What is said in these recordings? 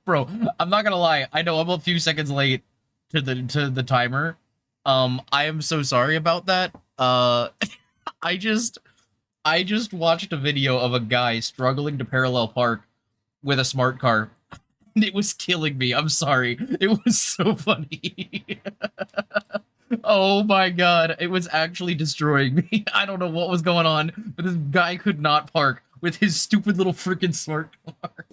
Bro, I'm not gonna lie. I know I'm a few seconds late to the timer. I am so sorry about that. I just I just watched a video of a guy struggling to parallel park with a smart car. And it was killing me. I'm sorry. It was so funny. Oh my god, it was actually destroying me. I don't know what was going on, but this guy could not park with his stupid little freaking smart car.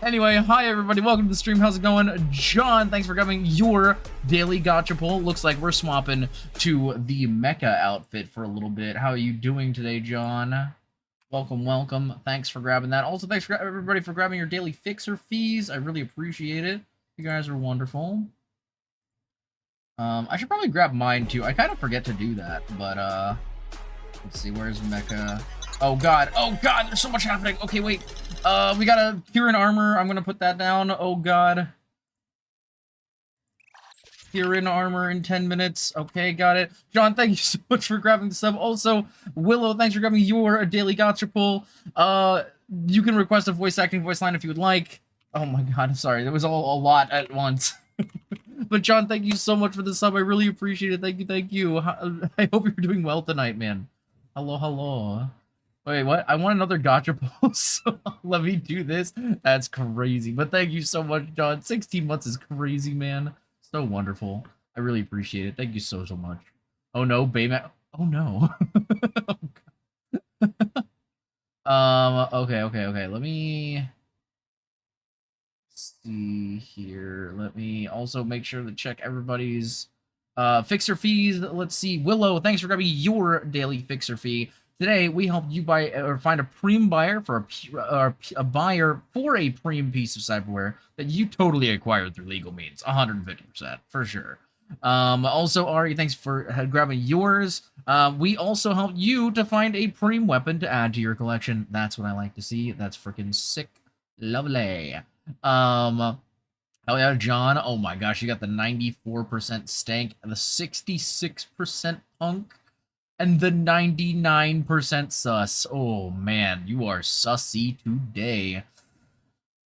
Anyway, hi everybody, welcome to the stream. How's it going? John, thanks for coming. Your daily gacha pull. Looks like we're swapping to the mecha outfit for a little bit. How are you doing today, John? Welcome, welcome. Thanks for grabbing that. Also, thanks for everybody for grabbing your daily fixer fees. I really appreciate it. You guys are wonderful. I should probably grab mine too. I kind of forget to do that, but let's see, where's mecha? Oh god, there's so much happening. Okay, wait. We got a cure in armor. I'm gonna put that down. Oh god. Cure in armor in 10 minutes. Okay, got it. John, thank you so much for grabbing the sub. Also, Willow, thanks for grabbing your daily gacha pull. You can request a voice acting voice line if you would like. Oh my god, I'm sorry. There was all a lot at once. But John, thank you so much for the sub. I really appreciate it. Thank you, thank you. I hope you're doing well tonight, man. Hello, hello. Wait, what? I want another gacha pull, so let me do this. That's crazy. But thank you so much, John. 16 months is crazy, man. So wonderful. I really appreciate it. Thank you so much. Oh no, Baymax. Oh no. Okay. Let me see here. Let me also make sure to check everybody's fixer fees. Let's see. Willow, thanks for grabbing your daily fixer fee. Today, we helped you buy or find a premium buyer for a buyer for a premium piece of cyberware that you totally acquired through legal means. 150% for sure. Also, Ari, thanks for grabbing yours. We also helped you to find a premium weapon to add to your collection. That's what I like to see. That's freaking sick. Lovely. Oh yeah, John. Oh my gosh, you got the 94% stank, the 66% punk, and the 99% sus. Oh man, you are sussy today.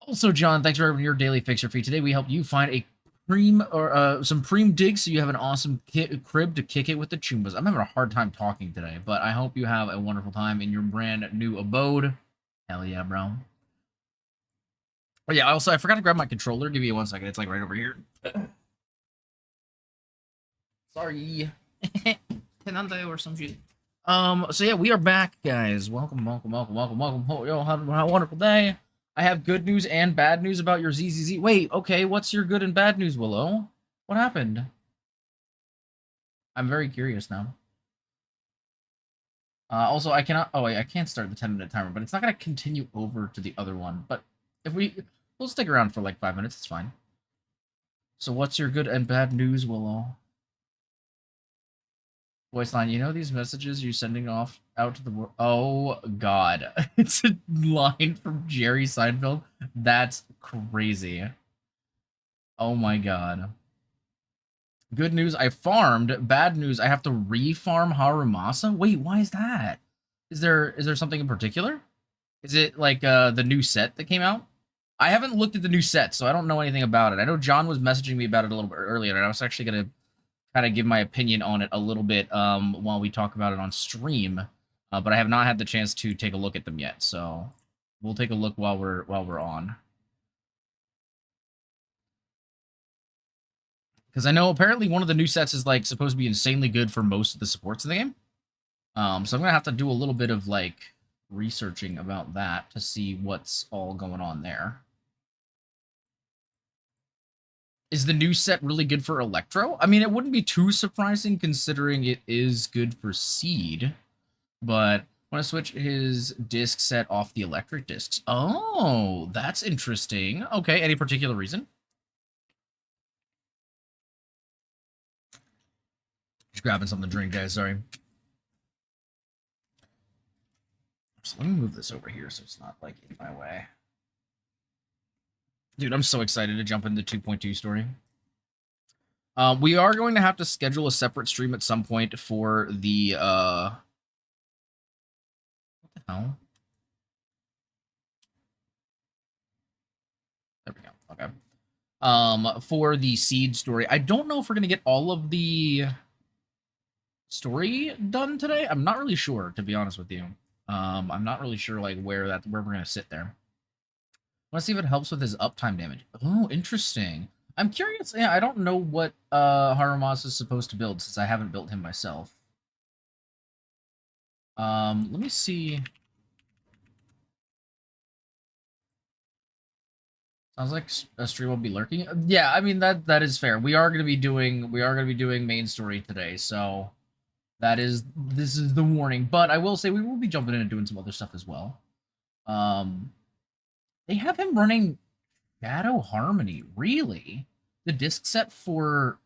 Also, John, thanks for your daily fixer fee. Today we helped you find a some preem digs so you have an awesome crib to kick it with the Chumbas. I'm having a hard time talking today, but I hope you have a wonderful time in your brand new abode. Hell yeah, bro. Oh yeah, also I forgot to grab my controller. Give me 1 second. It's like right over here. Sorry. Tenante or some shit. So yeah, we are back, guys. Welcome. Oh, yo, have a wonderful day. I have good news and bad news about your ZZZ. Wait, okay, what's your good and bad news, Willow? What happened? I'm very curious now. Also, I cannot. Oh wait, I can't start the 10-minute timer, but it's not gonna continue over to the other one. But if we'll stick around for like 5 minutes, it's fine. So what's your good and bad news, Willow? Voice line, you know these messages you're sending off out to the world? Oh god. It's a line from Jerry Seinfeld. That's crazy. Oh my god. Good news, I farmed. Bad news, I have to re-farm Harumasa? Wait, why is that? Is there something in particular? Is it like the new set that came out? I haven't looked at the new set, so I don't know anything about it. I know John was messaging me about it a little bit earlier, and I was actually gonna kind of give my opinion on it a little bit while we talk about it on stream, but I have not had the chance to take a look at them yet. So we'll take a look while we're on, because I know apparently one of the new sets is like supposed to be insanely good for most of the supports in the game. So I'm gonna have to do a little bit of like researching about that to see what's all going on there. Is the new set really good for Electro? I mean, it wouldn't be too surprising considering it is good for Seed, but I want to switch his disc set off the electric discs. Oh, that's interesting. Okay, any particular reason? Just grabbing something to drink, guys, sorry. So let me move this over here so it's not, like, in my way. Dude, I'm so excited to jump into 2.2 story. We are going to have to schedule a separate stream at some point for the, what the hell? Okay. For the seed story, I don't know if we're gonna get all of the story done today. I'm not really sure, to be honest with you. I'm not really sure like where we're gonna sit there. I want to see if it helps with his uptime damage. Oh, interesting. I'm curious. Yeah, I don't know what Harumasa is supposed to build since I haven't built him myself. Let me see. Sounds like a stream will be lurking. Yeah, I mean that is fair. We are gonna be doing main story today, so this is the warning. But I will say we will be jumping in and doing some other stuff as well. They have him running Shadow Harmony, really? The disc set for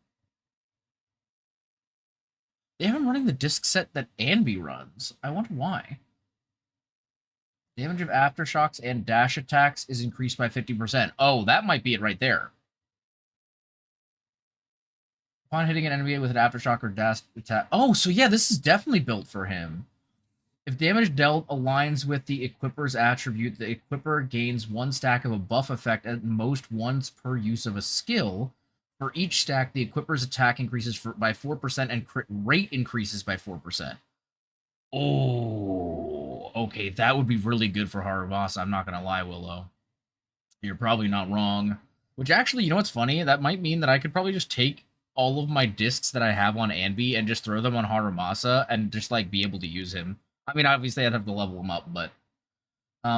they have him running the disc set that Anby runs. I wonder why. Damage of aftershocks and dash attacks is increased by 50%. Oh, that might be it right there. Upon hitting an enemy with an aftershock or dash attack. Oh, so yeah, this is definitely built for him. If damage dealt aligns with the equipper's attribute, the equipper gains 1 stack of a buff effect at most once per use of a skill. For each stack, the equipper's attack increases by 4% and crit rate increases by 4%. Oh, okay, that would be really good for Harumasa. I'm not gonna lie, Willow. You're probably not wrong. Which actually, you know what's funny? That might mean that I could probably just take all of my discs that I have on Anby and just throw them on Harumasa and just like be able to use him. I mean, obviously I'd have to level him up, but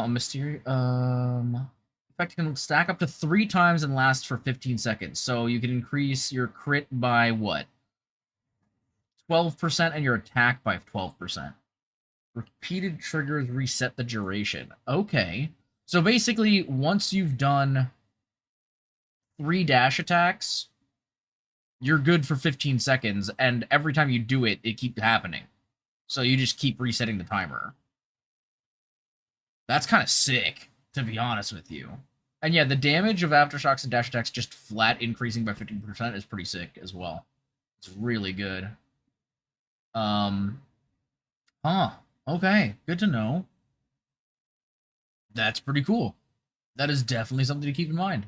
mysterious effect can stack up to 3 times and last for 15 seconds. So you can increase your crit by what? 12% and your attack by 12%. Repeated triggers reset the duration. Okay. So basically, once you've done 3 dash attacks, you're good for 15 seconds, and every time you do it, it keeps happening. So you just keep resetting the timer. That's kind of sick, to be honest with you. And yeah, the damage of aftershocks and dash attacks just flat increasing by 50% is pretty sick as well. It's really good. Okay, good to know. That's pretty cool. That is definitely something to keep in mind.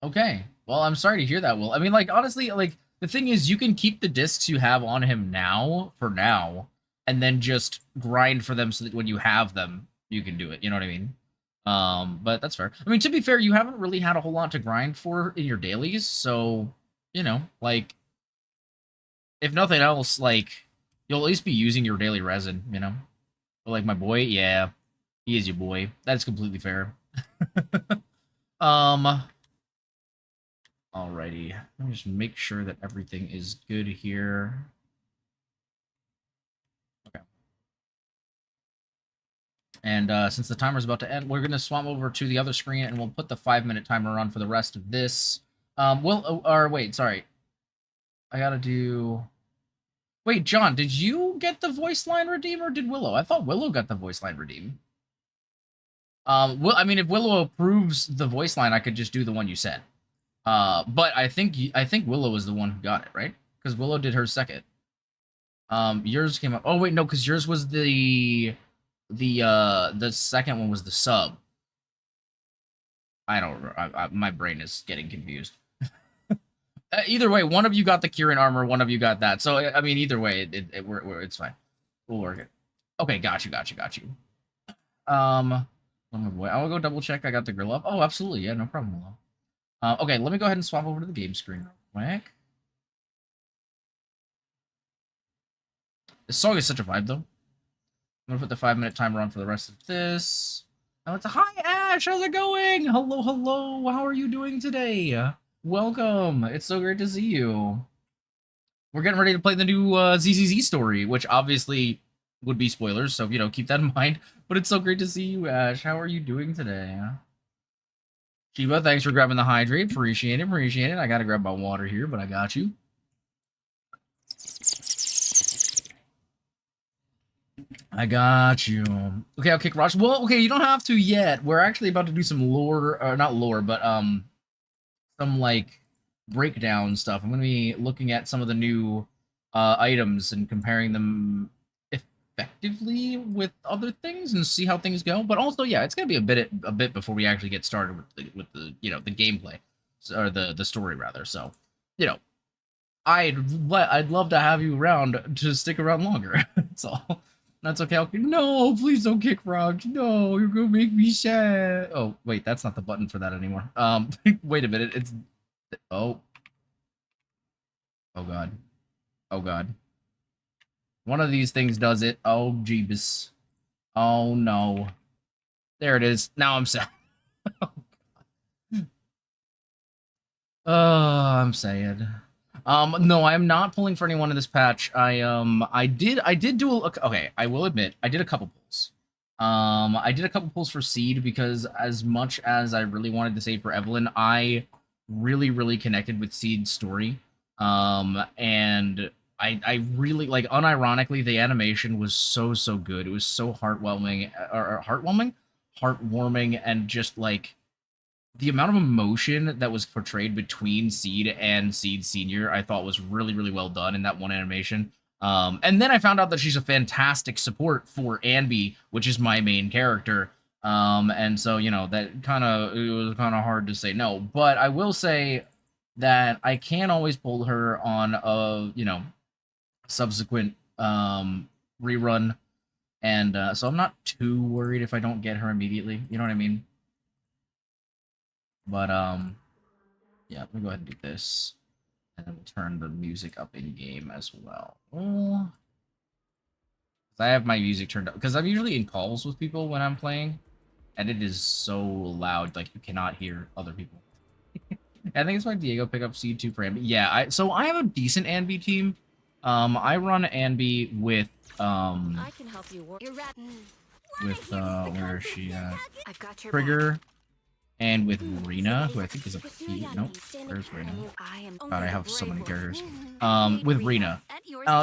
Okay. Well, I'm sorry to hear that, Will. I mean, like, honestly, like, the thing is, you can keep the discs you have on him now, for now, and then just grind for them so that when you have them, you can do it. You know what I mean? But that's fair. I mean, to be fair, you haven't really had a whole lot to grind for in your dailies, so, you know, like, if nothing else, like, you'll at least be using your daily resin, you know? But, like, my boy, yeah, he is your boy. That's completely fair. Alrighty, let me just make sure that everything is good here. Okay. And since the timer's about to end, we're going to swap over to the other screen, and we'll put the 5-minute timer on for the rest of this. Wait, sorry. I gotta do... Wait, John, did you get the voice line redeem, or did Willow? I thought Willow got the voice line redeem. I mean, if Willow approves the voice line, I could just do the one you said. But I think Willow was the one who got it, right? Because Willow did hers second. Yours came up. Oh wait, no, because yours was the second one was the sub. I don't. My brain is getting confused. Either way, one of you got the Kieran armor, one of you got that. So I mean, either way, it's fine. We'll work it. Okay, got you. Oh my boy, I'll go double check. I got the grill up. Oh, absolutely, yeah, no problem. Okay, let me go ahead and swap over to the game screen real quick. This song is such a vibe, though. I'm gonna put the 5-minute timer on for the rest of this. Oh, it's a hi, Ash. How's it going? Hello. How are you doing today? Welcome. It's so great to see you. We're getting ready to play the new ZZZ story, which obviously would be spoilers, so you know, keep that in mind. But it's so great to see you, Ash. How are you doing today? Shiba, thanks for grabbing the hydrate. Appreciate it. I gotta grab my water here, but I got you. I got you. Okay, I'll kick Rosh. Well, okay, you don't have to yet. We're actually about to do some lore, or not lore, but some like breakdown stuff. I'm gonna be looking at some of the new items and comparing them. effectively with other things and see how things go. But also, yeah, it's gonna be a bit before we actually get started with the you know the gameplay or the story rather. So, you know, I'd love to have you around to stick around longer. That's all. That's okay. No, please don't kick rocks. No, you're gonna make me sad. Oh wait, that's not the button for that anymore. Wait a minute. It's oh oh god. Oh god. One of these things does it. Oh jeebus. Oh no. There it is. Now I'm sad. I'm sad. No, I'm not pulling for anyone in this patch. I did do okay, I will admit, I did a couple pulls. I did a couple pulls for Seed because as much as I really wanted to save for Evelyn, I really connected with Seed's story. And I really, like, unironically, the animation was so good. It was so heartwarming, heartwarming, and just, like, the amount of emotion that was portrayed between Seed and Seed Senior, I thought was really well done in that one animation. And then I found out that she's a fantastic support for Anby, which is my main character. And so, you know, that it was kind of hard to say no. But I will say that I can always pull her on a, you know, subsequent rerun. And so I'm not too worried if I don't get her immediately. You know what I mean? But yeah, let me go ahead and do this, and then we'll turn the music up in game as well. Oh, I have my music turned up because I'm usually in calls with people when I'm playing, and it is so loud, like you cannot hear other people. I think it's why Diego pick up C2 for Anby. Yeah, so I have a decent Anby team. I run Anby with I can help you work. with where is she at? Trigger. And with Rena, who I think is a P. Nope. Where's Rena? God, I have so many characters. With Rena.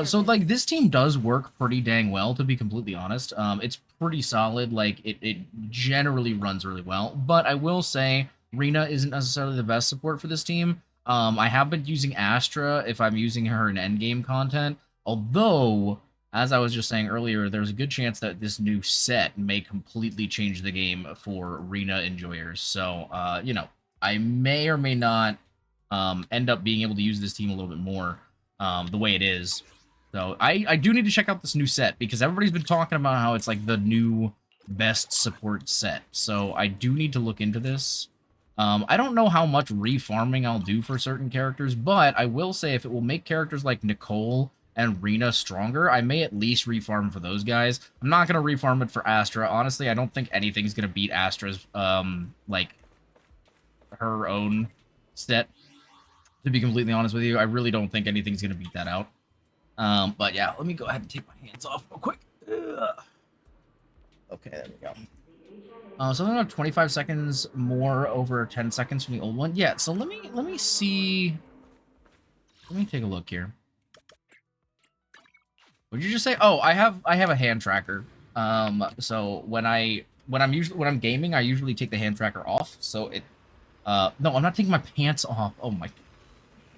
So, like, this team does work pretty dang well, to be completely honest. It's pretty solid. Like, it generally runs really well. But I will say, Rena isn't necessarily the best support for this team. I have been using Astra if I'm using her in endgame content. Although, as I was just saying earlier, there's a good chance that this new set may completely change the game for Rena enjoyers. So, you know, I may or may not end up being able to use this team a little bit more the way it is. So I do need to check out this new set because everybody's been talking about how it's like the new best support set. So I do need to look into this. I don't know how much refarming I'll do for certain characters, but I will say if it will make characters like Nicole and Rena stronger, I may at least refarm for those guys. I'm not going to refarm it for Astra. Honestly, I don't think anything's going to beat Astra's, like, her own set. To be completely honest with you, I really don't think anything's going to beat that out. But yeah, let me go ahead and take my hands off real quick. Ugh. Okay, there we go. Something about 25 seconds more over 10 seconds from the old one. Yeah, so let me see. Let me take a look here. Would you just say? Oh, I have a hand tracker. So when I'm gaming, I usually take the hand tracker off. So it, no, I'm not taking my pants off. Oh my,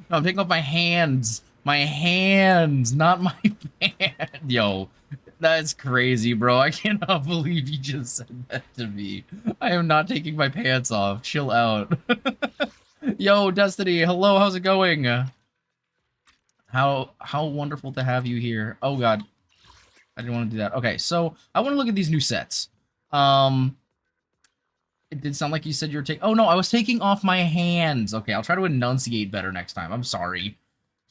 no, I'm taking off my hands. My hands, not my pants. Yo, that's crazy, bro. I cannot believe you just said that to me. I am not taking my pants off. Chill out. Yo, Destiny, hello, how's it going? How wonderful to have you here. Oh god. I didn't want to do that. Okay, so I want to look at these new sets. It did sound like you said you were taking... Oh no, I was taking off my hands. Okay, I'll try to enunciate better next time. I'm sorry.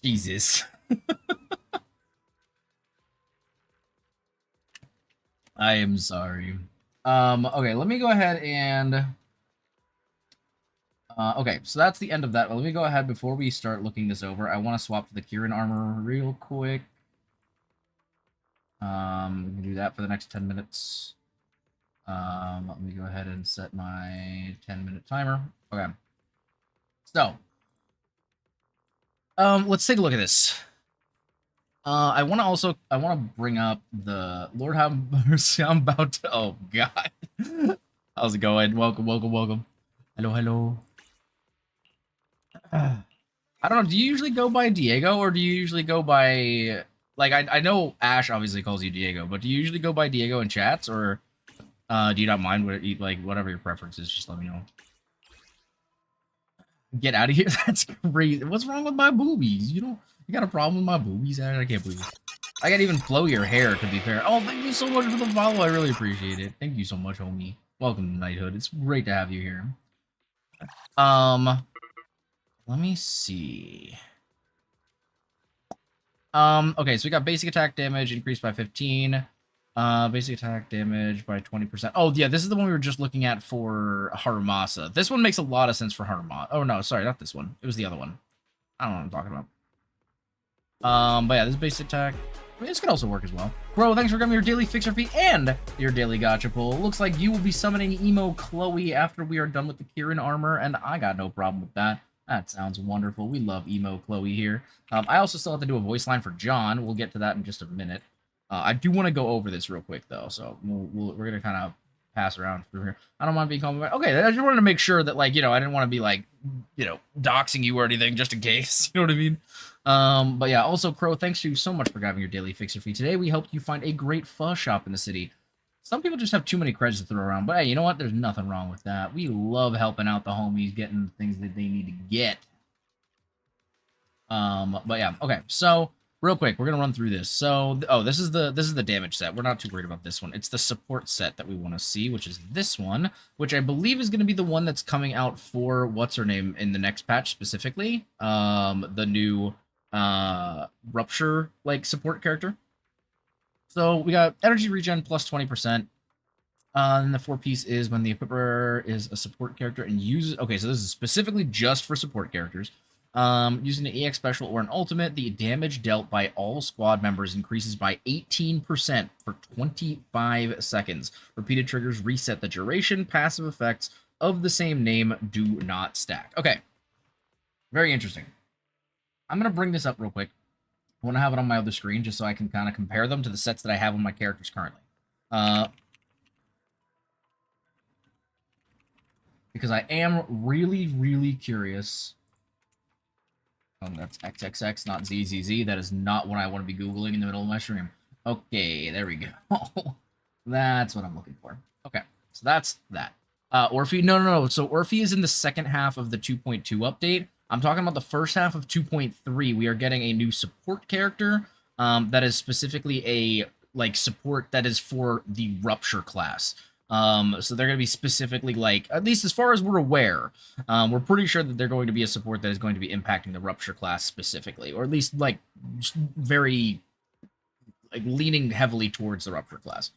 Jesus. I am sorry. Okay, let me go ahead and... okay, so that's the end of that. Let me go ahead before we start looking this over. I want to swap to the Kieran armor real quick. We can do that for the next 10 minutes. Let me go ahead and set my 10-minute timer. Okay. So, let's take a look at this. I want to bring up the Lord have mercy. I'm about to. Oh God. How's it going? Welcome. Hello. I don't know. Do you usually go by Diego or do you usually go by like, I know Ash obviously calls you Diego, but do you usually go by Diego in chats, or do you not mind what you like? Whatever your preference is, just let me know. Get out of here. That's crazy. What's wrong with my boobies? You got a problem with my boobies? I can't believe it. I got even flow your hair, to be fair. Oh, thank you so much for the follow. I really appreciate it. Thank you so much, homie. Welcome to Knighthood. It's great to have you here. Let me see. Okay, so we got basic attack damage increased by 15. Basic attack damage by 20%. Oh, yeah, this is the one we were just looking at for Harumasa. This one makes a lot of sense for Harumasa. Oh, no, sorry, not this one. It was the other one. I don't know what I'm talking about. But yeah, this basic attack. I mean, this could also work as well. Bro, thanks for coming your daily fixer fee and your daily gacha pull. Looks like you will be summoning Emo Chloe after we are done with the Kirin armor, and I got no problem with that. That sounds wonderful. We love Emo Chloe here. I also still have to do a voice line for John. We'll get to that in just a minute. I do want to go over this real quick, though, so we're going to kind of pass around through here. I don't mind being called. Okay, I just wanted to make sure that, like, I didn't want to be, like, doxing you or anything, just in case. You know what I mean? But yeah, also, Crow, thanks to you so much for grabbing your daily fixer fee. Today, we helped you find a great pho shop in the city. Some people just have too many credits to throw around, but hey, you know what? There's nothing wrong with that. We love helping out the homies, getting the things that they need to get. But yeah, okay, so real quick, we're gonna run through this. So, this is the damage set. We're not too worried about this one. It's the support set that we want to see, which is this one, which I believe is gonna be the one that's coming out for what's her name in the next patch specifically. The new Rupture support character. So we got energy regen plus 20%. And the 4-piece is when the equipper is a support character and uses... Okay, so this is specifically just for support characters. Using an EX special or an ultimate, the damage dealt by all squad members increases by 18% for 25 seconds. Repeated triggers reset the duration. Passive effects of the same name do not stack. Okay. Very interesting. I'm going to bring this up real quick. I want to have it on my other screen just so I can kind of compare them to the sets that I have on my characters currently. Because I am really, really curious. That's XXX, not ZZZ. That is not what I want to be Googling in the middle of my stream. Okay, there we go. That's what I'm looking for. Okay, so that's that. Orphe, no. So Orphe is in the second half of the 2.2 update. I'm talking about the first half of 2.3. We are getting a new support character that is specifically a support that is for the Rupture class. So they're going to be specifically at least as far as we're aware, we're pretty sure that they're going to be a support that is going to be impacting the Rupture class specifically, or at least very leaning heavily towards the Rupture class.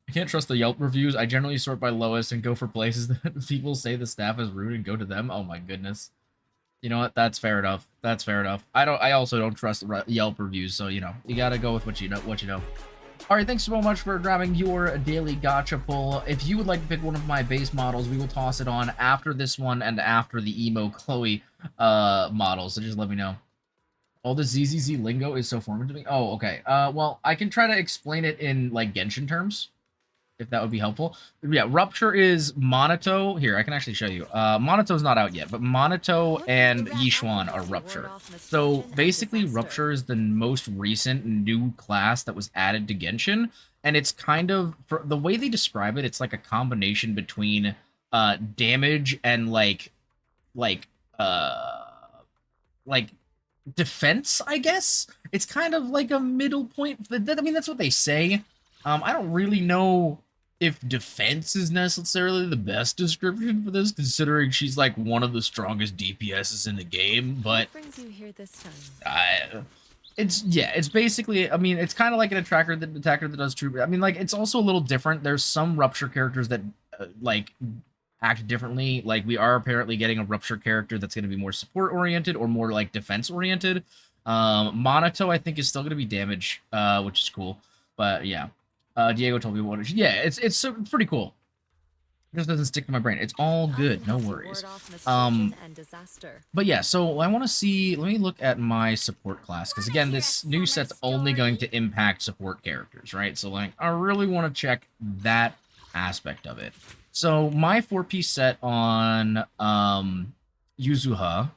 I can't trust the Yelp reviews. I generally sort by lowest and go for places that people say the staff is rude and go to them. Oh my goodness. You know what? That's fair enough. That's fair enough. I also don't trust Yelp reviews, so you gotta go with what you know. All right, thanks so much for grabbing your daily gacha pull. If you would like to pick one of my base models, we will toss it on after this one and after the Emo Chloe model, so just let me know. All the ZZZ lingo is so foreign to me. Oh, okay. Well, I can try to explain it in, Genshin terms, if that would be helpful. Yeah, Rupture is Monato. Here, I can actually show you. Monato's not out yet, but Monato and Yishuan are Rupture. So basically, Rupture is the most recent new class that was added to Genshin, and it's kind of, for the way they describe it, it's like a combination between damage and defense, I guess. It's kind of like a middle point. I mean, that's what they say. I don't really know if defense is necessarily the best description for this, considering she's one of the strongest DPSs in the game, but what brings you here this time? it's basically, I mean, it's kind of like an attacker that does true. I mean, it's also a little different. There's some Rupture characters that act differently. We are apparently getting a Rupture character that's going to be more support oriented or more defense oriented. Monato, I think, is still going to be damage, which is cool. But yeah. Diego told me what. Yeah, it's pretty cool. It just doesn't stick to my brain. It's all good, no worries. But yeah, so I want to see. Let me look at my support class, because again, this new set's only going to impact support characters, right? So I really want to check that aspect of it. So my 4-piece set on Yuzuha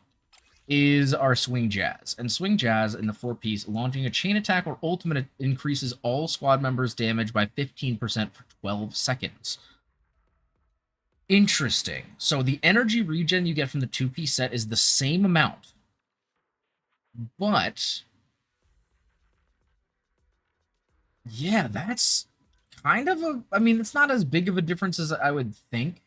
is our Swing Jazz. And Swing Jazz in the 4-piece, launching a chain attack or ultimate increases all squad members' damage by 15% for 12 seconds. Interesting. So the energy regen you get from the 2-piece set is the same amount. But yeah, that's kind of a... I mean, it's not as big of a difference as I would think.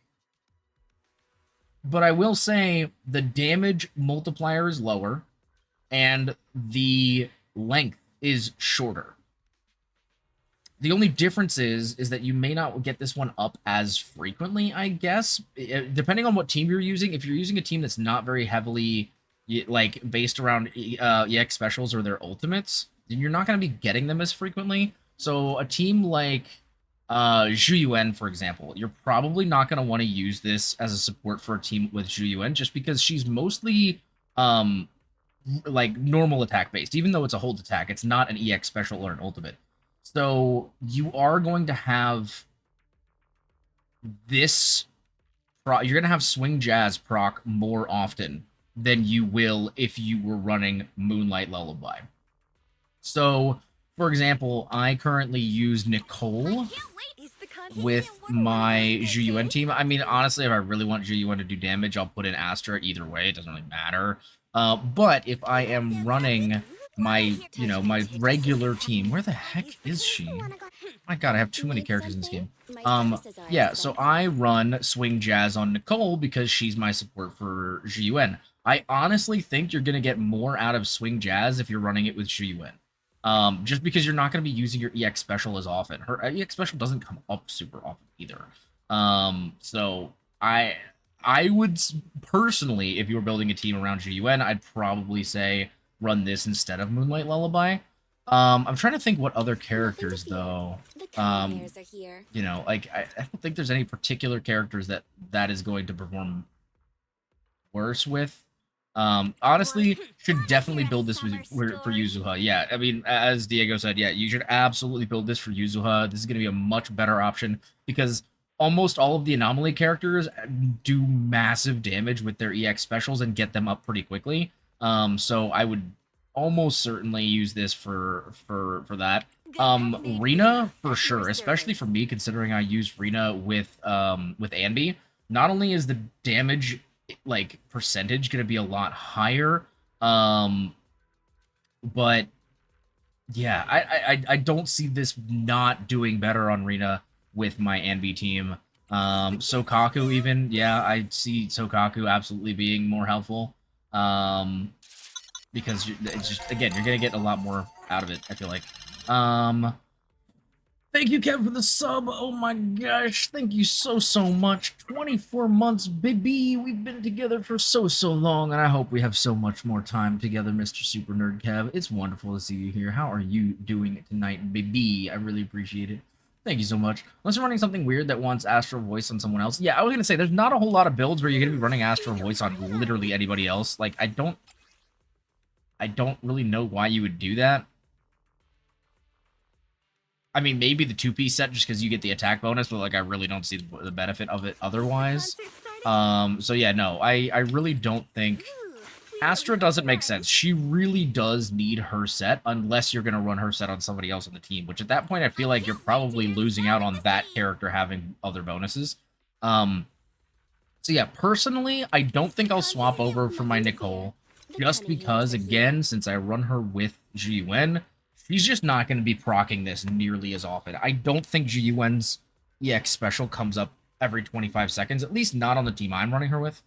But I will say the damage multiplier is lower and the length is shorter. The only difference is that you may not get this one up as frequently, I guess. Depending on what team you're using. If you're using a team that's not very heavily like based around EX specials or their ultimates, then you're not going to be getting them as frequently. So a team like Zhu, for example, you're probably not going to want to use this as a support for a team with Zhu just because she's mostly like normal attack based. Even though it's a hold attack, it's not an EX special or an ultimate. So you are going to have this you're going to have Swing Jazz proc more often than you will if you were running Moonlight Lullaby. So, for example, I currently use Nicole with my Zhu team. I mean, honestly, if I really want Zhu to do damage, I'll put in Astra either way. It doesn't really matter. But if I am running my, my regular team, where the heck is she? My god, I have too many characters in this game. Yeah, so I run Swing Jazz on Nicole because she's my support for Zhu. I honestly think you're going to get more out of Swing Jazz if you're running it with Zhu. Just because you're not going to be using your EX special as often. Her EX special doesn't come up super often either. So I would personally, if you were building a team around Zhu, I'd probably say run this instead of Moonlight Lullaby. I'm trying to think what other characters though. Like I don't think there's any particular characters that is going to perform worse with. Honestly, should definitely build this for Yuzuha. Yeah, I mean, as Diego said, yeah, you should absolutely build this for Yuzuha. This is going to be a much better option because almost all of the anomaly characters do massive damage with their EX specials and get them up pretty quickly. So I would almost certainly use this for that. Rina for sure, especially for me considering I use Rina with Anby. Not only is the damage like percentage gonna be a lot higher, but yeah, I don't see this not doing better on Rina with my Anby team. Sokaku even, yeah, I see Sokaku absolutely being more helpful. Because it's just, again, you're gonna get a lot more out of it, I feel like. Thank you, Kev, for the sub. Oh my gosh, thank you so much. 24 months, baby. We've been together for so long, and I hope we have so much more time together, Mr. Super Nerd Kev. It's wonderful to see you here. How are you doing tonight, baby? I really appreciate it. Thank you so much. Unless you're running something weird that wants Astral Voice on someone else. Yeah, I was gonna say, there's not a whole lot of builds where you're gonna be running Astral Voice on literally anybody else. Like, I don't really know why you would do that. I mean, maybe the 2-piece set just because you get the attack bonus, but like I really don't see the benefit of it otherwise. So yeah, no, I really don't think Astra doesn't make sense. She really does need her set unless you're going to run her set on somebody else on the team, which at that point I feel like you're probably losing out on that character having other bonuses. So yeah, personally, I don't think I'll swap over for my Nicole just because, again, since I run her with Zhu, she's just not going to be proccing this nearly as often. I don't think Zhu's EX special comes up every 25 seconds, at least not on the team I'm running her with.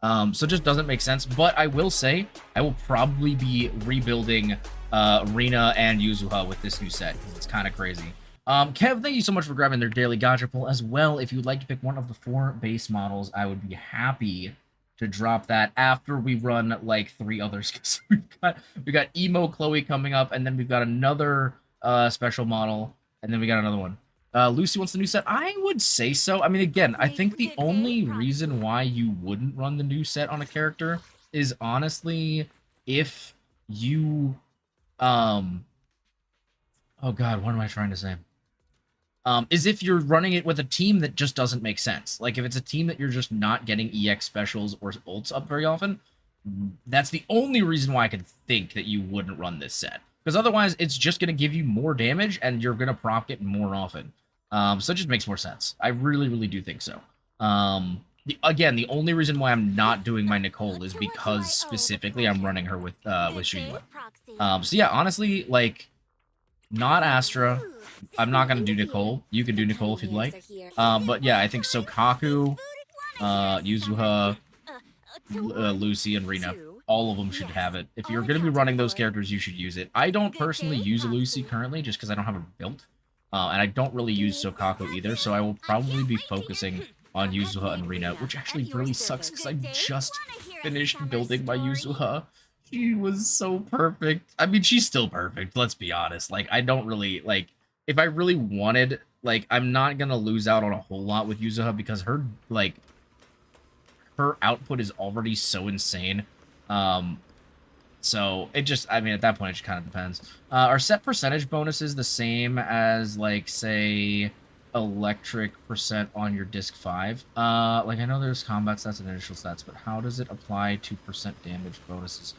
So it just doesn't make sense. But I will say, I will probably be rebuilding Rina and Yuzuha with this new set, because it's kind of crazy. Kev, thank you so much for grabbing their daily gacha pull as well. If you'd like to pick one of the 4 base models, I would be happy to drop that after we run like 3 others. we got Emo Chloe coming up, and then we've got another special model, and then we got another one. Lucy wants the new set. I would say so. I mean, again, I think the only reason why you wouldn't run the new set on a character is honestly if you oh god, what am I trying to say? Is if you're running it with a team that just doesn't make sense. Like, if it's a team that you're just not getting EX specials or ults up very often, That's the only reason why I could think that you wouldn't run this set. Because otherwise, it's just going to give you more damage, and you're going to proc it more often. So it just makes more sense. I really, really do think so. Again, the only reason why I'm not doing my Nicole is because specifically I'm running her with Shinwa. So yeah, honestly, like, not Astra. I'm not going to do Nicole. You can do Nicole if you'd like. But yeah, I think Sokaku, Yuzuha, Lucy, and Rina, all of them should have it. If you're going to be running those characters, you should use it. I don't personally use a Lucy currently just because I don't have her built. And I don't really use Sokaku either, so I will probably be focusing on Yuzuha and Rina, which actually really sucks because I just finished building my Yuzuha. She was so perfect. I mean, she's still perfect, let's be honest. Like, I don't really, like, if I really wanted, like, I'm not gonna lose out on a whole lot with Yuzuha because her, like, her output is already so insane. So it just, I mean, at that point, it just kind of depends. Are set percentage bonuses the same as, like, say, electric percent on your disc 5? Like, I know there's combat stats and initial stats, but how does it apply to percent damage bonuses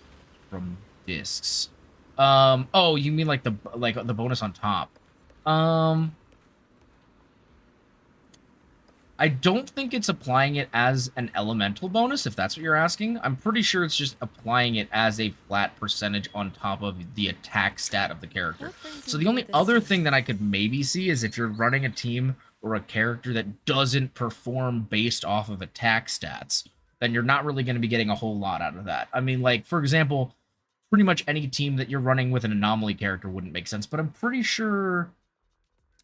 from discs? Oh, you mean like the bonus on top? I don't think it's applying it as an elemental bonus, if that's what you're asking. I'm pretty sure it's just applying it as a flat percentage on top of the attack stat of the character. So the only other thing that I could maybe see is if you're running a team or a character that doesn't perform based off of attack stats, then you're not really going to be getting a whole lot out of that. I mean, like, for example, pretty much any team that you're running with an anomaly character wouldn't make sense, but I'm pretty sure...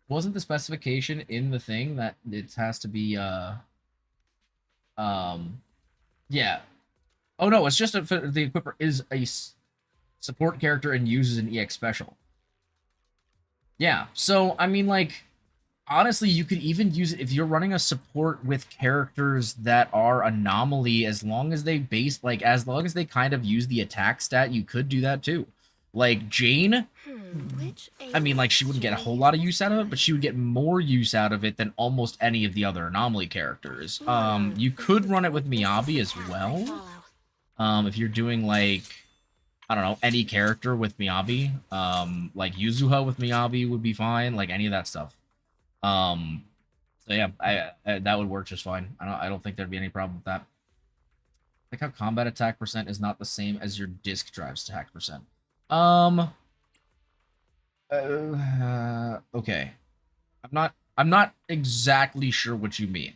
Wasn't the specification in the thing that it has to be, yeah. Oh, no, it's just the equipper is a support character and uses an EX special. Yeah, so, I mean, like, honestly, you could even use it if you're running a support with characters that are anomaly, as long as they as long as they kind of use the attack stat, you could do that too. Like, Jane, I mean, like, she wouldn't get a whole lot of use out of it, but she would get more use out of it than almost any of the other anomaly characters. You could run it with Miyabi as well. If you're doing, like, I don't know, any character with Miyabi. Like, Yuzuha with Miyabi would be fine, like, any of that stuff. So yeah, I that would work just fine. I don't think there'd be any problem with that. Like how combat attack percent is not the same as your disc drive's attack percent. Okay. I'm not exactly sure what you mean.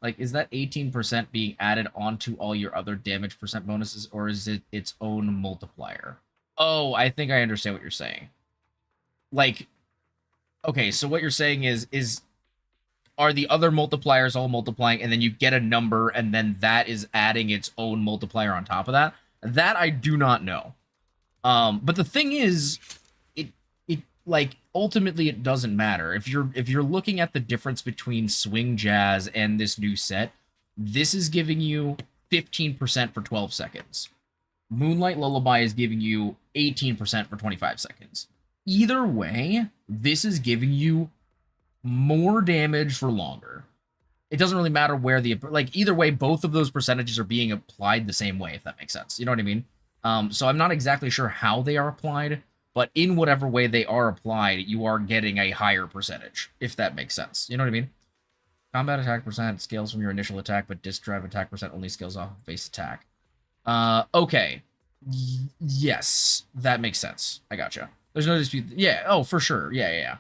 Like, is that 18% being added onto all your other damage percent bonuses, or is it its own multiplier? Oh, I think I understand what you're saying. Like, okay, so what you're saying is are the other multipliers all multiplying, and then you get a number, and then that is adding its own multiplier on top of that? That I do not know. But the thing is, it like ultimately it doesn't matter. If you're looking at the difference between Swing Jazz and this new set, this is giving you 15% for 12 seconds. Moonlight Lullaby is giving you 18% for 25 seconds. Either way, this is giving you more damage for longer. It doesn't really matter where like, either way, both of those percentages are being applied the same way, if that makes sense. You know what I mean? So I'm not exactly sure how they are applied, but in whatever way they are applied, you are getting a higher percentage, if that makes sense. You know what I mean? Combat attack percent scales from your initial attack, but disc drive attack percent only scales off of base attack. Okay. Yes, that makes sense. I gotcha. There's no dispute. Yeah, oh, for sure. Yeah.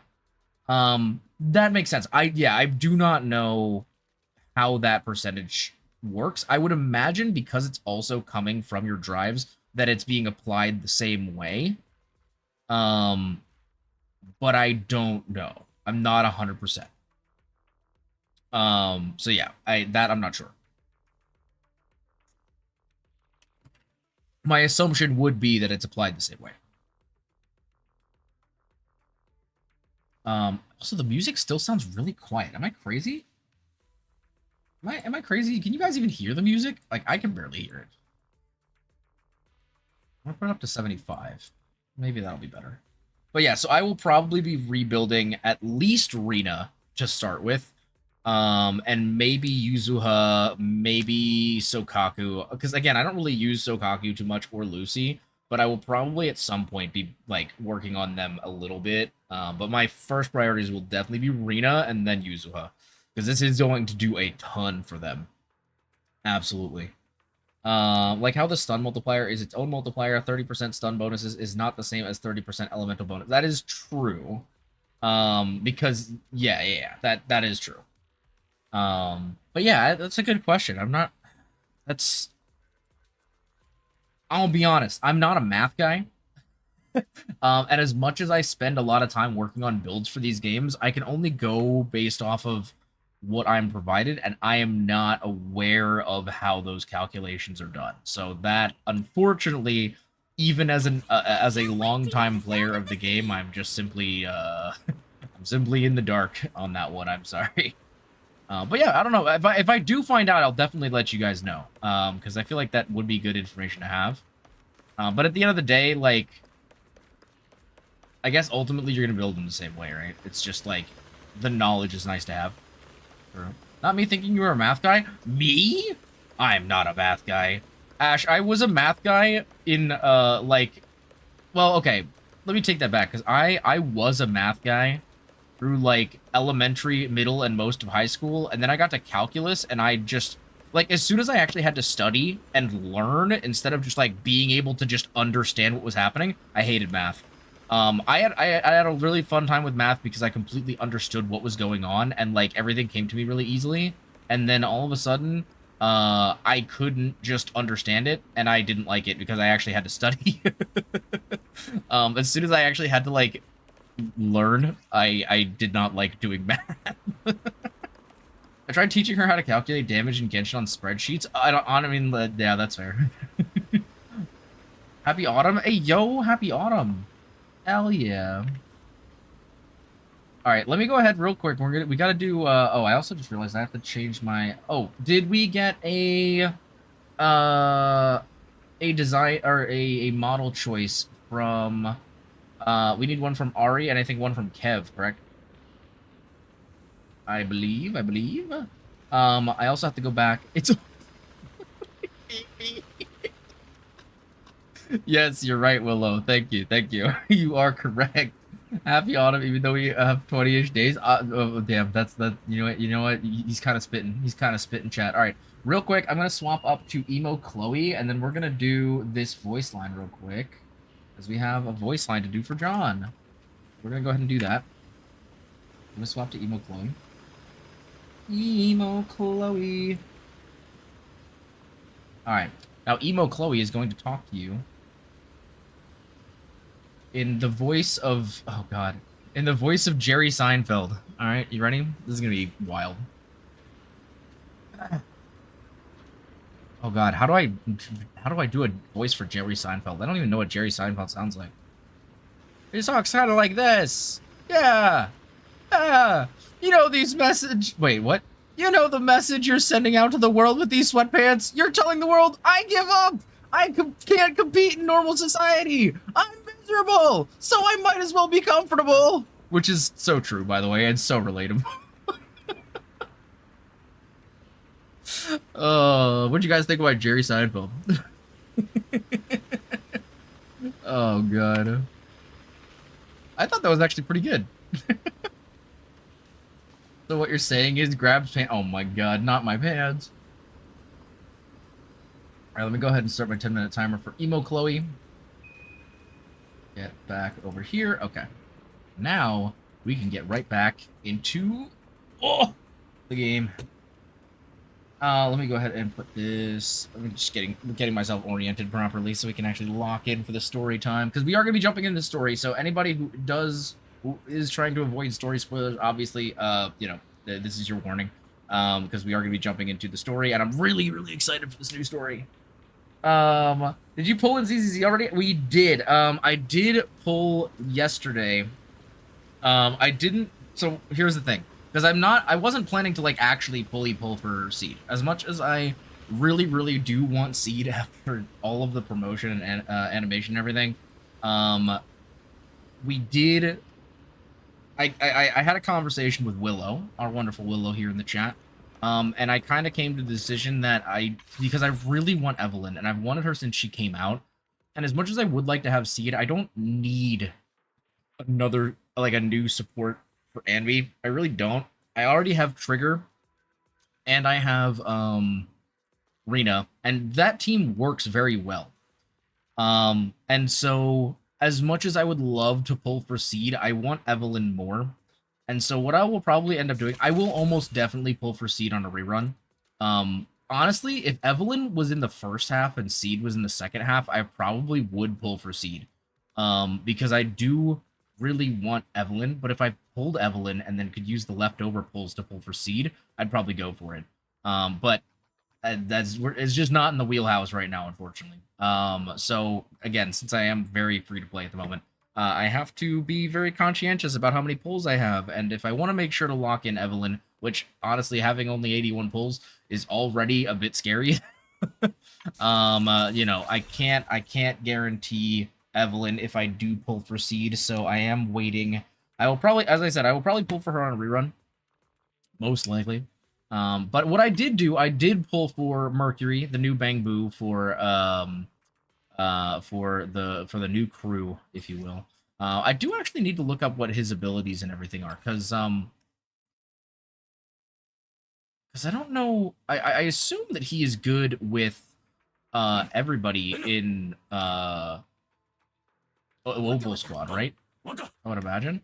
That makes sense. I do not know how that percentage works. I would imagine because it's also coming from your drives that it's being applied the same way. But I don't know. I'm not 100%. So yeah, I'm not sure. My assumption would be that it's applied the same way. Also, the music still sounds really quiet. Am I crazy? Am I crazy? Can you guys even hear the music? Like, I can barely hear it. I'm gonna put it up to 75. Maybe that'll be better. But yeah, so I will probably be rebuilding at least Rina to start with. And maybe Yuzuha, maybe Sokaku. Because again, I don't really use Sokaku too much or Lucy, but I will probably at some point be like working on them a little bit. But my first priorities will definitely be Rina and then Yuzuha, because this is going to do a ton for them. Absolutely. Like how the stun multiplier is its own multiplier, 30% stun bonuses is not the same as 30% elemental bonus. That is true. Because yeah, that is true. But yeah, that's a good question. I'll be honest, I'm not a math guy. And as much as I spend a lot of time working on builds for these games, I can only go based off of what I'm provided, and I am not aware of how those calculations are done. So that, unfortunately, even as a longtime player of the game, I'm just simply I'm simply in the dark on that one. I'm sorry. But yeah, I don't know. If I do find out, I'll definitely let you guys know. Because I feel like that would be good information to have. But at the end of the day, like, I guess ultimately you're gonna build them the same way, right? It's just like the knowledge is nice to have. Not me thinking you were a math guy. Me? I'm not a math guy. Ash, I was a math guy in like, well, okay. Let me take that back, because I was a math guy through like elementary, middle, and most of high school, and then I got to calculus, and I just like as soon as I actually had to study and learn instead of just like being able to just understand what was happening, I hated math. I had a really fun time with math because I completely understood what was going on, and like everything came to me really easily. And then all of a sudden, I couldn't just understand it, and I didn't like it because I actually had to study. As soon as I actually had to like learn, I did not like doing math. I tried teaching her how to calculate damage in Genshin on spreadsheets. I mean, yeah, that's fair. Happy autumn. Hey, yo, happy autumn. Hell yeah. All right, let me go ahead real quick. We gotta do. Oh, I also just realized I have to change my. Oh, did we get a design or a model choice from? We need one from Ari and I think one from Kev, correct? I believe. I also have to go back. It's. Yes, you're right, Willow. Thank you. You are correct. Happy autumn, even though we have 20-ish days. Oh, damn, that's that. You know what? He's kind of spitting. Chat. All right, real quick, I'm gonna swap up to emo Chloe, and then we're gonna do this voice line real quick, as we have a voice line to do for John. We're gonna go ahead and do that. I'm gonna swap to emo Chloe. Emo Chloe. All right, now emo Chloe is going to talk to you in the voice of, oh god, in the voice of Jerry Seinfeld. All right, you ready? This is gonna be wild. Oh god, how do I do a voice for Jerry Seinfeld? I don't even know what Jerry Seinfeld sounds like. He talks kind of like this. Yeah. You know these message. Wait, what? You know the message you're sending out to the world with these sweatpants? You're telling the world, I give up! Can't compete in normal society! I'm miserable! So I might as well be comfortable! Which is so true, by the way, and so relatable. What'd you guys think about Jerry Seinfeld? Oh, God. I thought that was actually pretty good. So what you're saying is grabs pants. Oh my god, not my pants. Alright, let me go ahead and start my 10-minute timer for emo Chloe. Get back over here. Okay. Now we can get right back into the game. Let me go ahead and put this. I'm just getting myself oriented properly so we can actually lock in for the story time, because we are going to be jumping into the story. So anybody who is trying to avoid story spoilers, obviously, you know, this is your warning, because we are going to be jumping into the story, and I'm really excited for this new story. Did you pull in ZZZ already? We did. I did pull yesterday. I didn't. So here's the thing. Because I wasn't planning to, like, actually fully pull for Seed. As much as I really do want Seed after all of the promotion and animation and everything, I I had a conversation with Willow, our wonderful Willow here in the chat, and I kind of came to the decision that because I really want Evelyn, and I've wanted her since she came out, and as much as I would like to have Seed, I don't need another, like, a new support for Anvi. I really don't. I already have Trigger, and I have, Rena, and that team works very well. And so as much as I would love to pull for Seed, I want Evelyn more. And so what I will probably end up doing, I will almost definitely pull for Seed on a rerun. Honestly, if Evelyn was in the first half and Seed was in the second half, I probably would pull for Seed. Because I do really want Evelyn, but if I pulled Evelyn and then could use the leftover pulls to pull for Seed, I'd probably go for it. But it's just not in the wheelhouse right now, unfortunately. So again, since I am very free to play at the moment, I have to be very conscientious about how many pulls I have, and if I want to make sure to lock in Evelyn, which honestly having only 81 pulls is already a bit scary. You know, I can't guarantee Evelyn if I do pull for Seed, so I am waiting. I will probably, as I said, I will probably pull for her on a rerun, most likely. But what I did do, I did pull for Mercury, the new Bang Boo, for the new crew, if you will. I do actually need to look up what his abilities and everything are, because I don't know. I assume that he is good with everybody in Obol Squad, right? I would imagine.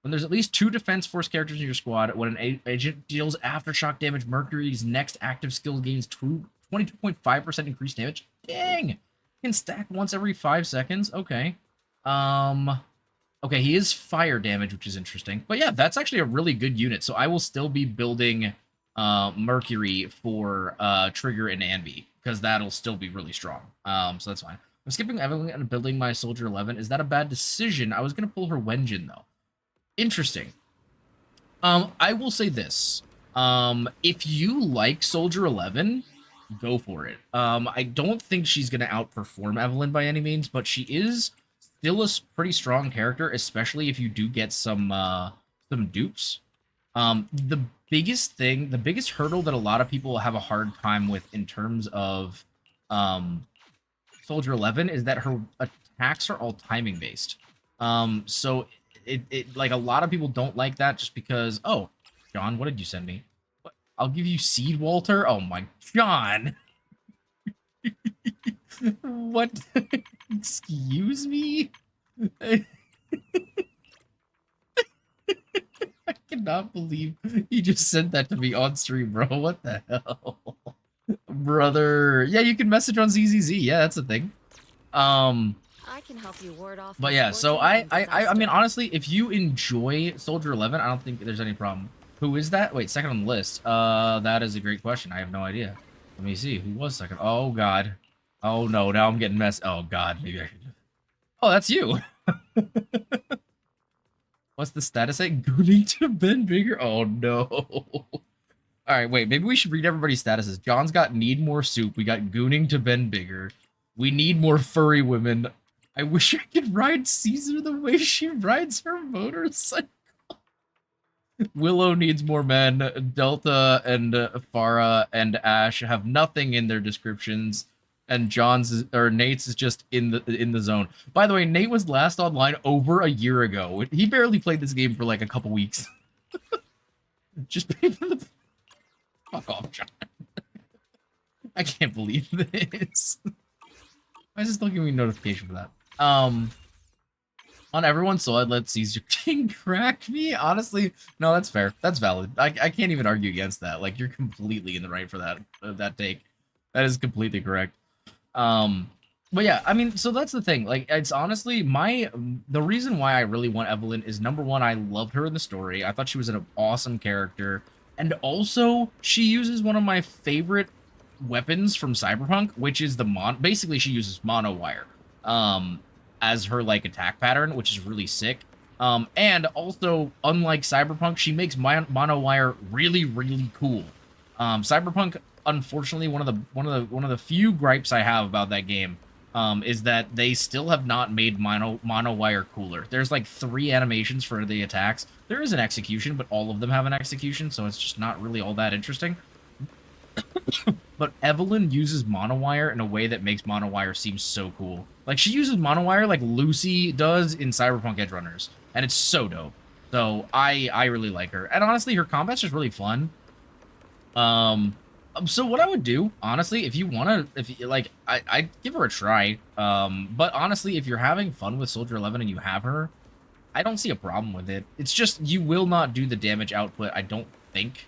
When there's at least 2 Defense Force characters in your squad, when an agent deals aftershock damage, Mercury's next active skill gains 22.5% increased damage. Dang! Can stack once every 5 seconds. Okay. Okay, he is fire damage, which is interesting. But yeah, that's actually a really good unit. So I will still be building Mercury for Trigger and Anvi, because that'll still be really strong. So that's fine. I'm skipping Evelyn and building my Soldier 11. Is that a bad decision? I was going to pull her Wenjin, though. Interesting. I will say this. If you like Soldier 11, go for it. I don't think she's going to outperform Evelyn by any means, but she is still a pretty strong character, especially if you do get some dupes. The biggest hurdle that a lot of people have a hard time with in terms of Soldier 11 is that her attacks are all timing based. So it like a lot of people don't like that just because, oh, John, what did you send me? What? I'll give you Seed, Walter? Oh my, John. What? Excuse me? I cannot believe you just sent that to me on stream, bro. What the hell? Brother. Yeah, you can message on ZZZ. Yeah, that's a thing. I can help you ward off. But yeah, so I mean, honestly, if you enjoy Soldier 11, I don't think there's any problem. Who is that? Wait, second on the list. That is a great question. I have no idea. Let me see. Who was second? Oh, God. Oh, no. Now I'm getting messed. Oh, God. Maybe I should. Oh, that's you. What's the status say? Gooning to Ben Bigger? Oh, no. All right, wait. Maybe we should read everybody's statuses. John's got need more soup. We got gooning to Ben Bigger. We need more furry women. I wish I could ride Caesar the way she rides her motorcycle. Willow needs more men. Delta and Farah and Ash have nothing in their descriptions, and Nate's is just in the zone. By the way, Nate was last online over a year ago. He barely played this game for like a couple weeks. Just pay for the fuck off, John. I can't believe this. Why is this not giving me a notification for that? On everyone's side, let's see. King crack me? Honestly, no, that's fair. That's valid. I can't even argue against that. Like, you're completely in the right for that take. That is completely correct. But yeah, I mean, so that's the thing. Like, it's honestly the reason why I really want Evelyn is, number one, I loved her in the story. I thought she was an awesome character. And also, she uses one of my favorite weapons from Cyberpunk, which is basically she uses mono wire as her like attack pattern, which is really sick. And also, unlike Cyberpunk, she makes mono wire really, really cool. Cyberpunk, unfortunately, one of the few gripes I have about that game is that they still have not made mono wire cooler. There's like 3 animations for the attacks. There is an execution, but all of them have an execution, so it's just not really all that interesting. But Evelyn uses monowire in a way that makes monowire seem so cool. Like, she uses monowire like Lucy does in Cyberpunk Edge Runners, and it's so dope. So I really like her. And honestly, her combat's just really fun. So what I would do, honestly, if you want to, if you, like, I'd give her a try. But honestly, if you're having fun with Soldier 11 and you have her, I don't see a problem with it. It's just you will not do the damage output, I don't think,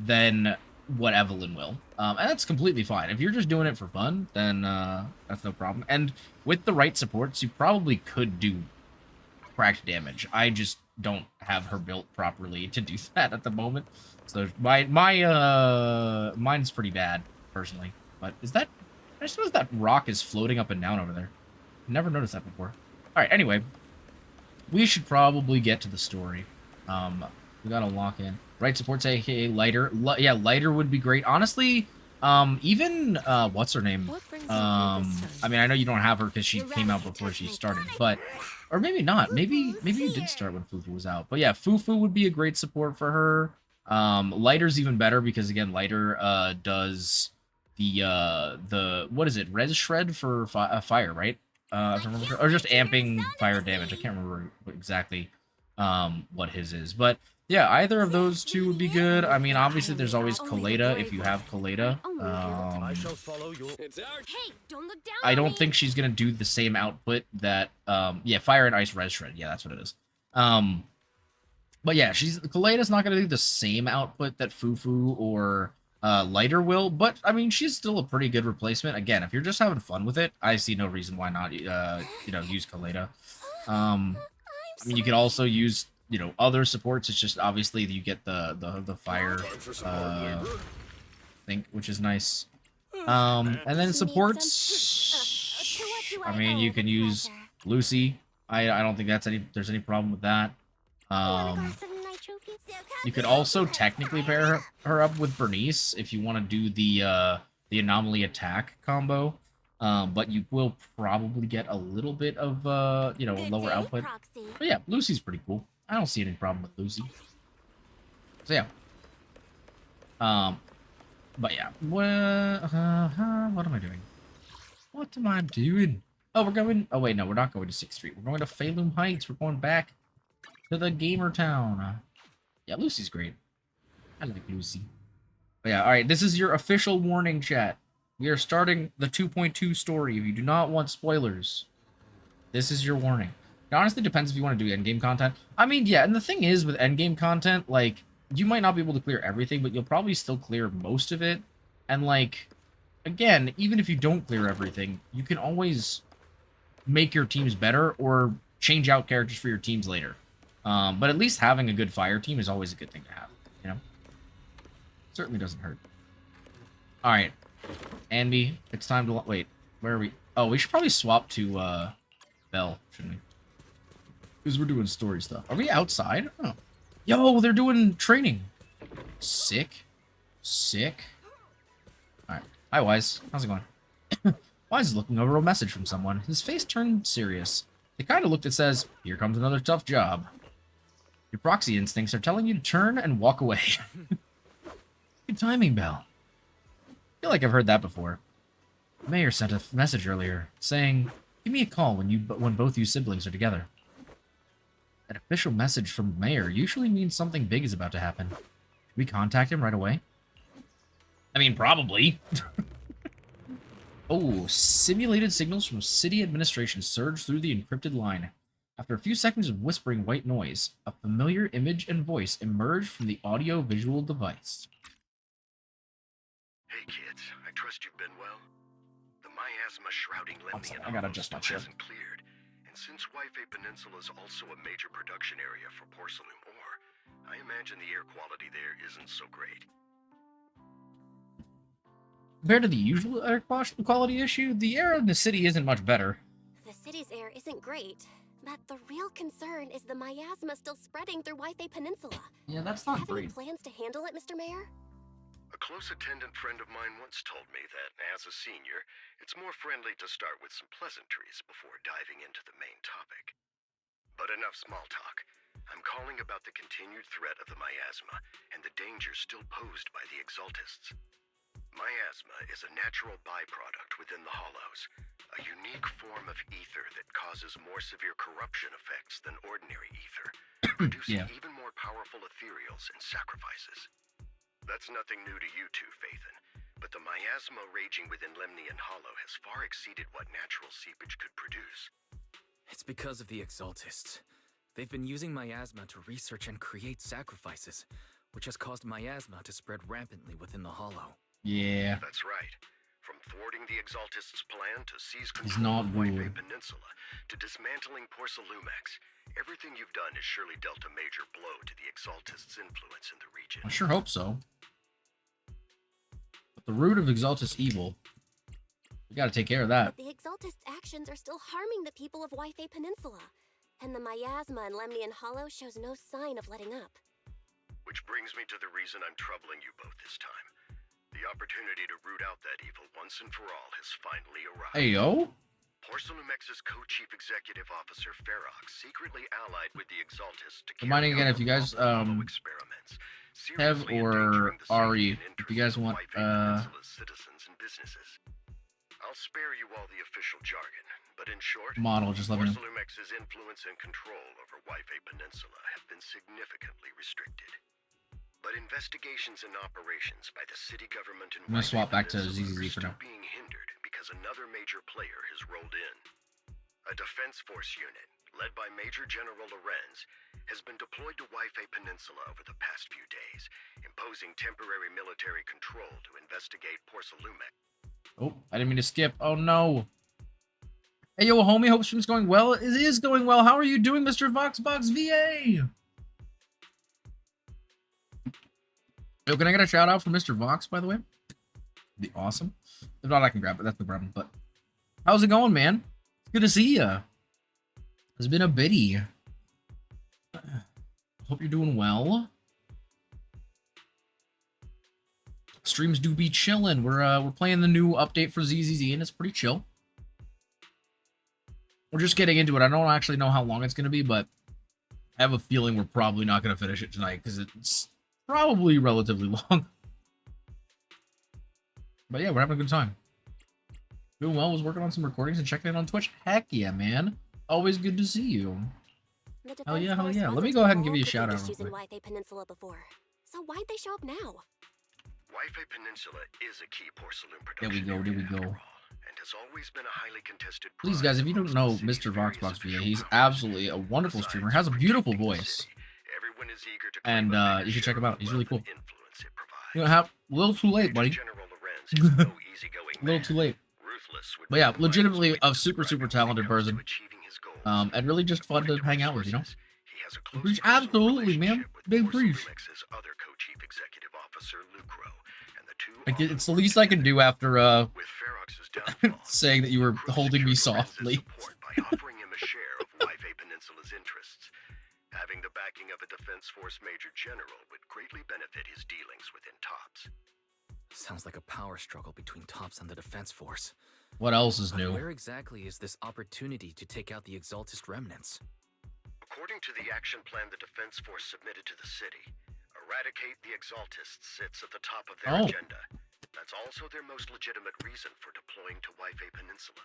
than what Evelyn will. And that's completely fine. If you're just doing it for fun, then that's no problem. And with the right supports, you probably could do cracked damage. I just don't have her built properly to do that at the moment. So mine's pretty bad, personally. But is that... I just noticed that rock is floating up and down over there. Never noticed that before. Alright, anyway. We should probably get to the story. We gotta lock in. Right supports, aka Lighter. Yeah, Lighter would be great. Honestly, even, what's her name? I mean, I know you don't have her because she came out before she started, but... Or maybe not. Maybe you did start when Fufu was out. But yeah, Fufu would be a great support for her. Lighter's even better because, again, Lighter, does the what is it? Res Shred for fire, right? If I remember, or just amping fire damage. I can't remember exactly what his is, but yeah, either of those two would be good. I mean, obviously, there's always Kaleda if you have Kaleda. I don't think she's gonna do the same output that yeah, fire and ice res shred. Yeah, that's what it is. But yeah, Kaleda's not gonna do the same output that Fufu or Lighter will, but I mean, she's still a pretty good replacement. Again, if you're just having fun with it, I see no reason why not, you know, use Kaleda. I mean, you could also use, you know, other supports. It's just obviously you get the fire think, which is nice. And then supports. I mean, you can use Lucy. I don't think there's any problem with that. You could also technically pair her up with Bernice if you want to do the anomaly attack combo. But you will probably get a little bit of you know, lower output. But yeah, Lucy's pretty cool. I don't see any problem with Lucy. So yeah. But yeah. What am I doing? What am I doing? Oh, we're going... Oh, wait, no, we're not going to 6th Street. We're going to Phalum Heights. We're going back to the Gamer Town. Yeah, Lucy's great. I like Lucy. But yeah, alright, this is your official warning, chat. We are starting the 2.2 story. If you do not want spoilers, this is your warning. It honestly depends if you want to do endgame content. I mean, yeah, and the thing is, with endgame content, like, you might not be able to clear everything, but you'll probably still clear most of it. And, like, again, even if you don't clear everything, you can always make your teams better or change out characters for your teams later. But at least having a good fire team is always a good thing to have, you know? Certainly doesn't hurt. Alright. Andy, it's time to... Wait, where are we? Oh, we should probably swap to, Bell, shouldn't we? Because we're doing story stuff. Are we outside? Oh. Yo, they're doing training. Sick. Sick. Alright. Hi, Wise. How's it going? Wise is looking over a message from someone. His face turned serious. He kind of looked and says, "Here comes another tough job. Your proxy instincts are telling you to turn and walk away." Good timing, Bell. I feel like I've heard that before. The mayor sent a message earlier saying, "Give me a call when both you siblings are together." An official message from the mayor usually means something big is about to happen. Should we contact him right away? I mean, probably. Oh, simulated signals from city administration surge through the encrypted line. After a few seconds of whispering white noise, a familiar image and voice emerged from the audio-visual device. Hey kids, I trust you've been well. The miasma shrouding Lemnian I gotta adjust my shit. Hasn't cleared, and since Wi-Fi Peninsula is also a major production area for porcelain ore, I imagine the air quality there isn't so great. Compared to the usual air quality issue, the air in the city isn't much better. The city's air isn't great, but the real concern is the miasma still spreading through Wi-Fi Peninsula. Yeah, that's not Have great. any plans to handle it, Mr. Mayor? A close attendant friend of mine once told me that, as a senior, it's more friendly to start with some pleasantries before diving into the main topic. But enough small talk. I'm calling about the continued threat of the miasma and the dangers still posed by the Exaltists. Miasma is a natural byproduct within the Hollows, a unique form of ether that causes more severe corruption effects than ordinary ether, producing even more powerful ethereals and sacrifices. That's nothing new to you two, Phaethon, but the miasma raging within Lemnian Hollow has far exceeded what natural seepage could produce. It's because of the Exaltists. They've been using miasma to research and create sacrifices, which has caused miasma to spread rampantly within the Hollow. Yeah. That's right. From thwarting the Exaltists' plan to seize control of White Peninsula to dismantling Porcelumex, everything you've done has surely dealt a major blow to the Exaltists' influence in the region. I sure hope so. But the root of Exaltist evil, we gotta take care of that. But the Exaltists' actions are still harming the people of White Peninsula, and the miasma in Lemnian Hollow shows no sign of letting up. Which brings me to the reason I'm troubling you both this time. The opportunity to root out that evil once and for all has finally arrived. Hey, yo. Porcelumex's co-chief executive officer, Ferox, secretly allied with the Exaltists to Reminding again, if you guys experiments, have or Ari, if you guys want citizens and businesses. I'll spare you all the official jargon, but in short, model, just let me know. Porcelumex's influence and control over Wife Peninsula have been significantly restricted. But investigations and operations by the city government in I'm gonna swap back to Peninsula ZZZ are for now. still being hindered because another major player has rolled in. A defense force unit, led by Major General Lorenz, has been deployed to Wife Peninsula over the past few days, imposing temporary military control to investigate Porcelumex. Oh, I didn't mean to skip. Oh no. Hey yo, homie, hope stream's going well. It is going well. How are you doing, Mr. Voxbox VA? Yo, can I get a shout out for Mr. Vox, by the way? Be awesome. If not, I can grab it. That's no problem. But how's it going, man? It's good to see ya. It's been a bitty. Hope you're doing well. Streams do be chilling. We're playing the new update for ZZZ, and it's pretty chill. We're just getting into it. I don't actually know how long it's gonna be, but I have a feeling we're probably not gonna finish it tonight because it's probably relatively long. But yeah, we're having a good time. Doing well, was working on some recordings and checking it on Twitch. Heck yeah, man. Always good to see you. Hell yeah, hell yeah. Let me go ahead and give you a shout out real quick. Wife Peninsula before. So why'd they show up now? Wife Peninsula is a key porcelain There we production go, there we area after go. all, and has always been a highly contested Please, prize guys, if you don't amongst know the city's Mr. various Voxbox VA, official he's powers. absolutely a wonderful streamer. Has a beautiful voice. Everyone is eager to And claim a you should bigger check him share out. of He's really wealth cool. and influence it provides. You know, a little too late, buddy. General Lorenz is no easygoing A little man. too late. Ruthless would But yeah, be the legitimately mildest way a to super, describe super him when it talented comes to person. achieving his goals. And really just fun to According hang my out with, you know? sources, he has a close Appreciate- personal absolutely, man. relationship with Big appreciate. Porcelumex's other co-chief executive officer, Lucro, and the two Like, often it's the work least I can do after With Ferox's downfall, saying that you were Lucro holding me secured Lorenz's softly. support by offering him a share of Wife Peninsula's interests. Having the backing of a Defense Force Major General would greatly benefit his dealings within TOPS. Sounds like a power struggle between TOPS and the Defense Force. What else is But new? where exactly is this opportunity to take out the Exaltist remnants? According to the action plan the Defense Force submitted to the city, eradicate the Exaltists sits at the top of their Oh. agenda. That's also their most legitimate reason for deploying to Wife Peninsula.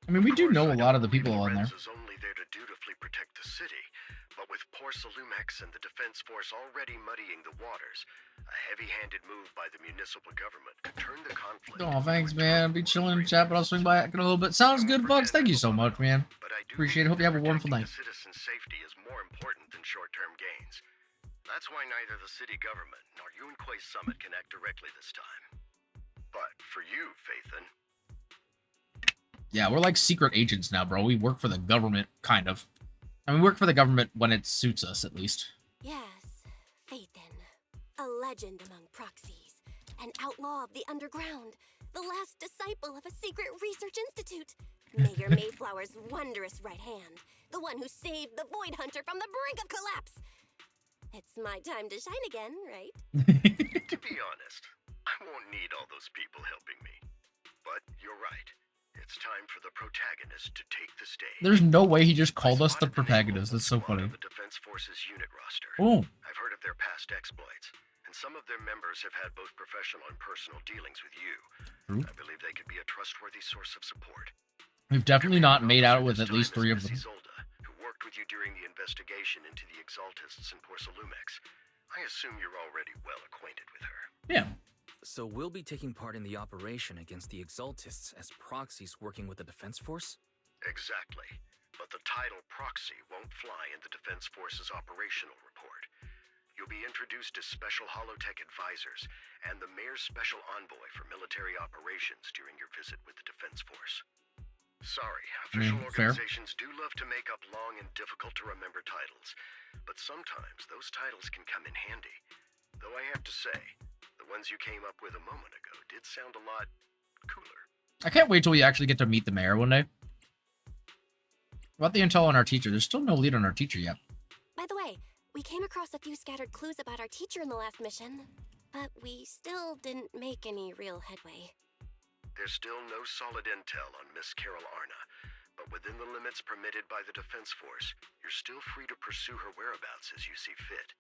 I mean, we do Of course, know I a lot of don't the people believe on there. Lorenz is only there to dutifully protect the city, but with Porcelumex and the Defense Force already muddying the waters, a heavy-handed move by the municipal government could turn the conflict. Oh, thanks, into a man. Be chilling in chat, but I'll swing by in a little bit. Sounds good, Vox. Thank you so much, man. But I do Appreciate it. Hope you have a believe wonderful protecting night. the citizens' safety is more important than short-term gains. That's why neither the city government nor Yunquay Summit can act directly this time. But for you, Phaethon, Yeah, we're like secret agents now, bro. We work for the government, kind of. I mean, we work for the government when it suits us, at least. Yes, Phaethon. A legend among proxies. An outlaw of the underground. The last disciple of a secret research institute. Mayor Mayflower's wondrous right hand. The one who saved the Void Hunter from the brink of collapse. It's my time to shine again, right? to be honest, won't need all those people helping me. But you're right. It's time for the protagonist to take the stage. There's no way he just called us the I spotted protagonist. Obol That's so Squad funny. on the Defense Forces unit roster. Oh, I've heard of their past exploits, and some of their members have had both professional and personal dealings with you. true. I believe they could be a trustworthy source of support. We've definitely not made out with This at least time 3 is of them. Missy Zolda, who worked with you during the investigation into the Exaltists in Porcelumex. I assume you're already well acquainted with her. Yeah. So we'll be taking part in the operation against the Exaltists as proxies working with the Defense Force? Exactly. But the title proxy won't fly in the Defense Force's operational report. You'll be introduced as Special Holotech Advisors and the Mayor's Special Envoy for Military Operations during your visit with the Defense Force. Sorry, official fair. organizations do love to make up long and difficult-to-remember titles, but sometimes those titles can come in handy. Though I have to say, the ones you came up with a moment ago did sound a lot cooler. I can't wait till we actually get to meet the mayor one day. About the intel on our teacher, there's still no lead on our teacher yet. By the way, we came across a few scattered clues about our teacher in the last mission, but we still didn't make any real headway. There's still no solid intel on Miss Carol Arna, but within the limits permitted by the Defense Force, you're still free to pursue her whereabouts as you see fit.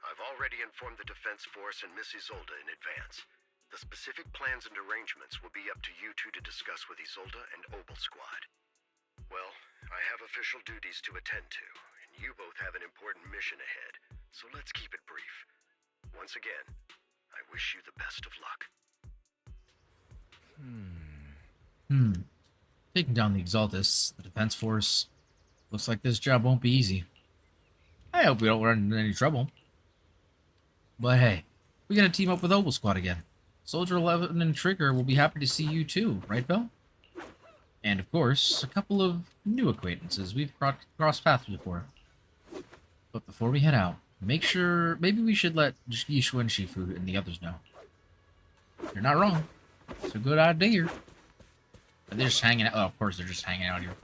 I've already informed the Defense Force and Miss Isolda in advance. The specific plans and arrangements will be up to you two to discuss with Isolda and Obol Squad. Well, I have official duties to attend to, and you both have an important mission ahead, so let's keep it brief. Once again, I wish you the best of luck. Taking down the Exaltists, the Defense Force. Looks like this job won't be easy. I hope we don't run into any trouble. But hey, we gotta team up with Obol Squad again. Soldier 11 and Trigger will be happy to see you too, right, Bill? And of course, a couple of new acquaintances we've crossed paths before. But before we head out, maybe we should let Yishu and Shifu and the others know. You're not wrong. It's a good idea. Are they just hanging out? Oh, of course they're just hanging out here.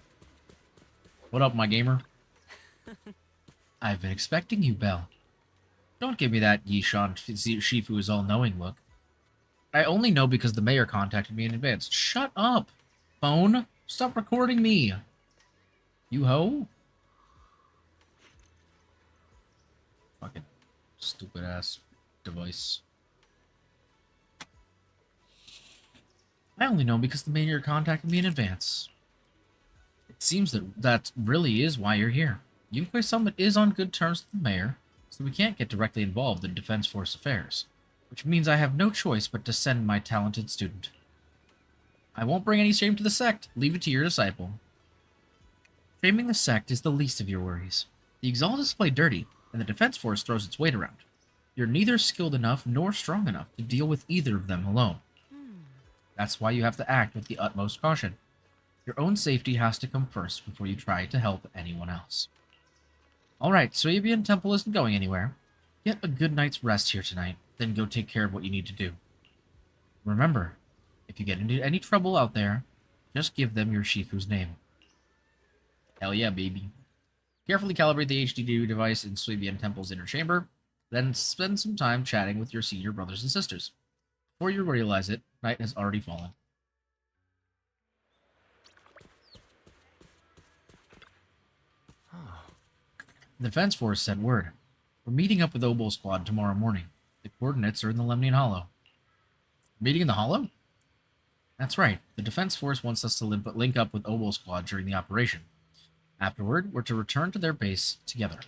What up, my gamer? I've been expecting you, Belle. Don't give me that Yishan Shifu is all-knowing look. I only know because the mayor contacted me in advance. Shut up, phone. Stop recording me. You hoe. Fucking stupid-ass device. I only know because the mayor contacted me in advance. It seems that really is why you're here. Yunque Summit is on good terms with the mayor, so we can't get directly involved in Defense Force affairs, which means I have no choice but to send my talented student. I won't bring any shame to the sect. Leave it to your disciple. Shaming the sect is the least of your worries. The Exaltists play dirty, and the Defense Force throws its weight around. You're neither skilled enough nor strong enough to deal with either of them alone. That's why you have to act with the utmost caution. Your own safety has to come first before you try to help anyone else. Alright, Swabian Temple isn't going anywhere. Get a good night's rest here tonight, then go take care of what you need to do. Remember, if you get into any trouble out there, just give them your Shifu's name. Hell yeah, baby. Carefully calibrate the HDD device in Swabian Temple's inner chamber, then spend some time chatting with your senior brothers and sisters. Before you realize it, night has already fallen. The Defense Force sent word. We're meeting up with Obol Squad tomorrow morning. The coordinates are in the Lemnian Hollow. Meeting in the Hollow? That's right. The Defense Force wants us to link up with Obol Squad during the operation. Afterward, we're to return to their base together.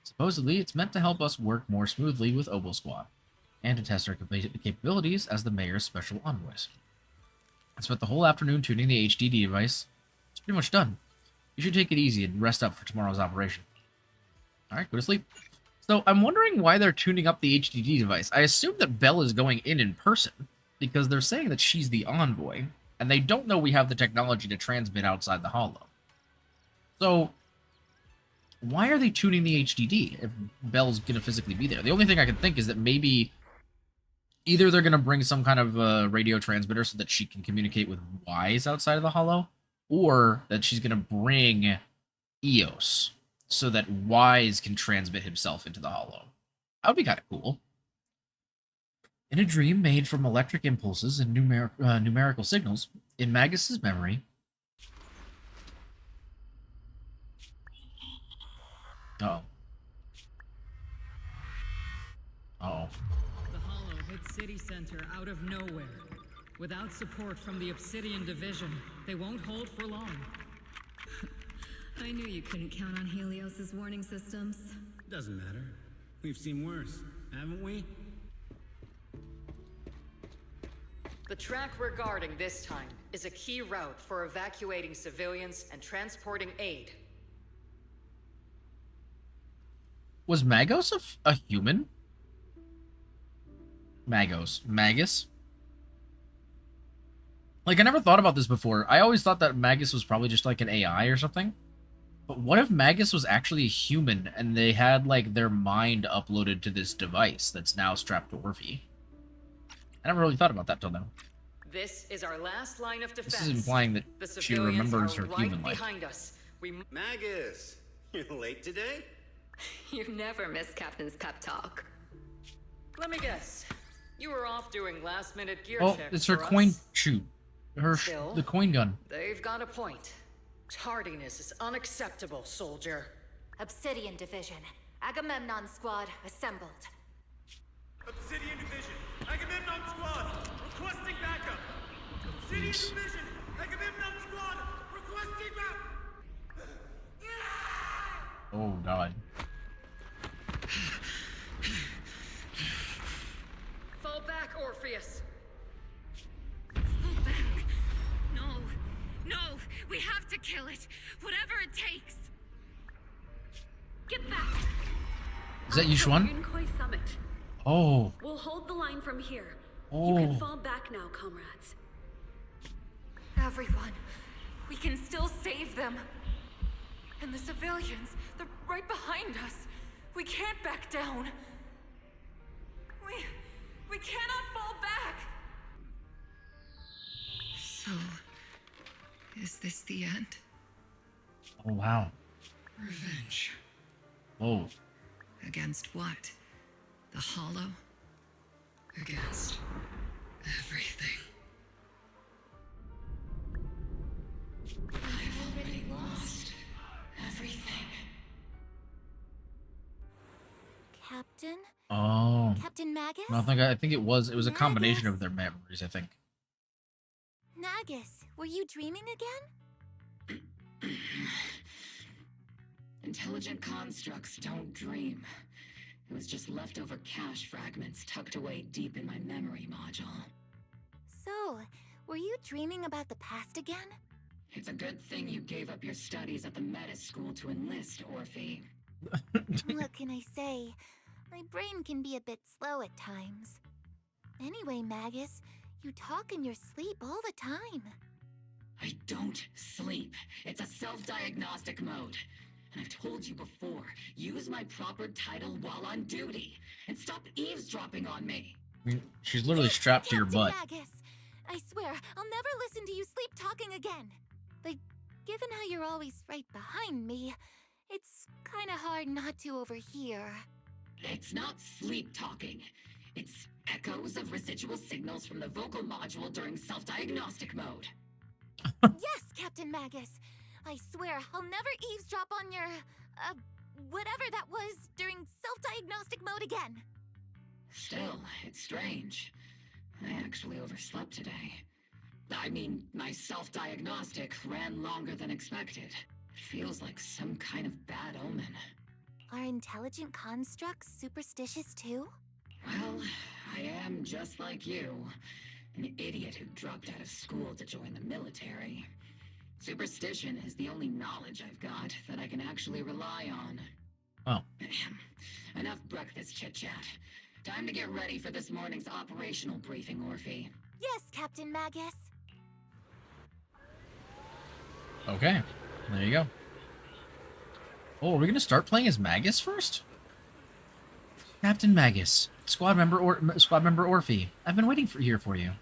Supposedly, it's meant to help us work more smoothly with Obol Squad, and to test our capabilities as the Mayor's special envoys. I spent the whole afternoon tuning the HDD device. It's pretty much done. You should take it easy and rest up for tomorrow's operation. Alright, go to sleep. So, I'm wondering why they're tuning up the HDD device. I assume that Belle is going in person, because they're saying that she's the envoy, and they don't know we have the technology to transmit outside the Hollow. So, why are they tuning the HDD if Belle's going to physically be there? The only thing I can think is that maybe either they're going to bring some kind of radio transmitter so that she can communicate with Wise outside of the Hollow, or that she's going to bring Eos so that Wise can transmit himself into the Hollow. That would be kind of cool. In a dream made from electric impulses and numerical signals, in Magus's memory... Uh-oh. Uh-oh. The Hollow hit City Center out of nowhere. Without support from the Obsidian Division, they won't hold for long. I knew you couldn't count on Helios's warning systems. Doesn't matter. We've seen worse, haven't we? The track we're guarding this time is a key route for evacuating civilians and transporting aid. Was Magos a human? Magus? Like, I never thought about this before. I always thought that Magus was probably just like an AI or something. But what if Magus was actually a human and they had, like, their mind uploaded to this device that's now strapped to Orphe? I never really thought about that till now. This is our last line of defense. This is implying that the she civilians remembers are her right human life. behind us. Magus, you're late today? You never miss Captain's pep talk. Let me guess. You were off doing last-minute gear Oh, checks it's her for coin us. shoot. Still, The coin gun. They've got a point. Tardiness is unacceptable, soldier. Obsidian Division. Agamemnon Squad assembled. Obsidian Division, Agamemnon Squad, requesting backup. Obsidian Jeez. Division, Agamemnon Squad, requesting backup. Oh, God. Fall back, Orpheus. Fall back. No, we have to kill it. Whatever it takes. Get back. Is that Yushuan? Yunkoi Summit. Oh. We'll hold the line from here. Oh. You can fall back now, comrades. Everyone, we can still save them. And the civilians, they're right behind us. We can't back down. We cannot fall back. So, is this the end? Oh, wow. Revenge. Whoa. Against what? The Hollow? Against everything. I've already lost everything. Captain? Oh. Captain Magus? No, I think it was a combination of their memories, I think. Magus, were you dreaming again? Intelligent constructs don't dream. It was just leftover cache fragments tucked away deep in my memory module. So, were you dreaming about the past again? It's a good thing you gave up your studies at the Meta School to enlist, Orphe. What can I say? My brain can be a bit slow at times. Anyway, Magus, you talk in your sleep all the time. I don't sleep. It's a self-diagnostic mode. And I've told you before, use my proper title while on duty. And stop eavesdropping on me. I mean, she's literally strapped to your Captain butt. Magus, I swear, I'll never listen to you sleep talking again. But given how you're always right behind me, it's kinda hard not to overhear. It's not sleep talking. It's echoes of residual signals from the vocal module during self-diagnostic mode. Yes, Captain Magus. I swear, I'll never eavesdrop on your, whatever that was during self-diagnostic mode again. Still, it's strange. I actually overslept today. I mean, my self-diagnostic ran longer than expected. Feels like some kind of bad omen. Are intelligent constructs superstitious too? Well, I am just like you. An idiot who dropped out of school to join the military. Superstition is the only knowledge I've got that I can actually rely on. Oh. Enough breakfast chit-chat. Time to get ready for this morning's operational briefing, Orphe. Yes, Captain Magus. Okay. There you go. Oh, are we gonna start playing as Magus first? Captain Magus, squad member Orphe. I've been waiting here for you.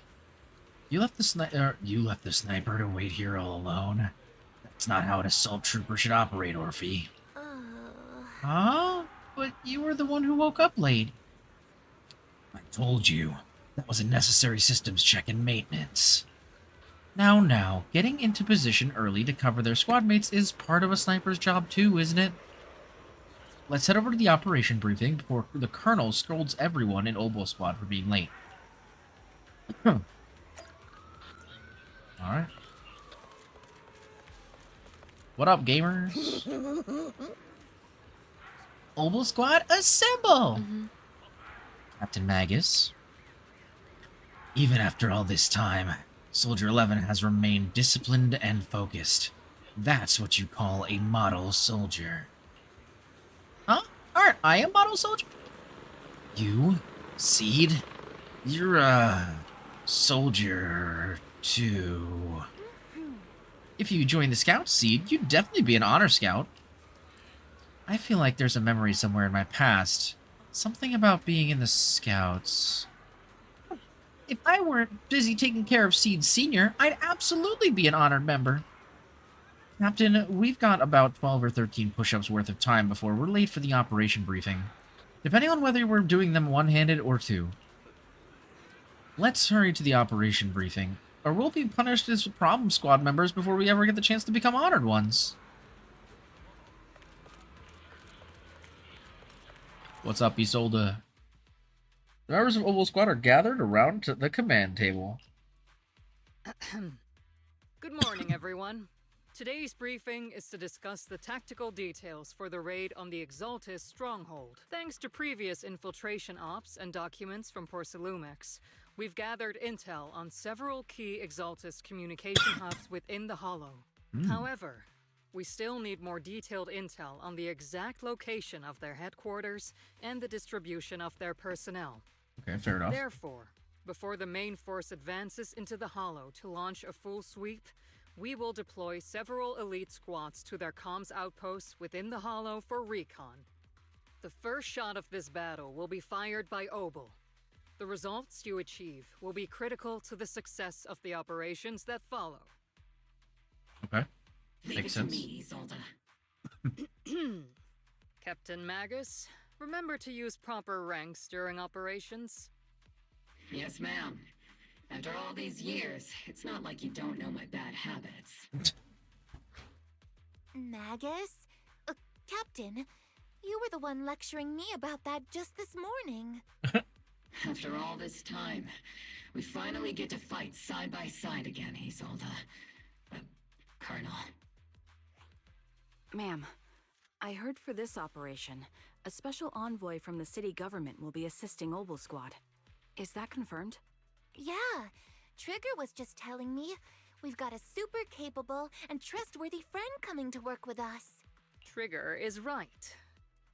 You left the sniper to wait here all alone. That's not how an assault trooper should operate, Orphe. Huh? But you were the one who woke up late. I told you. That was a necessary systems check and maintenance. Now, getting into position early to cover their squad mates is part of a sniper's job too, isn't it? Let's head over to the operation briefing before the Colonel scolds everyone in Obol Squad for being late. Alright. What up, gamers? Obol Squad, assemble! Captain Magus. Even after all this time, Soldier 11 has remained disciplined and focused. That's what you call a model soldier. Huh? Aren't I a model soldier? You? Seed? You're a soldier, too. If you join the Scout Seed, you'd definitely be an honor scout. I feel like there's a memory somewhere in my past. Something about being in the Scouts. If I weren't busy taking care of Seed Senior, I'd absolutely be an honored member. Captain, we've got about 12 or 13 push-ups worth of time before we're late for the operation briefing, depending on whether we're doing them one-handed or two. Let's hurry to the operation briefing, or we'll be punished as problem squad members before we ever get the chance to become honored ones. What's up, Isolde? The members of Obol Squad are gathered around the command table. Good morning, everyone. Today's briefing is to discuss the tactical details for the raid on the Exaltis stronghold. Thanks to previous infiltration ops and documents from Porcelumex, we've gathered intel on several key Exaltis communication hubs within the Hollow. However, we still need more detailed intel on the exact location of their headquarters and the distribution of their personnel. Okay, fair enough. Therefore, before the main force advances into the Hollow to launch a full sweep, we will deploy several elite squads to their comms outposts within the Hollow for recon. The first shot of this battle will be fired by Obol. The results you achieve will be critical to the success of the operations that follow. Okay. Leave Makes it sense. to me, Isolde. Captain Magus, remember to use proper ranks during operations. Yes, ma'am. After all these years, it's not like you don't know my bad habits. Magus? Captain, you were the one lecturing me about that just this morning. After all this time, we finally get to fight side by side again, Isolde. Colonel. Ma'am, I heard for this operation, a special envoy from the city government will be assisting Obol Squad. Is that confirmed? Yeah, Trigger was just telling me we've got a super capable and trustworthy friend coming to work with us. Trigger is right.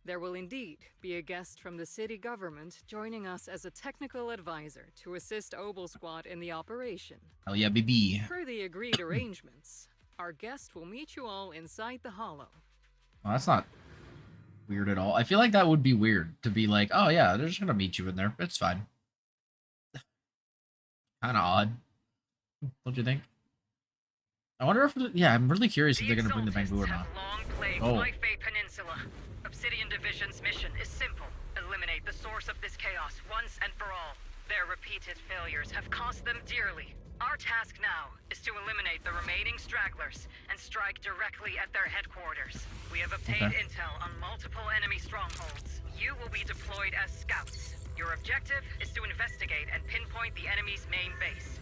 There will indeed be a guest from the city government joining us as a technical advisor to assist Obol Squad in the operation. Hell yeah, baby. Per the agreed arrangements, our guest will meet you all inside the Hollow. Well, that's not weird at all. I feel like that would be weird to be like, oh yeah, they're just gonna meet you in there. It's fine. Kind of odd, don't you think? I wonder if, yeah, I'm really curious if they're gonna bring the Bangbu or not. Oh. Peninsula. Obsidian Division's mission is simple. Eliminate the source of this chaos once and for all. Their repeated failures have cost them dearly. Our task now is to eliminate the remaining stragglers and strike directly at their headquarters. We have obtained intel on multiple enemy strongholds. You will be deployed as scouts. Your objective is to investigate and pinpoint the enemy's main base.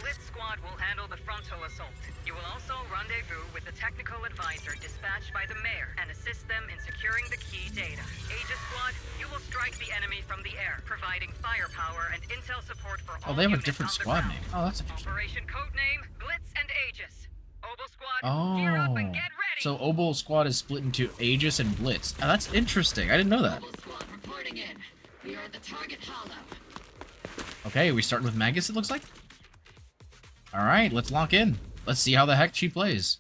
Blitz Squad will handle the frontal assault. You will also rendezvous with the technical advisor dispatched by the mayor and assist them in securing the key data. Aegis Squad, you will strike the enemy from the air, providing firepower and intel support for all Oh, they have a units different on the squad ground. name. Oh, that's interesting. Operation codename Blitz and Aegis. Obol Squad, gear up and get ready! So Obol Squad is split into Aegis and Blitz. Oh, that's interesting. I didn't know that. Obol Squad reporting in. We are at the target hollow. Okay, we starting with Magus, it looks like? Alright, let's lock in. Let's see how the heck she plays.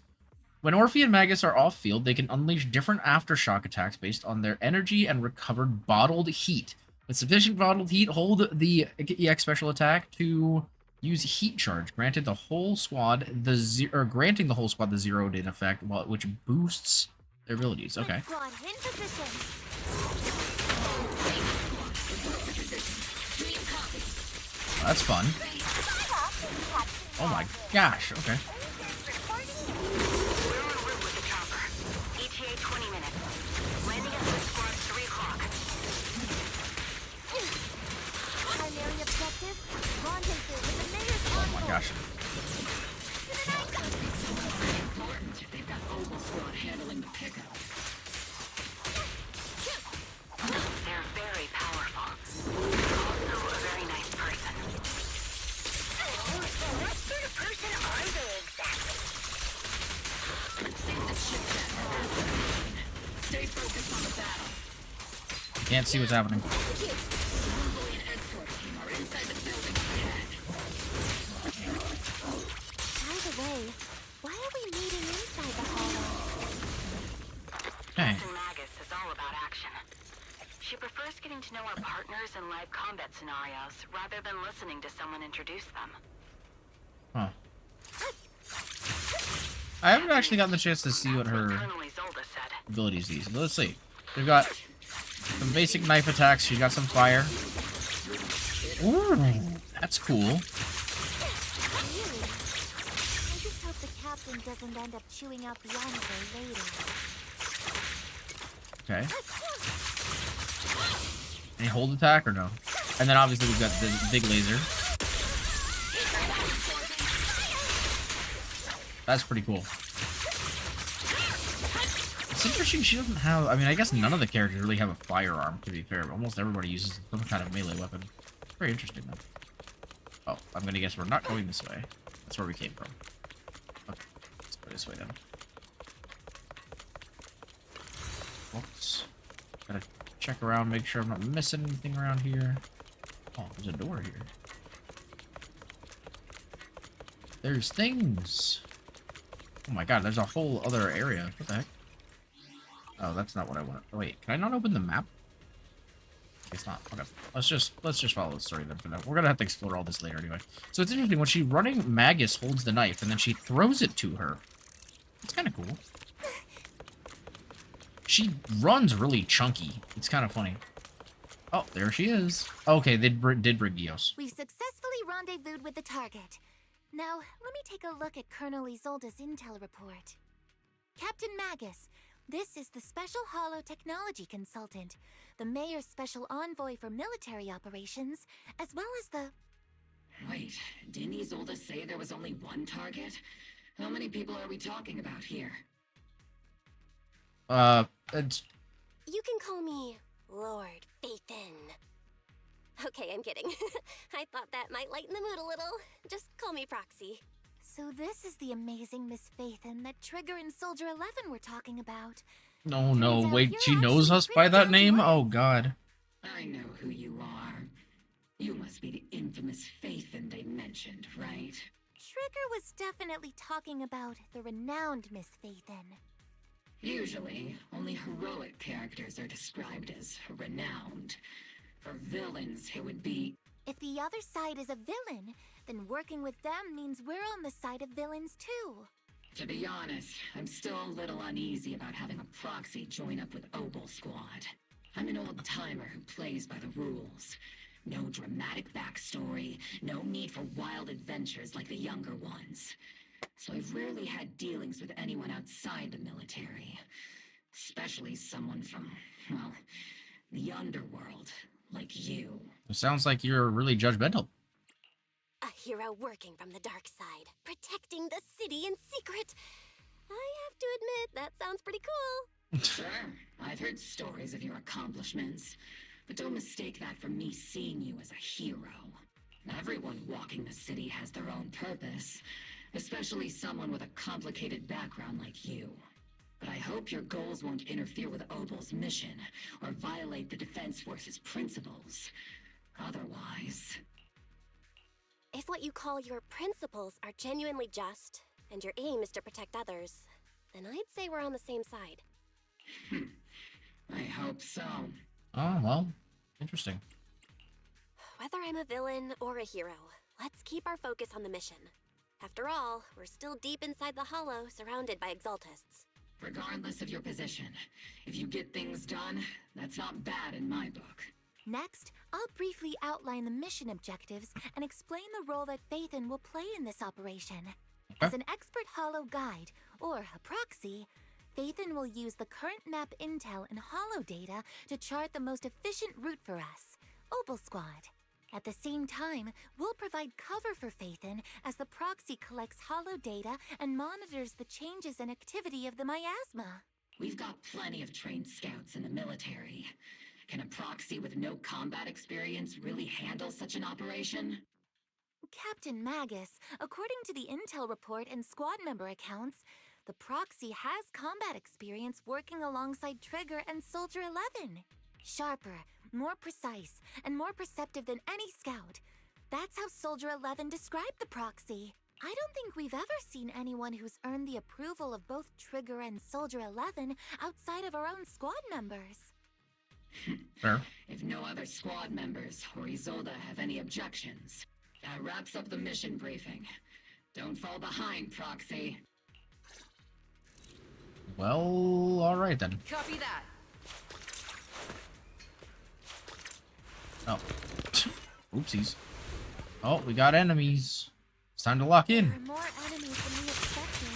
When Orphe and Magus are off-field, they can unleash different aftershock attacks based on their energy and recovered bottled heat. With sufficient bottled heat, hold the EX special attack to use heat charge, granting the whole squad the zeroed in effect, which boosts their abilities. Okay. Squad in position. That's fun. Oh my gosh, okay. We're en route with the chopper. ETA 20 minutes. Landing at the squad 3 o'clock. Primary objective, rendezvous with the mayor's Oh my gosh. Important. They've got Obol Squad handling the pickup. They're very powerful. Also a very nice person. What sort of person are they exactly? Save the ship set. Stay focused on the battle. Can't see what's happening. Convoy and escort team are inside the building ahead. By the way, why are we meeting inside the hollow? Hey. Captain Magus is all about action. She prefers getting to know our partners in live combat scenarios rather than listening to someone introduce them. Huh. I haven't actually gotten the chance to see what her Colonel Isolde said. abilities these. Let's see. We've got some basic knife attacks. She's got some fire. Ooh, that's cool. Really? I just hope the captain doesn't end up chewing out the envoy later. Okay. Any hold attack or no? And then obviously we've got the big laser. That's pretty cool. It's interesting she doesn't have... I mean, I guess none of the characters really have a firearm, to be fair. Almost everybody uses some kind of melee weapon. Very interesting, though. Oh, I'm gonna guess we're not going this way. That's where we came from. Okay, let's go this way then. Oops. Gotta check around, make sure I'm not missing anything around here. Oh, there's a door here. There's things. Oh my god, there's a whole other area. What the heck? Oh, that's not what I want. Oh, wait, can I not open the map? It's not. Okay. Let's just follow the story then for now. We're gonna have to explore all this later anyway. So it's interesting, when she's running, Magus holds the knife and then she throws it to her. It's kinda cool. She runs really chunky. It's kind of funny. Oh, there she is. Okay, they did bring Dios. We've successfully rendezvoused with the target. Now, let me take a look at Colonel Isolde's intel report. Captain Magus, this is the Special Hollow Technology Consultant, the Mayor's Special Envoy for Military Operations, as well as the... Wait, didn't Isolde say there was only one target? How many people are we talking about here? It's... You can call me Lord Phaethon. Okay, I'm kidding. I thought that might lighten the mood a little. Just call me Proxy. So this is the amazing Miss Phaethon that Trigger and Soldier 11 were talking about. No, no, Turns out wait, you're she knows actually us by pretty that down to name? earth. Oh, God. I know who you are. You must be the infamous Phaethon they mentioned, right? Trigger was definitely talking about the renowned Miss Phaethon. Usually, only heroic characters are described as renowned. For villains, it would be... If the other side is a villain, then working with them means we're on the side of villains too. To be honest, I'm still a little uneasy about having a proxy join up with Obol Squad. I'm an old-timer who plays by the rules. No dramatic backstory, no need for wild adventures like the younger ones. So I've rarely had dealings with anyone outside the military. Especially someone from, well, the underworld, like you. It sounds like you're really judgmental. A hero working from the dark side, protecting the city in secret. I have to admit, that sounds pretty cool. Sure, I've heard stories of your accomplishments, but don't mistake that for me seeing you as a hero. Everyone walking the city has their own purpose, especially someone with a complicated background like you. But I hope your goals won't interfere with Obol's mission or violate the Defense Force's principles. Otherwise... If what you call your principles are genuinely just, and your aim is to protect others, then I'd say we're on the same side. I hope so. Oh, well, interesting. Whether I'm a villain or a hero, let's keep our focus on the mission. After all, we're still deep inside the Hollow, surrounded by Exaltists. Regardless of your position, if you get things done, that's not bad in my book. Next, I'll briefly outline the mission objectives and explain the role that Phaethon will play in this operation. As an expert holo guide, or a proxy, Phaethon will use the current map intel and holo data to chart the most efficient route for us, Obol Squad. At the same time, we'll provide cover for Phaethon as the proxy collects holo data and monitors the changes and activity of the miasma. We've got plenty of trained scouts in the military. Can a proxy with no combat experience really handle such an operation? Captain Magus, according to the intel report and squad member accounts, the proxy has combat experience working alongside Trigger and Soldier 11. Sharper, more precise, and more perceptive than any scout. That's how Soldier 11 described the proxy. I don't think we've ever seen anyone who's earned the approval of both Trigger and Soldier 11 outside of our own squad members. Fair. If no other squad members or Isolde have any objections, that wraps up the mission briefing. Don't fall behind, Proxy. Well, alright then. Copy that. Oh. Oopsies. Oh, we got enemies. It's time to lock in. There are more enemies than we expected.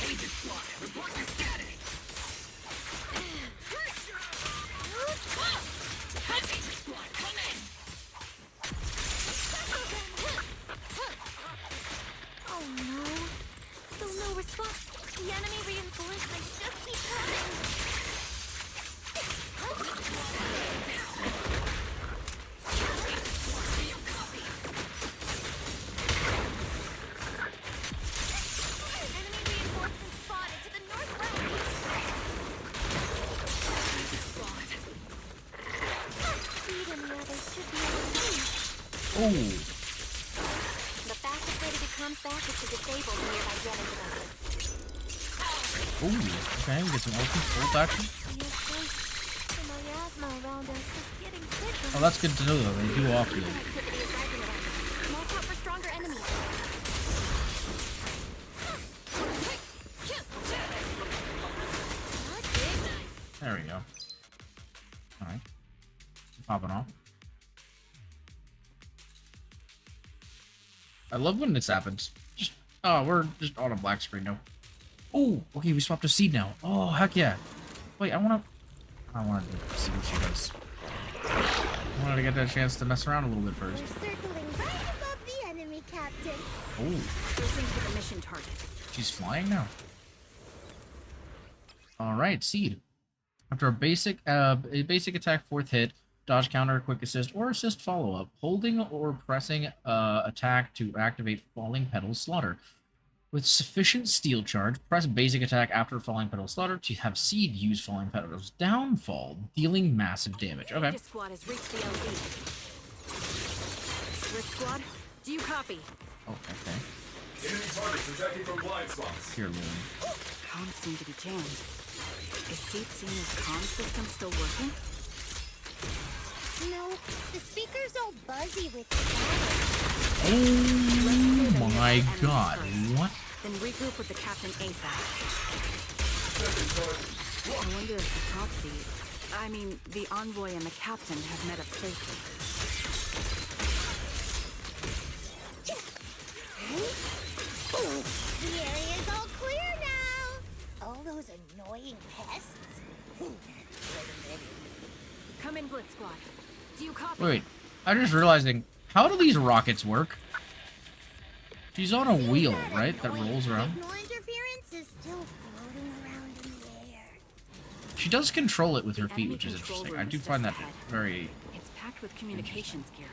Agent Squad, report your status. Agent Squad, come in. Oh no. Still no response. The enemy reinforcements just keep coming. Enemy reinforcements spotted to the northwest. Speed and the others should be able to reach. Oh. The fastest way to get comms back is to disable the nearby jamming devices. Oh, okay, we get some full action. Yes, sir. The miasma around us is getting thicker. Oh, that's good to know though. They do off-field. Activity is rising around us. Watch out for stronger enemies. There we go. Alright. Popping off. I love when this happens. Just, oh, we're just on a black screen now. Oh, okay, we swapped a seed now. Oh, heck yeah. Wait, I wanna see what she does. I wanted to get that chance to mess around a little bit first. We're circling right above the enemy, Captain. Oh, Searching for the mission target. she's flying now. Alright, seed. After a basic attack 4th hit, dodge counter, quick assist, or assist follow-up, holding or pressing attack to activate falling petal slaughter. With sufficient steel charge, press basic attack after falling petal slaughter to have seed use falling petals downfall, dealing massive damage. Okay. This squad has reached the LZ. Rift squad, do you copy? Oh, okay. Enemy targets attacking from blind spots. Here, Loon. Comms seem to be jammed. Is Seed seeing his comm system still working? No, the speaker's all buzzy with static. Oh my god, what? Then regroup with the captain ASAP. I wonder if the proxy, I mean, the envoy and the captain have met up safely. The area's all clear now. All those annoying pests. Come in, Blitz Squad. Do you copy? Wait, I'm just realizing, how do these rockets work? She's on a wheel, right, that rolls around? Signal interference is still floating around in the air. She does control it with her feet, Enemy which is control interesting. room I do is find that just ahead. very... It's packed with communications gear.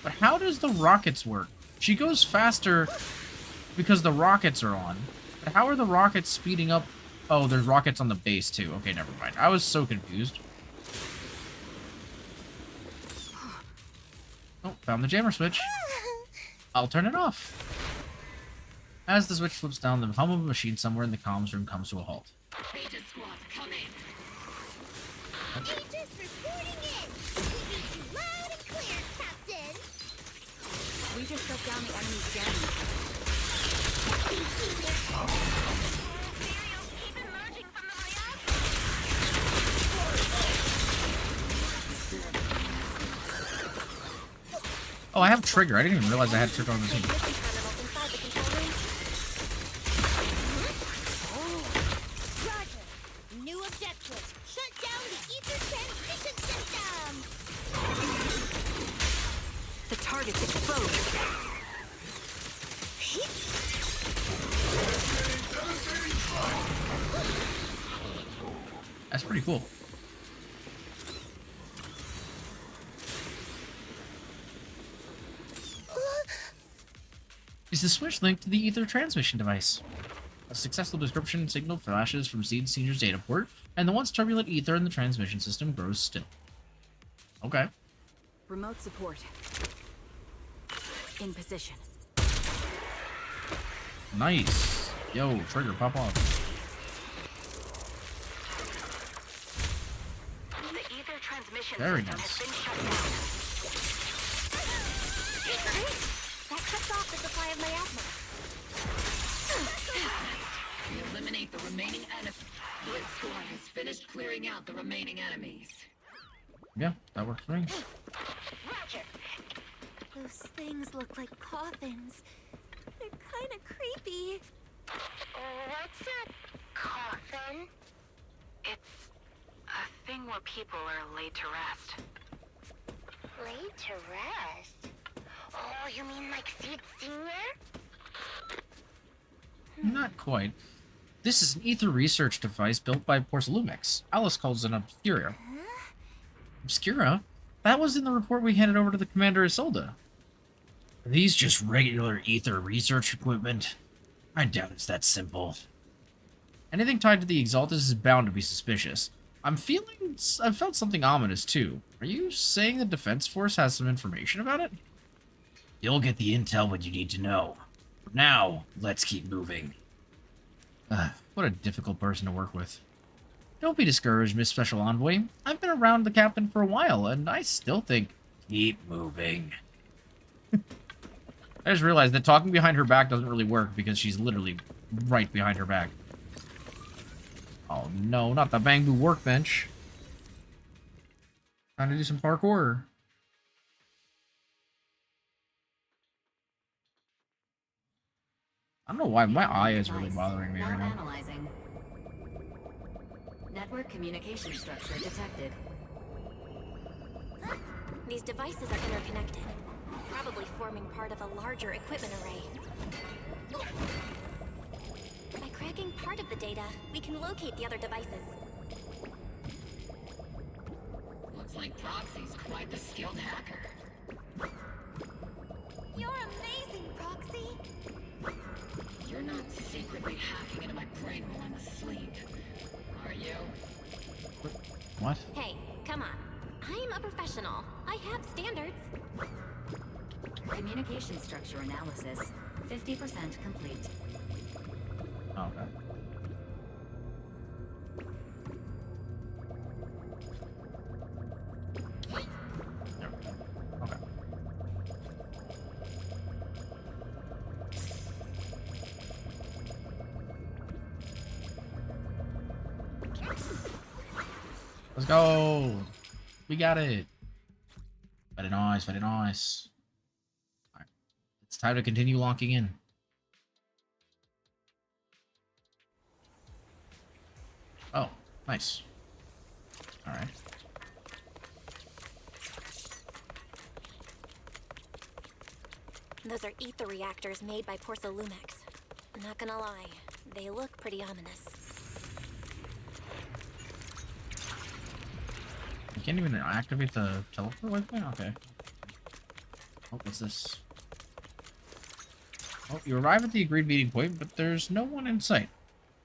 But how does the rockets work? She goes faster because the rockets are on. But how are the rockets speeding up? Oh, there's rockets on the base too. Okay, never mind. I was so confused. Oh, found the jammer switch. I'll turn it off. As the switch flips down, the hum of a machine somewhere in the comms room comes to a halt. Aegis Squad, come in. Aegis reporting in. We read you loud and clear, Captain. We just shut down the enemy's jamming. Aegis Oh, I have trigger. I didn't even realize I had trigger on the team. Roger. New objective. Shut down the ether transmission system. The target's exposed. That's pretty cool. Is the switch linked to the ether transmission device? A successful description signal flashes from Seed Senior's data port, and the once turbulent ether in the transmission system grows still. Okay. Remote support. In position. Nice. Yo, trigger, pop off. The ether transmission Very system nice. has been shut down. That cuts off the supply of miasma. We eliminate the remaining enemies. Blitz Squad has finished clearing out the remaining enemies. Yeah, that works for me. Roger. Those things look like coffins. They're kind of creepy. What's a coffin? It's a thing where people are laid to rest. Laid to rest? Oh, you mean like Seed Senior? Not quite. This is an ether research device built by Porcelumix. Alice calls it an Obscura. Obscura? That was in the report we handed over to the Commander Isolde. Are these just regular ether research equipment? I doubt it's that simple. Anything tied to the Exaltus is bound to be suspicious. I've felt something ominous too. Are you saying the Defense Force has some information about it? You'll get the intel when you need to know. Now, let's keep moving. What a difficult person to work with. Don't be discouraged, Miss Special Envoy. I've been around the captain for a while, and I still think, keep moving. I just realized that talking behind her back doesn't really work because she's literally right behind her back. Oh no, not the bamboo workbench. Trying to do some parkour. I don't know why my eye is really bothering me right now. Analyzing. Network communication structure detected. These devices are interconnected, probably forming part of a larger equipment array. By cracking part of the data, we can locate the other devices. Looks like Proxy's quite the skilled hacker. You're amazing, Proxy. You're not secretly hacking into my brain while I'm asleep, are you? What? Hey, come on. I'm a professional. I have standards. Communication structure analysis, 50% complete. Oh, okay. There we go. Okay. Let's go! We got it! Very nice, very nice. Alright. It's time to continue locking in. Oh, nice. Alright. Those are ether reactors made by Porcelumix. Not gonna lie, they look pretty ominous. You can't even activate the teleport with me? Okay. Oh, what's this? Oh, you arrive at the agreed meeting point, but there's no one in sight.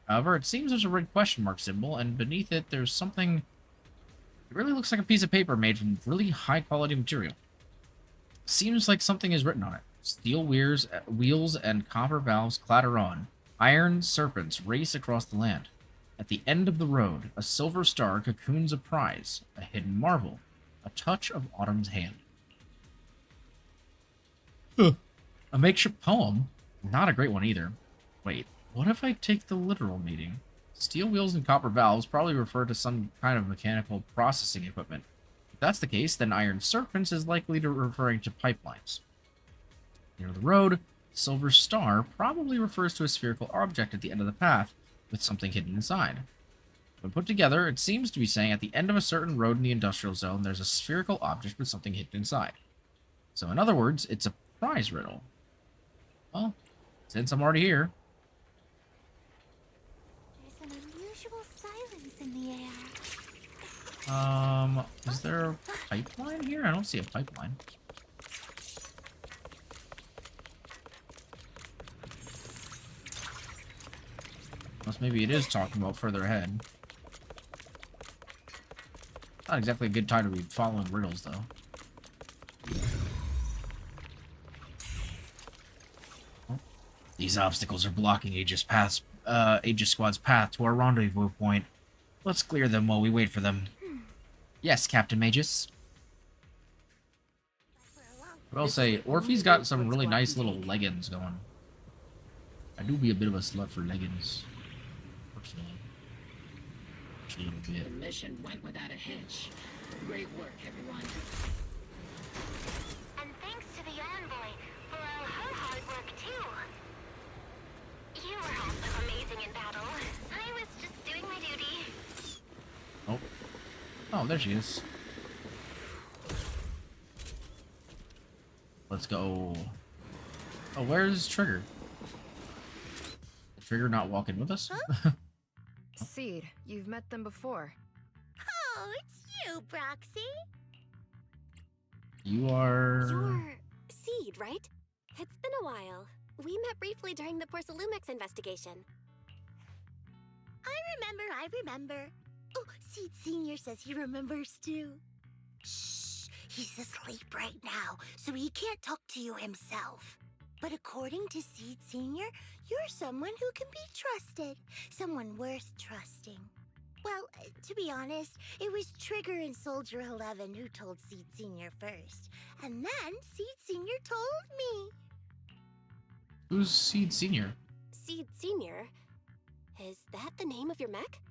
However, it seems there's a red question mark symbol, and beneath it, there's something... It really looks like a piece of paper made from really high-quality material. Seems like something is written on it. Steel wheels and copper valves clatter on. Iron serpents race across the land. At the end of the road, a silver star cocoons a prize, a hidden marvel, a touch of autumn's hand. A makeshift poem? Not a great one either. Wait, what if I take the literal meaning? Steel wheels and copper valves probably refer to some kind of mechanical processing equipment. that's the case, then Iron Serpents is likely to referring to pipelines. Near the road, Silver Star probably refers to a spherical object at the end of the path with something hidden inside. When put together, it seems to be saying at the end of a certain road in the industrial zone, there's a spherical object with something hidden inside. So in other words, it's a prize riddle. Well, since I'm already here. There's an unusual silence in the air. Is there a pipeline here? I don't see a pipeline. Unless maybe it is talking about further ahead. Not exactly a good time to be following riddles, though. Oh. These obstacles are blocking Aegis Squad's path to our rendezvous point. Let's clear them while we wait for them. Yes, Captain Magus. I will say, Orphe's got some really nice little leggings going. I do be a bit of a slut for leggings. Personally. Just a little bit. The mission went without a hitch. Great work, everyone. And thanks to the envoy for all her hard work, too. You were also amazing in battle. I was just doing my duty. Oh. Oh, there she is. Let's go. Oh, where's Trigger? Is Trigger not walking with us? Huh? Seed, you've met them before. Oh, it's you, Proxy. You are... You're Seed, right? It's been a while. We met briefly during the Porcelumex investigation. I remember. Oh, Seed Senior says he remembers too. Shh, he's asleep right now, so he can't talk to you himself. But according to Seed Senior, you're someone who can be trusted. Someone worth trusting. Well, to be honest, it was Trigger and Soldier 11 who told Seed Senior first. And then Seed Senior told me. Who's Seed Senior? Seed Senior? Is that the name of your mech?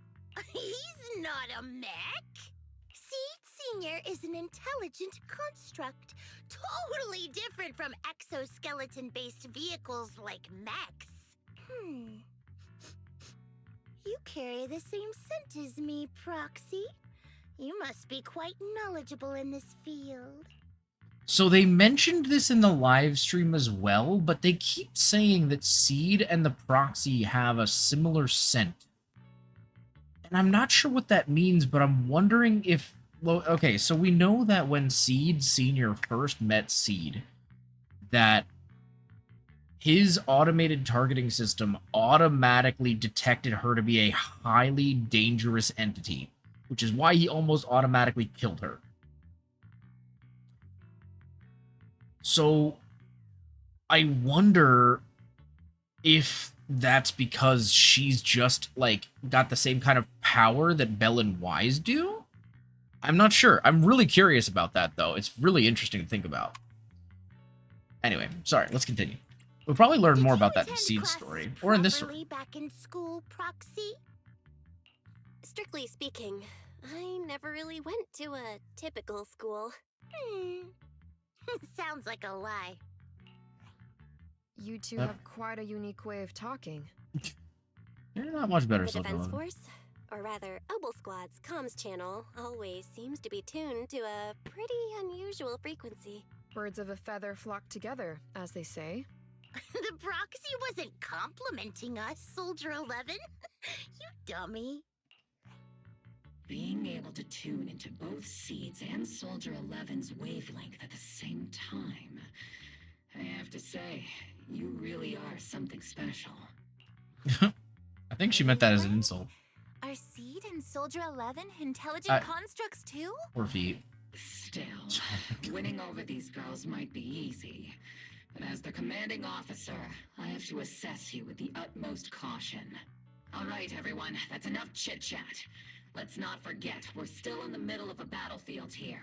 He's not a mech. Seed Senior is an intelligent construct, totally different from exoskeleton-based vehicles like mechs. You carry the same scent as me, Proxy. You must be quite knowledgeable in this field. So they mentioned this in the live stream as well, but they keep saying that Seed and the Proxy have a similar scent. And I'm not sure what that means, but I'm wondering if... Well, okay, so we know that when Seed Senior first met Seed, that his automated targeting system automatically detected her to be a highly dangerous entity, which is why he almost automatically killed her. So, I wonder if that's because she's just, like, got the same kind of power that Bell and Wise do? I'm not sure. I'm really curious about that, though. It's really interesting to think about. Anyway, sorry, let's continue. We'll probably learn more about that in Seed's story, or in this story. Back in school, Proxy? Strictly speaking, I never really went to a typical school. Sounds like a lie. You two have quite a unique way of talking. You're not much better, The Silver Defense Eleven. Force, or rather, Obol Squad's comms channel always seems to be tuned to a pretty unusual frequency. Birds of a feather flock together, as they say. The Proxy wasn't complimenting us, Soldier 11. You dummy. Being able to tune into both Seed's and Soldier 11's wavelength at the same time. I have to say, you really are something special. I think she meant that as an insult. Are Seed and Soldier 11 intelligent constructs too? Or feet. Still, winning over these girls might be easy. But as the commanding officer, I have to assess you with the utmost caution. All right, everyone, that's enough chit-chat. Let's not forget, we're still in the middle of a battlefield here.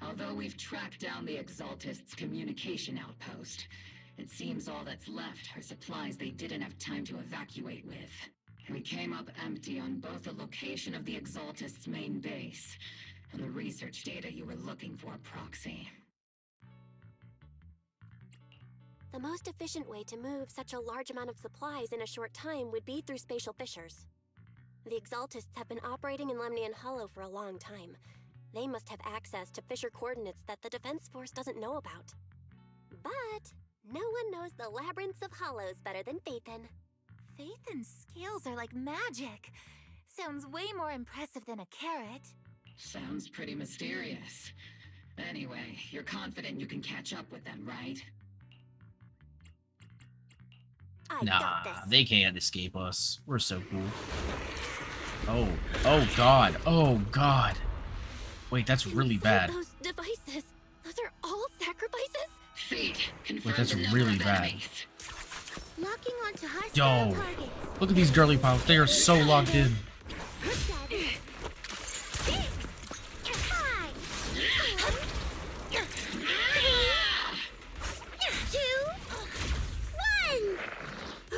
Although we've tracked down the Exaltists' communication outpost, it seems all that's left are supplies they didn't have time to evacuate with. We came up empty on both the location of the Exaltists' main base and the research data you were looking for, Proxy. The most efficient way to move such a large amount of supplies in a short time would be through spatial fissures. The Exaltists have been operating in Lemnian Hollow for a long time. They must have access to fissure coordinates that the Defense Force doesn't know about. But no one knows the labyrinths of hollows better than Phaethon. Phaethon's skills are like magic. Sounds way more impressive than a carrot. Sounds pretty mysterious. Anyway, you're confident you can catch up with them, right? Nah, they can't escape us. We're so cool. Oh god. Oh god. Wait, that's really bad. Those devices, those are all sacrifices? Wait, that's really bad. Locking onto Yo, look at these girly pops. They are so locked in.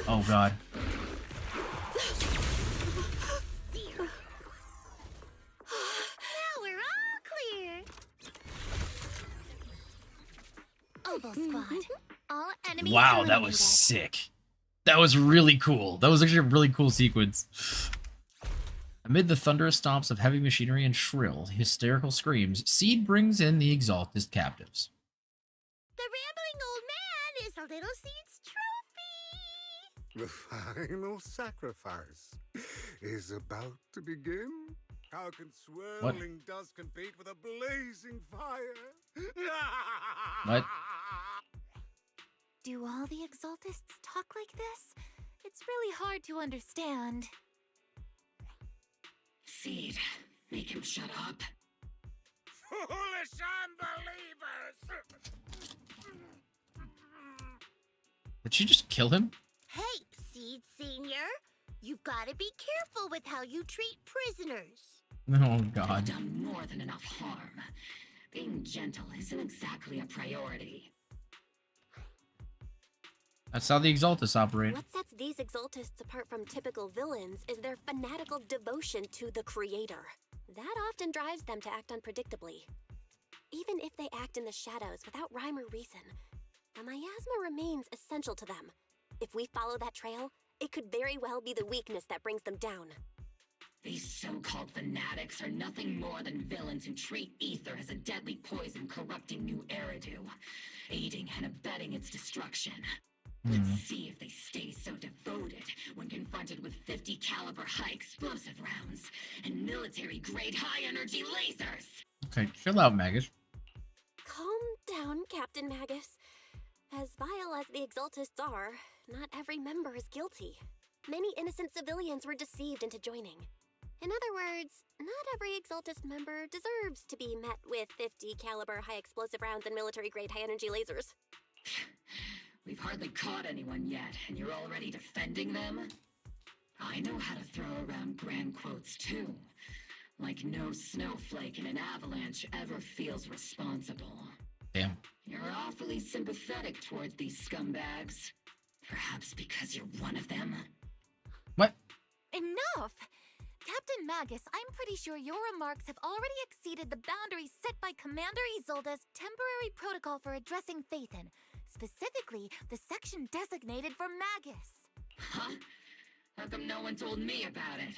Oh god. Now we're all clear. Obol Squad. All enemies Wow, that was sick. That was really cool. That was actually a really cool sequence. Amid the thunderous stomps of heavy machinery and shrill, hysterical screams, Seed brings in the Exaltist captives. The rambling old man is a little Seed's trophy. The final sacrifice is about to begin. How can swirling dust compete with a blazing fire? What? Do all the Exaltists talk like this? It's really hard to understand. Seed, make him shut up. Foolish unbelievers! Did she just kill him? Hey, Seed Senior. You've got to be careful with how you treat prisoners. Oh god. You've done more than enough harm. Being gentle isn't exactly a priority. That's how the Exaltists operate. What sets these Exaltists apart from typical villains is their fanatical devotion to the Creator. That often drives them to act unpredictably. Even if they act in the shadows without rhyme or reason, the miasma remains essential to them. If we follow that trail, it could very well be the weakness that brings them down. These so-called fanatics are nothing more than villains who treat ether as a deadly poison corrupting new Eridu, aiding and abetting its destruction. Let's see if they stay so devoted when confronted with 50 caliber high explosive rounds and military-grade high-energy lasers. Okay, chill out, Magus. Calm down, Captain Magus. As vile as the Exaltists are, not every member is guilty. Many innocent civilians were deceived into joining. In other words, not every Exaltist member deserves to be met with 50 caliber high explosive rounds and military-grade high-energy lasers. We've hardly caught anyone yet, and you're already defending them? I know how to throw around grand quotes, too. Like no snowflake in an avalanche ever feels responsible. Damn. You're awfully sympathetic towards these scumbags. Perhaps because you're one of them? What? Enough! Captain Magus, I'm pretty sure your remarks have already exceeded the boundaries set by Commander Isolde's temporary protocol for addressing Phaethon. Specifically, the section designated for Magus. Huh? How come no one told me about it?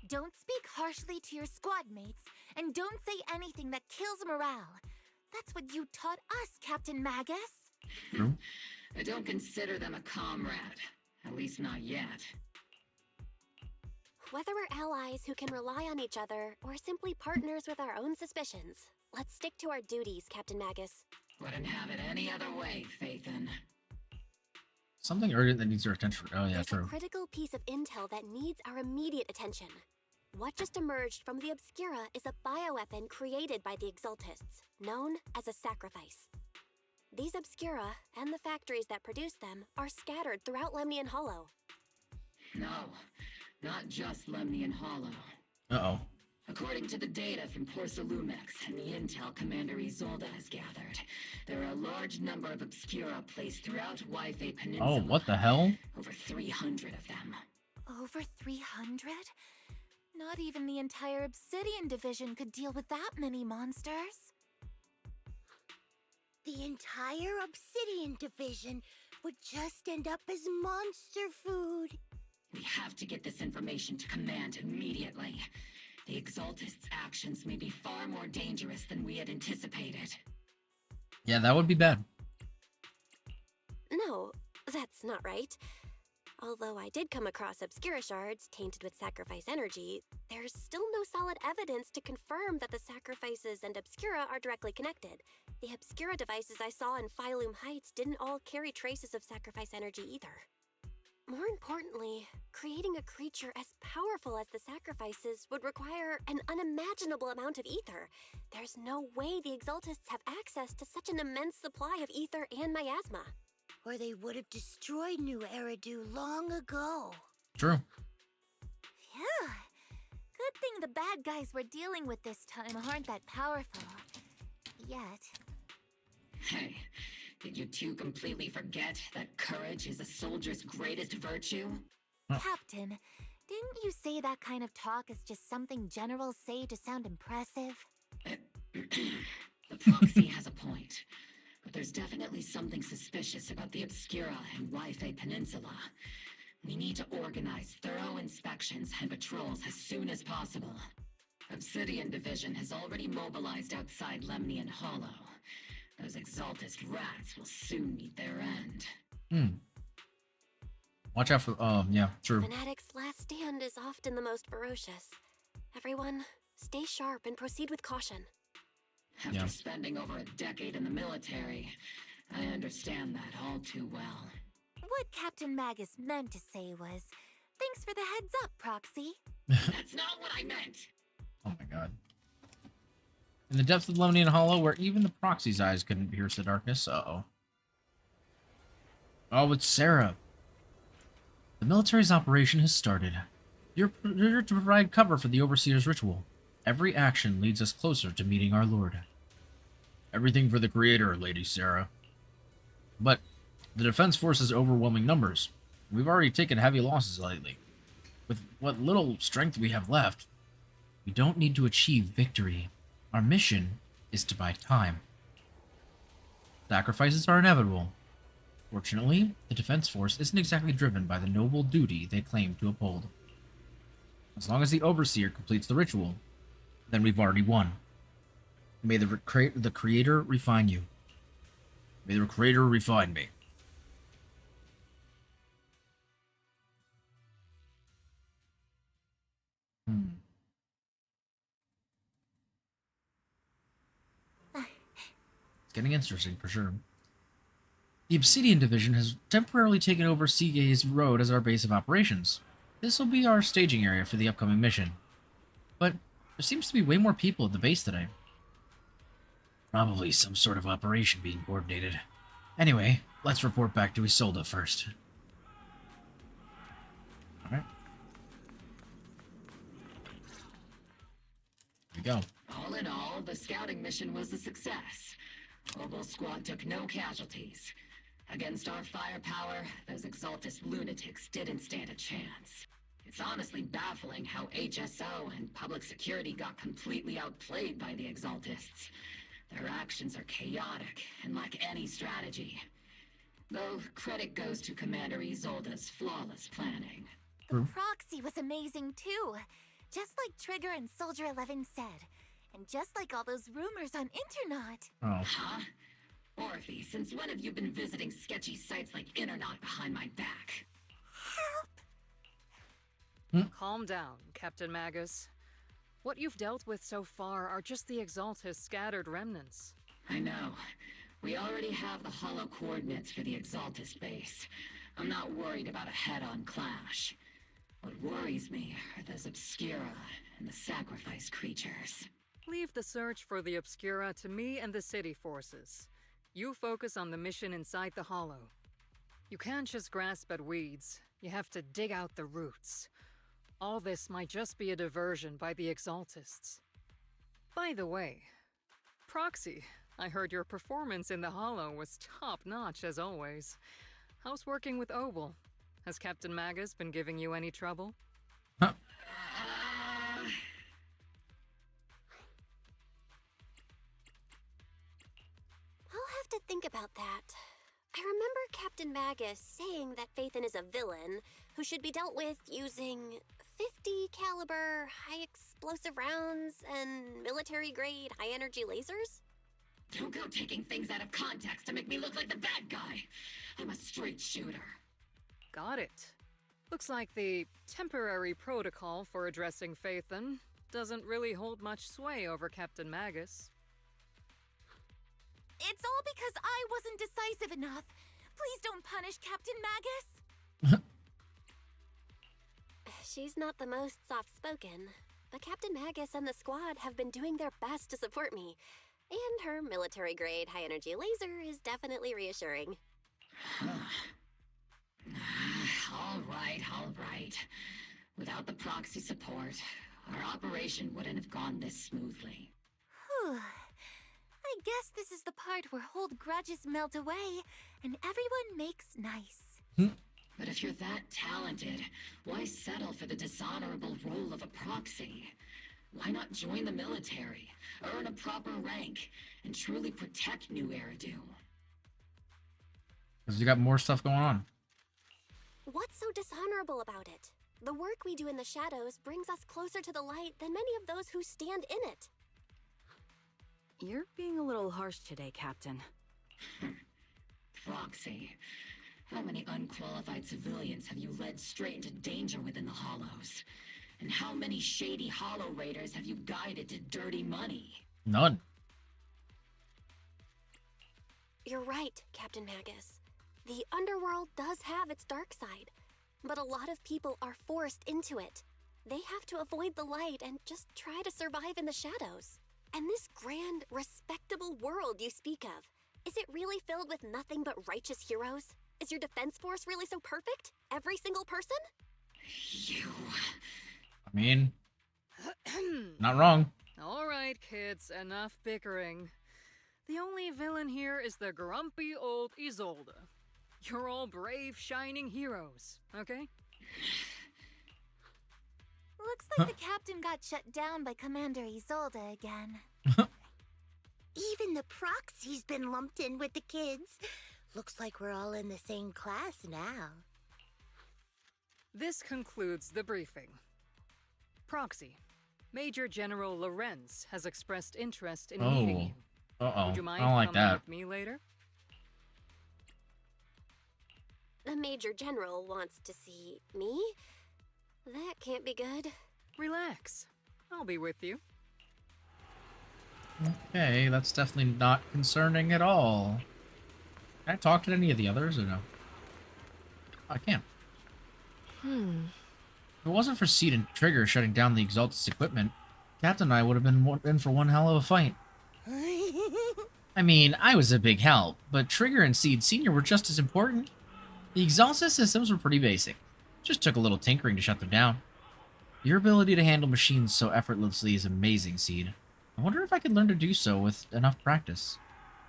Don't speak harshly to your squad mates, and don't say anything that kills morale. That's what you taught us, Captain Magus. True. I don't consider them a comrade. At least not yet. Whether we're allies who can rely on each other, or simply partners with our own suspicions, let's stick to our duties, Captain Magus. Wouldn't have it any other way, Phaethon. Something urgent that needs our attention. Oh yeah, There's true. a critical piece of intel that needs our immediate attention. What just emerged from the Obscura is a bioweapon created by the Exaltists, known as a sacrifice. These Obscura, and the factories that produce them, are scattered throughout Lemnian Hollow. No, not just Lemnian Hollow. Uh-oh. According to the data from Porcelumex and the intel Commander Isolde has gathered, there are a large number of Obscura placed throughout Yfe Peninsula. Oh, what the hell? Over 300 of them. Over 300? Not even the entire Obsidian Division could deal with that many monsters. The entire Obsidian Division would just end up as monster food. We have to get this information to Command immediately. The Exaltists' actions may be far more dangerous than we had anticipated. Yeah, that would be bad. No, that's not right. Although I did come across Obscura shards tainted with sacrifice energy, there's still no solid evidence to confirm that the sacrifices and Obscura are directly connected. The Obscura devices I saw in Phylum Heights didn't all carry traces of sacrifice energy either. More importantly, creating a creature as powerful as the sacrifices would require an unimaginable amount of ether. There's no way the Exaltists have access to such an immense supply of ether and miasma. Or they would have destroyed New Eridu long ago. True. Phew. Good thing the bad guys we're dealing with this time aren't that powerful. Yet. Hey, did you two completely forget that courage is a soldier's greatest virtue? Captain, didn't you say that kind of talk is just something generals say to sound impressive? The proxy has a point, but there's definitely something suspicious about the Obscura and Waifei Peninsula. We need to organize thorough inspections and patrols as soon as possible. Obsidian Division has already mobilized outside Lemnian Hollow. Those Exaltist rats will soon meet their end. Watch out for, yeah, true. Fanatic's last stand is often the most ferocious. Everyone, stay sharp and proceed with caution. After spending over a decade in the military, I understand that all too well. What Captain Magus meant to say was, thanks for the heads up, Proxy. That's not what I meant! Oh my god. In the depths of Lemnian Hollow, where even the proxy's eyes couldn't pierce the darkness. Uh-oh. Oh, it's Sarah. The military's operation has started. You're to provide cover for the Overseer's ritual. Every action leads us closer to meeting our Lord. Everything for the Creator, Lady Sarah. But the Defense Force's overwhelming numbers. We've already taken heavy losses lately. With what little strength we have left, we don't need to achieve victory. Our mission is to buy time. Sacrifices are inevitable. Fortunately, the Defense Force isn't exactly driven by the noble duty they claim to uphold. As long as the Overseer completes the ritual, then we've already won. May the Creator refine you. May the Creator refine me. It's getting interesting for sure. The Obsidian Division has temporarily taken over Seagaze Road as our base of operations. This will be our staging area for the upcoming mission. But there seems to be way more people at the base today. Probably some sort of operation being coordinated. Anyway, let's report back to Isolde first. Alright. Here we go. All in all, the scouting mission was a success. Obol Squad took no casualties. Against our firepower, those Exaltist lunatics didn't stand a chance. It's honestly baffling how HSO and public security got completely outplayed by the Exaltists. Their actions are chaotic and lack any strategy. Though credit goes to Commander Isolde's flawless planning. The proxy was amazing too. Just like Trigger and Soldier 11 said. And just like all those rumors on Internet. Oh. Huh? Orphe, since when have you been visiting sketchy sites like Internet behind my back? Calm down, Captain Magus. What you've dealt with so far are just the Exaltist scattered remnants. I know. We already have the hollow coordinates for the Exaltist base. I'm not worried about a head-on clash. What worries me are those Obscura and the sacrifice creatures. Leave the search for the Obscura to me and the city forces. You focus on the mission inside the Hollow. You can't just grasp at weeds. You have to dig out the roots. All this might just be a diversion by the Exaltists. By the way, Proxy, I heard your performance in the Hollow was top-notch as always. How's working with Obol? Has Captain Magus been giving you any trouble? to think about that. I remember Captain Magus saying that Phaethon is a villain who should be dealt with using 50 caliber high explosive rounds and military grade high energy lasers. Don't go taking things out of context to make me look like the bad guy. I'm a straight shooter. Got it. Looks like the temporary protocol for addressing Phaethon doesn't really hold much sway over Captain Magus. It's all because I wasn't decisive enough. Please don't punish Captain Magus. She's not the most soft-spoken, but Captain Magus and the squad have been doing their best to support me. And her military-grade high-energy laser is definitely reassuring. All right. Without the proxy support, our operation wouldn't have gone this smoothly. Whew. I guess this is the part where old grudges melt away and everyone makes nice. But if you're that talented, why settle for the dishonorable role of a proxy? Why not join the military, earn a proper rank, and truly protect New Eridu? Because you got more stuff going on. What's so dishonorable about it? The work we do in the shadows brings us closer to the light than many of those who stand in it. You're being a little harsh today, Captain. Proxy. How many unqualified civilians have you led straight into danger within the Hollows? And how many shady Hollow Raiders have you guided to dirty money? None. You're right, Captain Magus. The underworld does have its dark side, but a lot of people are forced into it. They have to avoid the light and just try to survive in the shadows. And this grand, respectable world you speak of, is it really filled with nothing but righteous heroes? Is your defense force really so perfect? Every single person? You... I mean, not wrong. All right, kids, enough bickering. The only villain here is the grumpy old Isolde. You're all brave, shining heroes, okay? Looks like the captain got shut down by Commander Isolde again. Even the proxy's been lumped in with the kids. Looks like we're all in the same class now. This concludes the briefing. Proxy, Major General Lorenz has expressed interest in meeting you. Uh-oh. Would you mind I don't like coming that. with me later? The Major General wants to see me? That can't be good. Relax. I'll be with you. Okay, that's definitely not concerning at all. Can I talk to any of the others or no? I can't. If it wasn't for Seed and Trigger shutting down the Exalted's equipment, Captain and I would have been in for one hell of a fight. I mean, I was a big help, but Trigger and Seed Sr. were just as important. The Exalted systems were pretty basic. Just took a little tinkering to shut them down. Your ability to handle machines so effortlessly is amazing, Seed. I wonder if I could learn to do so with enough practice.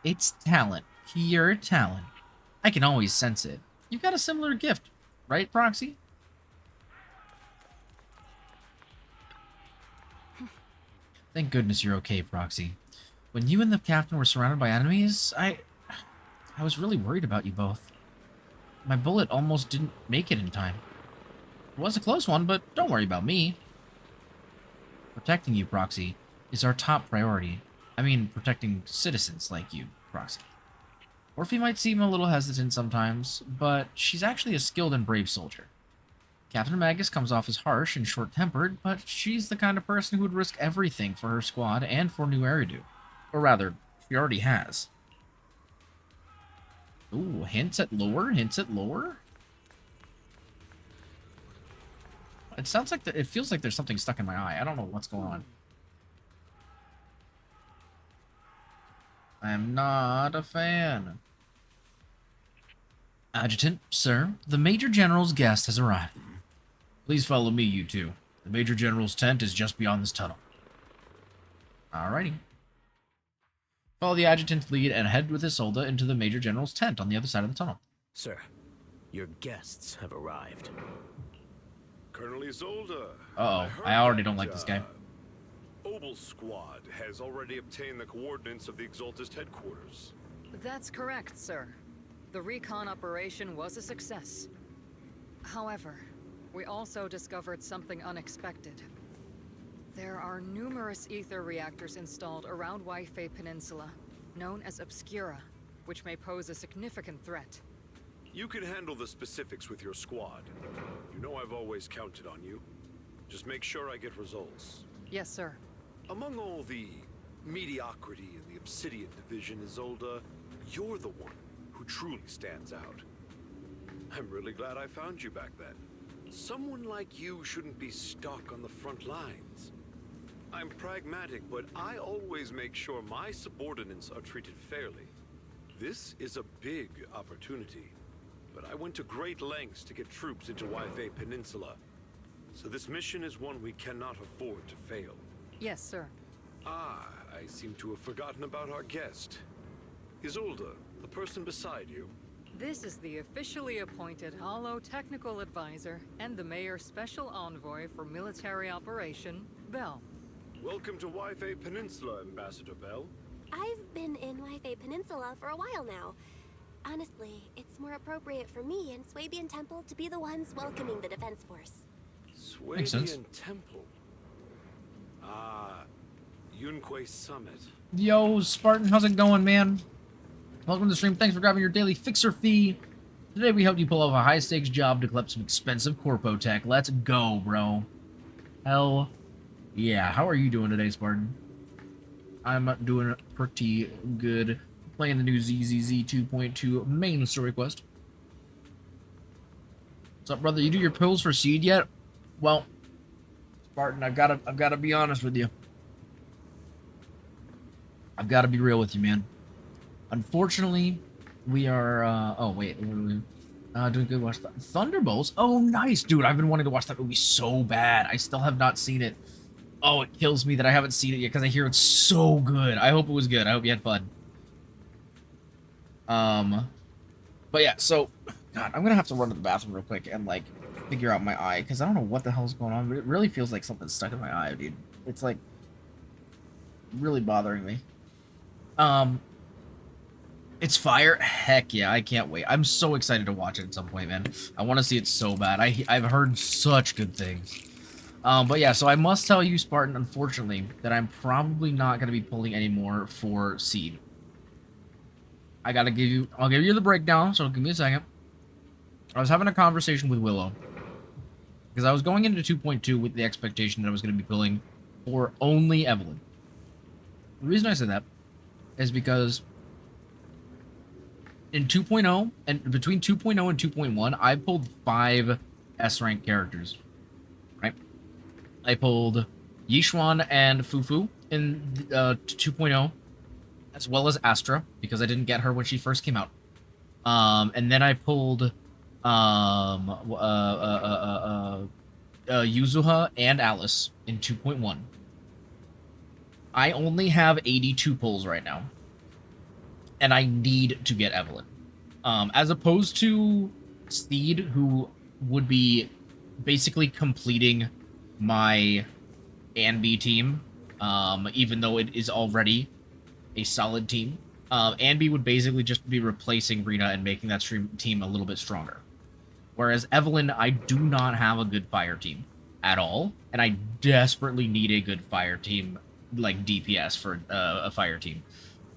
It's talent. Pure talent. I can always sense it. You've got a similar gift, right, Proxy? Thank goodness you're okay, Proxy. When you and the captain were surrounded by enemies, I was really worried about you both. My bullet almost didn't make it in time. It was a close one, but don't worry about me. Protecting you, Proxy, is our top priority. I mean, protecting citizens like you, Proxy. Orphe might seem a little hesitant sometimes, but she's actually a skilled and brave soldier. Captain Magus comes off as harsh and short-tempered, but she's the kind of person who would risk everything for her squad and for New Eridu. Or rather, she already has. Ooh, hints at lore, hints at lore? It sounds like it feels like there's something stuck in my eye. I don't know what's going on. I'm not a fan. Adjutant, sir, the Major General's guest has arrived. Please follow me, you two. The Major General's tent is just beyond this tunnel. Alrighty. Follow the adjutant's lead and head with Isolde into the Major General's tent on the other side of the tunnel. Sir, your guests have arrived. Colonel Isolde. Uh-oh, I already don't like this guy. Obol Squad has already obtained the coordinates of the Exaltist headquarters. That's correct, sir. The recon operation was a success. However, we also discovered something unexpected. There are numerous ether reactors installed around Wi-Fi Peninsula, known as Obscura, which may pose a significant threat. You can handle the specifics with your squad. You know I've always counted on you. Just make sure I get results. Yes, sir. Among all the mediocrity in the Obsidian division, Isolde, you're the one who truly stands out. I'm really glad I found you back then. Someone like you shouldn't be stuck on the front lines. I'm pragmatic, but I always make sure my subordinates are treated fairly. This is a big opportunity, but I went to great lengths to get troops into Wi-Fi Peninsula. So this mission is one we cannot afford to fail. Yes, sir. Ah, I seem to have forgotten about our guest. Isolde, the person beside you. This is the officially appointed Hollow Technical Advisor and the Mayor's Special Envoy for Military Operation, Bell. Welcome to Wi-Fi Peninsula, Ambassador Bell. I've been in Wi-Fi Peninsula for a while now. Honestly, it's more appropriate for me and Swabian Temple to be the ones welcoming the Defense Force. Swabian Temple. Ah, Yunque Summit. Yo, Spartan, how's it going, man? Welcome to the stream. Thanks for grabbing your daily fixer fee. Today we helped you pull off a high-stakes job to collect some expensive corpo tech. Let's go, bro. Hell yeah. How are you doing today, Spartan? I'm doing pretty good. Playing the new ZZZ 2.2 main story quest. What's up, brother? You do your pills for seed yet? Well, Spartan, I've gotta be honest with you. I've gotta be real with you, man. Unfortunately, we are, oh wait, doing good. Watch Thunderbolts. Oh, nice, dude. I've been wanting to watch that movie so bad. I still have not seen it. Oh, it kills me that I haven't seen it yet because I hear it's so good. I hope it was good. I hope you had fun. But yeah, so, God, I'm gonna have to run to the bathroom real quick and, like, figure out my eye because I don't know what the hell's going on. But it really feels like something's stuck in my eye, dude. It's, like, really bothering me. It's fire? Heck yeah, I can't wait. I'm so excited to watch it at some point, man. I want to see it so bad. I've heard such good things. But yeah, so I must tell you, Spartan, unfortunately, that I'm probably not going to be pulling any more for Seed. I'll give you the breakdown, so give me a second. I was having a conversation with Willow. Because I was going into 2.2 with the expectation that I was going to be pulling for only Evelyn. The reason I said that is because in 2.0, and between 2.0 and 2.1, I pulled 5 S-rank characters, right? I pulled Yishuan and Fufu in 2.0, as well as Astra, because I didn't get her when she first came out. And then I pulled Yuzuha and Alice in 2.1. I only have 82 pulls right now. And I need to get Evelyn. As opposed to Steed, who would be basically completing my Anby team, even though it is already a solid team. Anby would basically just be replacing Rena and making that team a little bit stronger. Whereas Evelyn, I do not have a good fire team at all, and I desperately need a good fire team, like DPS for a fire team.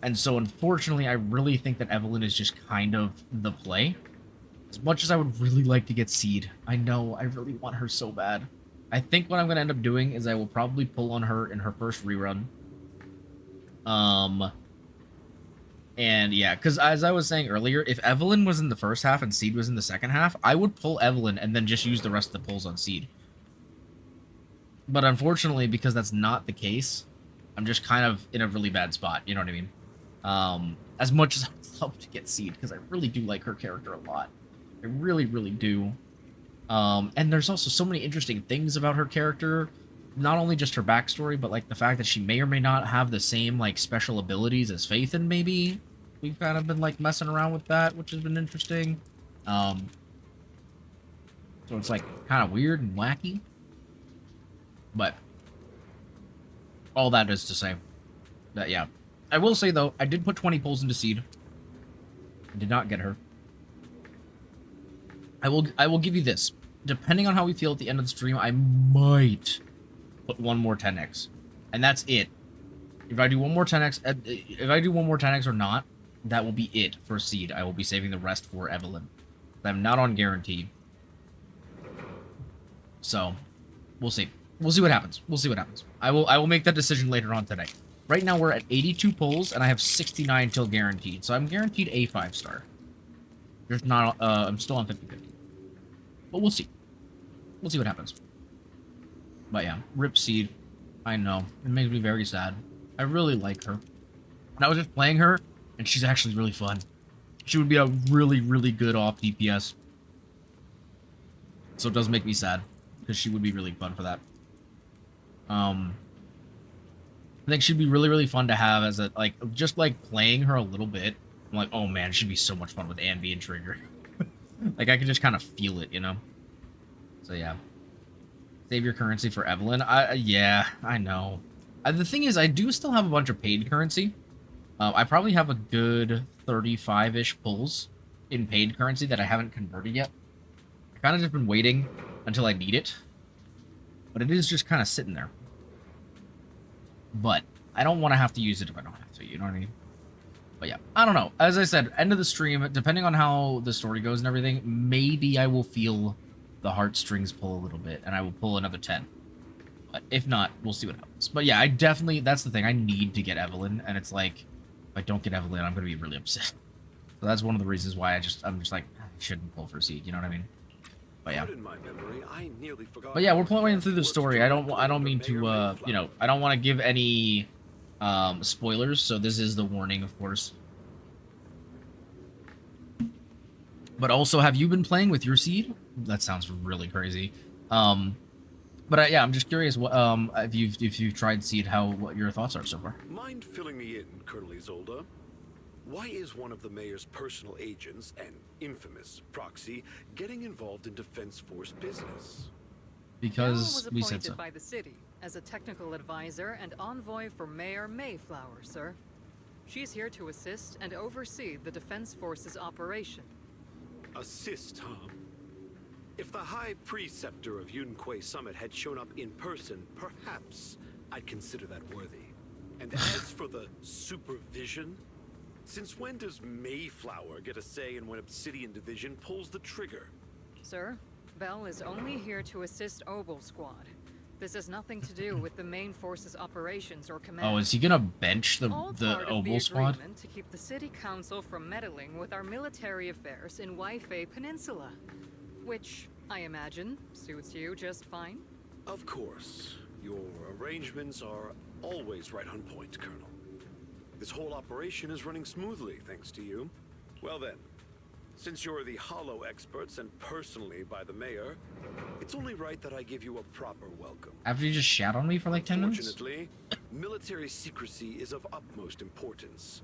And so, unfortunately, I really think that Evelyn is just kind of the play. As much as I would really like to get Seed, I know I really want her so bad. I think what I'm going to end up doing is I will probably pull on her in her first rerun. And yeah, because as I was saying earlier, if Evelyn was in the first half and Seed was in the second half, I would pull Evelyn and then just use the rest of the pulls on Seed. But unfortunately, because that's not the case, I'm just kind of in a really bad spot, you know what I mean? As much as I would love to get Seed, because I really do like her character a lot. I really, really do. And there's also so many interesting things about her character. Not only just her backstory, but like the fact that she may or may not have the same like special abilities as Phaethon, maybe. We've kind of been like messing around with that, which has been interesting. So it's like kind of weird and wacky. But all that is to say that, yeah. I will say, though, I did put 20 pulls into Seed. I did not get her. I will give you this. Depending on how we feel at the end of the stream, I might put one more 10x. And that's it. If I do one more 10x or not, that will be it for Seed. I will be saving the rest for Evelyn. I'm not on guarantee. So, we'll see. We'll see what happens. We'll see what happens. I will make that decision later on today. Right now we're at 82 pulls and I have 69 till guaranteed. So I'm guaranteed a 5-star. Just not I'm still on 50-50. But we'll see. We'll see what happens. But yeah, rip Seed. I know. It makes me very sad. I really like her. And I was just playing her and she's actually really fun. She would be a really, really good off DPS. So it does make me sad. Because she would be really fun for that. I think she'd be really, really fun to have as a, like, just like playing her a little bit. I'm like, oh man, she'd be so much fun with Anby and Trigger. Like, I could just kind of feel it, you know? So yeah. Save your currency for Evelyn. Yeah, I know. The thing is, I do still have a bunch of paid currency. I probably have a good 35-ish pulls in paid currency that I haven't converted yet. I kind of just been waiting until I need it. But it is just kind of sitting there. But I don't want to have to use it if I don't have to, you know what I mean? But yeah, I don't know. As I said, end of the stream, depending on how the story goes and everything, maybe I will feel the heartstrings pull a little bit, and I will pull another 10. But if not, we'll see what happens. But yeah, I definitely, that's the thing, I need to get Evelyn, and it's like, if I don't get Evelyn, I'm going to be really upset. So that's one of the reasons why I'm just like, I shouldn't pull for Seed, you know what I mean? But yeah. But yeah, we're playing through the story. I don't mean to, you know, I don't want to give any spoilers, so this is the warning, of course. But also, have you been playing with your Seed? That sounds really crazy. But yeah, I'm just curious what if you've tried Seed, what your thoughts are so far. Mind filling me in, Colonel Isolde? Why is one of the mayor's personal agents, an infamous proxy, getting involved in Defense Force business? Because we said so. Was appointed by the city as a technical advisor and envoy for Mayor Mayflower, sir. She's here to assist and oversee the Defense Force's operation. Assist, huh? If the High Preceptor of Yunque Summit had shown up in person, perhaps I'd consider that worthy. And as for the supervision, since when does Mayflower get a say in when Obsidian Division pulls the trigger? Sir, Bell is only here to assist Obol Squad. This has nothing to do with the main force's operations or command. Oh, is he gonna bench the Obol Squad? To keep the city council from meddling with our military affairs in Waifei Peninsula, which I imagine suits you just fine. Of course. Your arrangements are always right on point, Colonel. This whole operation is running smoothly, thanks to you. Well then, since you're the Hollow experts and personally by the mayor, it's only right that I give you a proper welcome. After you just shat on me for like 10 minutes? Fortunately, military secrecy is of utmost importance.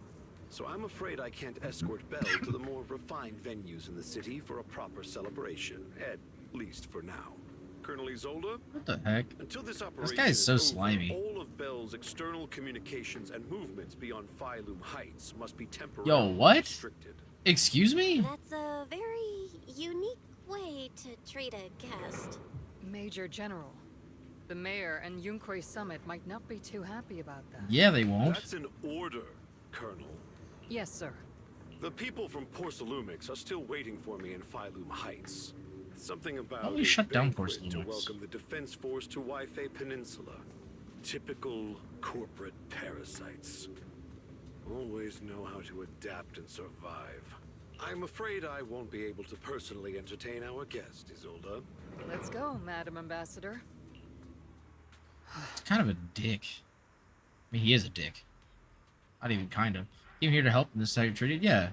So I'm afraid I can't escort Bell to the more refined venues in the city for a proper celebration, at least for now. Colonel Isolde? What the heck? Until this Guy is so over, slimy. all of Bell's external communications and movements beyond Phylum Heights must be temporarily Yo, what? restricted. Excuse me? That's a very unique way to treat a guest. Major General, the mayor and Yunque Summit might not be too happy about that. Yeah, they won't. That's an order, Colonel. Yes, sir. The people from Porcelumix are still waiting for me in Phylum Heights. Something about Why don't we shut down banquet to Porcelumix? welcome the Defense Force to Waifei Peninsula. Typical corporate parasites. Always know how to adapt and survive. I'm afraid I won't be able to personally entertain our guest, Isolde. Let's go, Madam Ambassador. It's kind of a dick. I mean, he is a dick. Not even kind of. Came here to help in this is how you're treated? Yeah.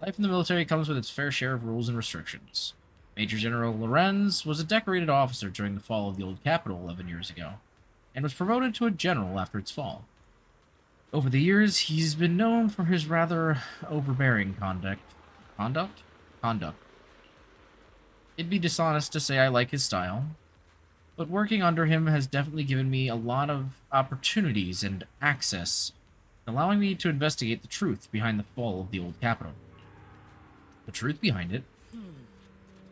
Life in the military comes with its fair share of rules and restrictions. Major General Lorenz was a decorated officer during the fall of the old capital 11 years ago, and was promoted to a general after its fall. Over the years, he's been known for his rather overbearing conduct. It'd be dishonest to say I like his style, but working under him has definitely given me a lot of opportunities and access, allowing me to investigate the truth behind the fall of the old capital. The truth behind it. To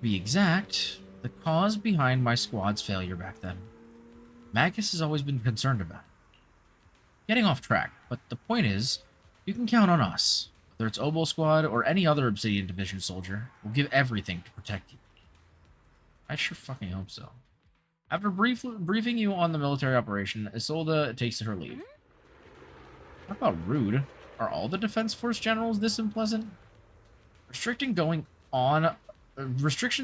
be exact, the cause behind my squad's failure back then. Magus has always been concerned about it. Getting off track, but the point is, you can count on us. Whether it's Obol Squad or any other Obsidian Division soldier, we'll give everything to protect you. I sure fucking hope so. After briefing you on the military operation, Isolde takes her leave. What about rude? Are all the Defense Force generals this unpleasant? Restrictions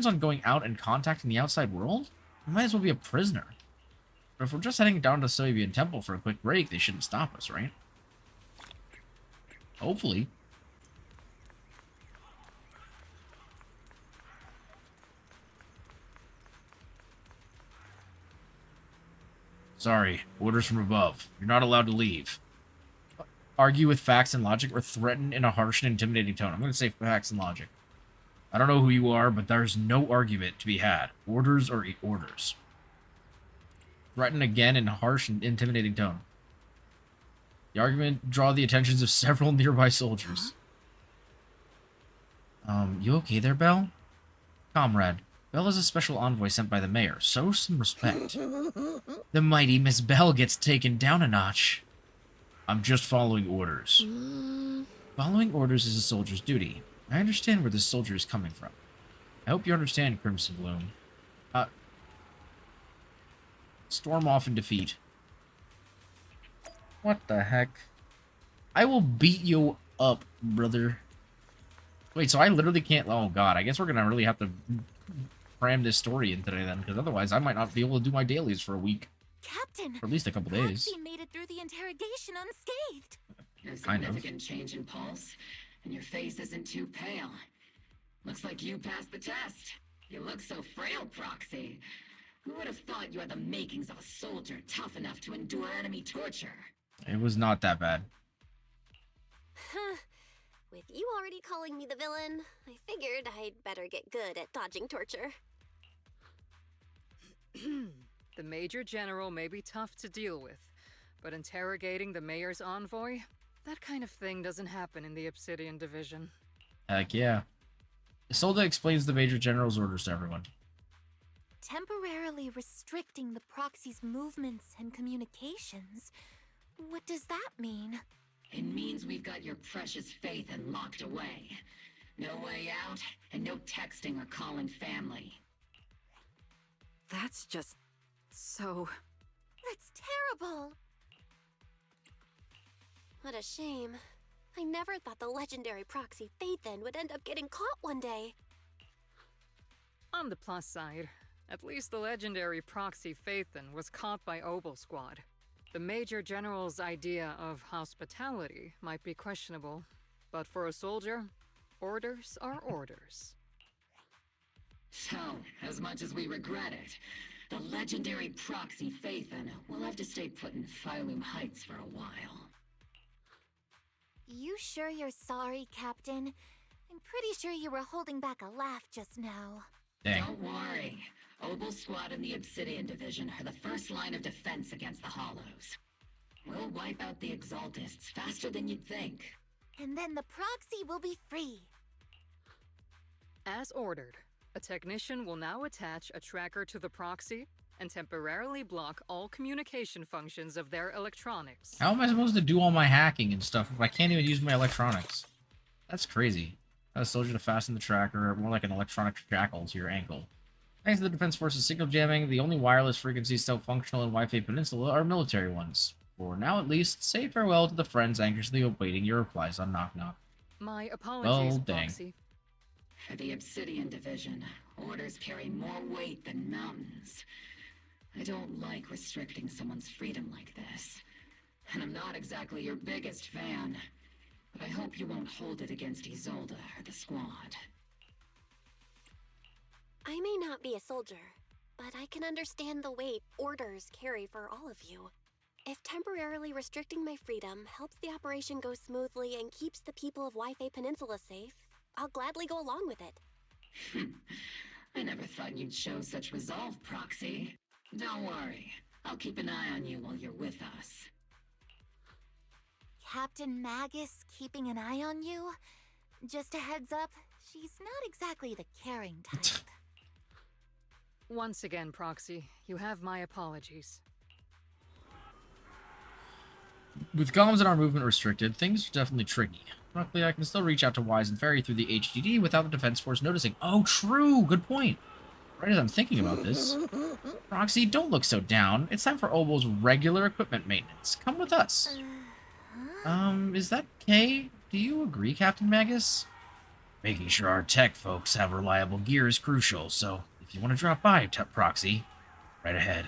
on going out and contacting the outside world? We might as well be a prisoner. But if we're just heading down to Soviet Temple for a quick break, they shouldn't stop us, right? Hopefully. Sorry, orders from above. You're not allowed to leave. Argue with facts and logic or threaten in a harsh and intimidating tone. I'm going to say facts and logic. I don't know who you are, but there's no argument to be had. Orders are orders. Threaten again in a harsh and intimidating tone. The argument draw the attentions of several nearby soldiers. You okay there, Belle? Comrade, Belle is a special envoy sent by the mayor. Show some respect. The mighty Miss Belle gets taken down a notch. I'm just following orders. Following orders is a soldier's duty. I understand where this soldier is coming from. I hope you understand, Crimson Bloom. Storm off in defeat. What the heck? I will beat you up, brother. Wait, so I literally can't... Oh, God. I guess we're going to really have to cram this story in today, then, because otherwise I might not be able to do my dailies for a week. Captain! For at least a couple days. Proxy made it through the interrogation unscathed. A significant change in pulse, and your face isn't too pale. Looks like you passed the test. You look so frail, Proxy. Who would have thought you had the makings of a soldier tough enough to endure enemy torture? It was not that bad. With you already calling me the villain, I figured I'd better get good at dodging torture. The Major General may be tough to deal with, but interrogating the Mayor's envoy? That kind of thing doesn't happen in the Obsidian Division. Heck yeah. Isolde explains the Major General's orders to everyone. Temporarily restricting the proxy's movements and communications? What does that mean? It means we've got your precious Phaethon locked away. No way out, and no texting or calling family. That's just... so... That's terrible! What a shame. I never thought the legendary proxy Phaethon would end up getting caught one day. On the plus side, at least the legendary proxy Phaethon was caught by Obol Squad. The Major General's idea of hospitality might be questionable, but for a soldier, orders are orders. So, as much as we regret it, the legendary proxy Phaethon will have to stay put in Phylum Heights for a while. You sure you're sorry, Captain? I'm pretty sure you were holding back a laugh just now. Dang. Don't worry. Obol Squad and the Obsidian Division are the first line of defense against the Hollows. We'll wipe out the Exaltists faster than you'd think. And then the proxy will be free. As ordered, a technician will now attach a tracker to the proxy and temporarily block all communication functions of their electronics. How am I supposed to do all my hacking and stuff if I can't even use my electronics? That's crazy. A soldier to fasten the tracker, more like an electronic shackle to your ankle. Thanks to the Defense Force's signal jamming, the only wireless frequencies still functional in Wi-Fi Peninsula are military ones. For now at least, say farewell to the friends anxiously awaiting your replies on Knock Knock. My apologies, Well, dang. Proxy. For the Obsidian Division, orders carry more weight than mountains. I don't like restricting someone's freedom like this. And I'm not exactly your biggest fan. But I hope you won't hold it against Isolde or the squad. I may not be a soldier, but I can understand the weight orders carry for all of you. If temporarily restricting my freedom helps the operation go smoothly and keeps the people of Wi-Fi Peninsula safe, I'll gladly go along with it. I never thought you'd show such resolve, Proxy. Don't worry. I'll keep an eye on you while you're with us. Captain Magus keeping an eye on you? Just a heads up, she's not exactly the caring type. Once again, Proxy, you have my apologies. With comms and our movement restricted, things are definitely tricky. Luckily, I can still reach out to Wise and Fairy through the HDD without the Defense Force noticing. Oh, true! Good point. Right as I'm thinking about this. Proxy, don't look so down. It's time for Obol's regular equipment maintenance. Come with us. Is that okay? Do you agree, Captain Magus? Making sure our tech folks have reliable gear is crucial, so if you want to drop by, Proxy, right ahead.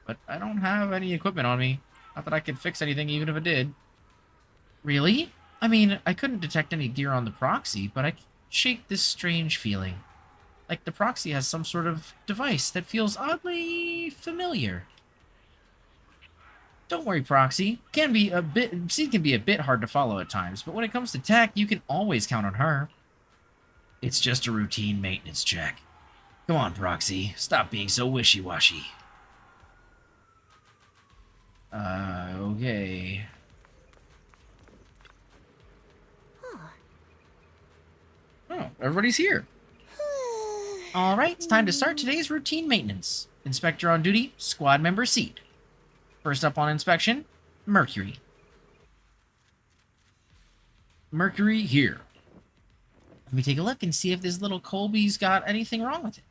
But I don't have any equipment on me. Not that I could fix anything even if it did. Really? I mean, I couldn't detect any gear on the Proxy, but I can shake this strange feeling. Like the Proxy has some sort of device that feels oddly familiar. Don't worry, Proxy. Seed can be a bit hard to follow at times, but when it comes to tech, you can always count on her. It's just a routine maintenance check. Come on, Proxy. Stop being so wishy-washy. Okay. Oh, everybody's here. Alright, it's time to start today's routine maintenance. Inspector on duty, squad member Seed. First up on inspection, Mercury. Mercury here. Let me take a look and see if this little Colby's got anything wrong with it.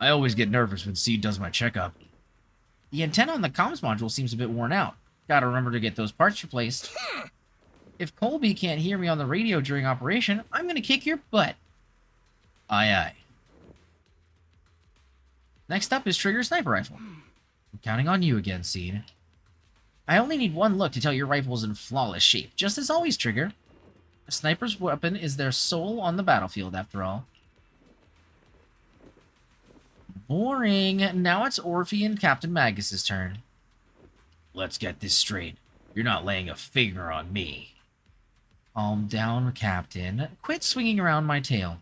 I always get nervous when Seed does my checkup. The antenna on the comms module seems a bit worn out. Gotta remember to get those parts replaced. If Colby can't hear me on the radio during operation, I'm gonna kick your butt. Aye, aye. Next up is Trigger's sniper rifle. I'm counting on you again, Seed. I only need one look to tell your rifle's in flawless shape, just as always, Trigger. A sniper's weapon is their soul on the battlefield, after all. Boring. Now it's Orphe and Captain Magus' turn. Let's get this straight. You're not laying a finger on me. Calm down, Captain. Quit swinging around my tail.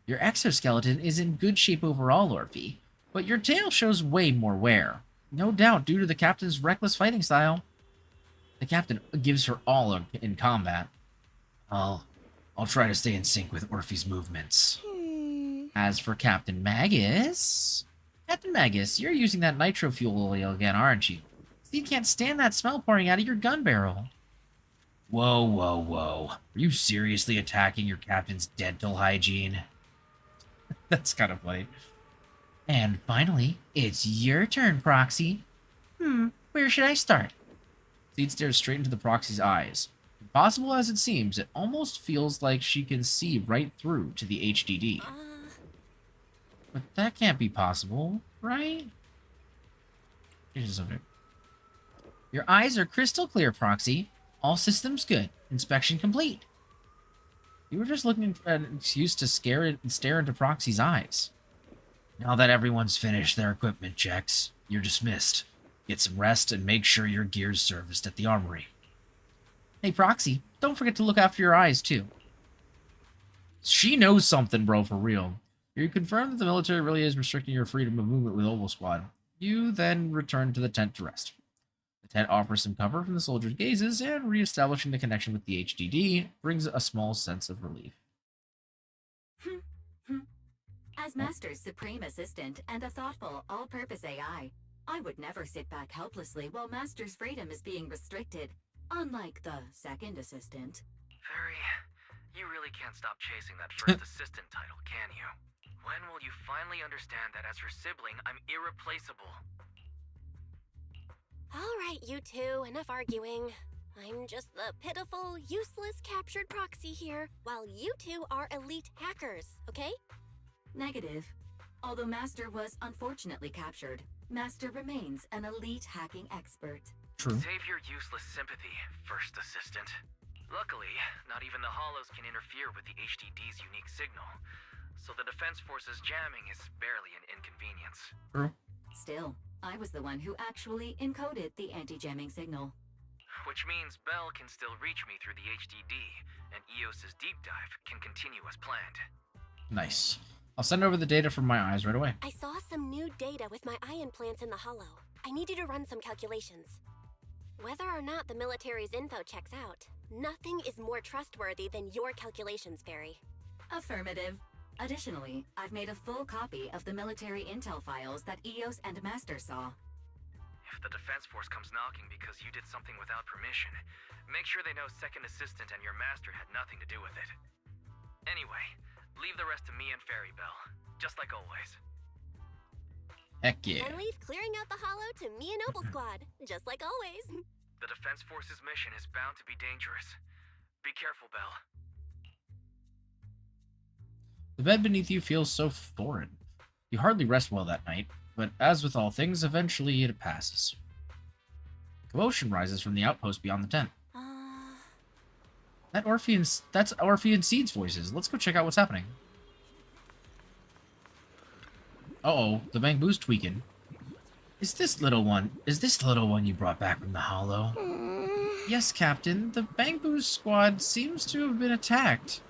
Your exoskeleton is in good shape overall, Orphe, but your tail shows way more wear. No doubt due to the Captain's reckless fighting style. The Captain gives her all in combat. I'll try to stay in sync with Orphe's movements. As for Captain Magus... Captain Magus, you're using that nitro fuel oil again, aren't you? Steve can't stand that smell pouring out of your gun barrel. Whoa, whoa, whoa. Are you seriously attacking your captain's dental hygiene? That's kind of funny. And finally, it's your turn, Proxy. Where should I start? Seed stares straight into the Proxy's eyes. Impossible as it seems, it almost feels like she can see right through to the HDD. But that can't be possible, right? Change the subject. Your eyes are crystal clear, Proxy. All systems good. Inspection complete. You were just looking for an excuse to stare into Proxy's eyes. Now that everyone's finished their equipment checks, you're dismissed. Get some rest and make sure your gear's serviced at the armory. Hey, Proxy, don't forget to look after your eyes, too. She knows something, bro, for real. You confirm that the military really is restricting your freedom of movement with Obol Squad. You then return to the tent to rest. The tent offers some cover from the soldiers' gazes, and re-establishing the connection with the HDD brings a small sense of relief. As Master's supreme assistant and a thoughtful, all-purpose AI, I would never sit back helplessly while Master's freedom is being restricted, unlike the second assistant. Fairy, you really can't stop chasing that first assistant title, can you? When will you finally understand that as her sibling, I'm irreplaceable? All right, you two, enough arguing. I'm just the pitiful, useless captured Proxy here, while you two are elite hackers, okay? Negative. Although Master was unfortunately captured, Master remains an elite hacking expert. True. Save your useless sympathy, first assistant. Luckily, not even the Hollows can interfere with the HDD's unique signal, so the Defense Force's jamming is barely an inconvenience. True. Still, I was the one who actually encoded the anti-jamming signal. Which means Bell can still reach me through the HDD, and EOS's deep dive can continue as planned. Nice. I'll send over the data from my eyes right away. I saw some new data with my eye implants in the hollow. I need you to run some calculations. Whether or not the military's info checks out, nothing is more trustworthy than your calculations, Fairy. Affirmative. Additionally, I've made a full copy of the military intel files that EOS and Master saw. If the defense force comes knocking because you did something without permission, make sure they know Second Assistant and your master had nothing to do with it. Anyway, leave the rest to me and Fairy Bell, just like always. Heck yeah. And leave clearing out the hollow to me and Obol Squad, just like always. The defense force's mission is bound to be dangerous. Be careful, Bell. The bed beneath you feels so foreign. You hardly rest well that night, but as with all things, eventually it passes. Commotion rises from the outpost beyond the tent. That's Orphe and Seed's voices. Let's go check out what's happening. Uh-oh, the bamboo's tweaking. Is this little one you brought back from the hollow? Yes, Captain. The Bamboo Squad seems to have been attacked.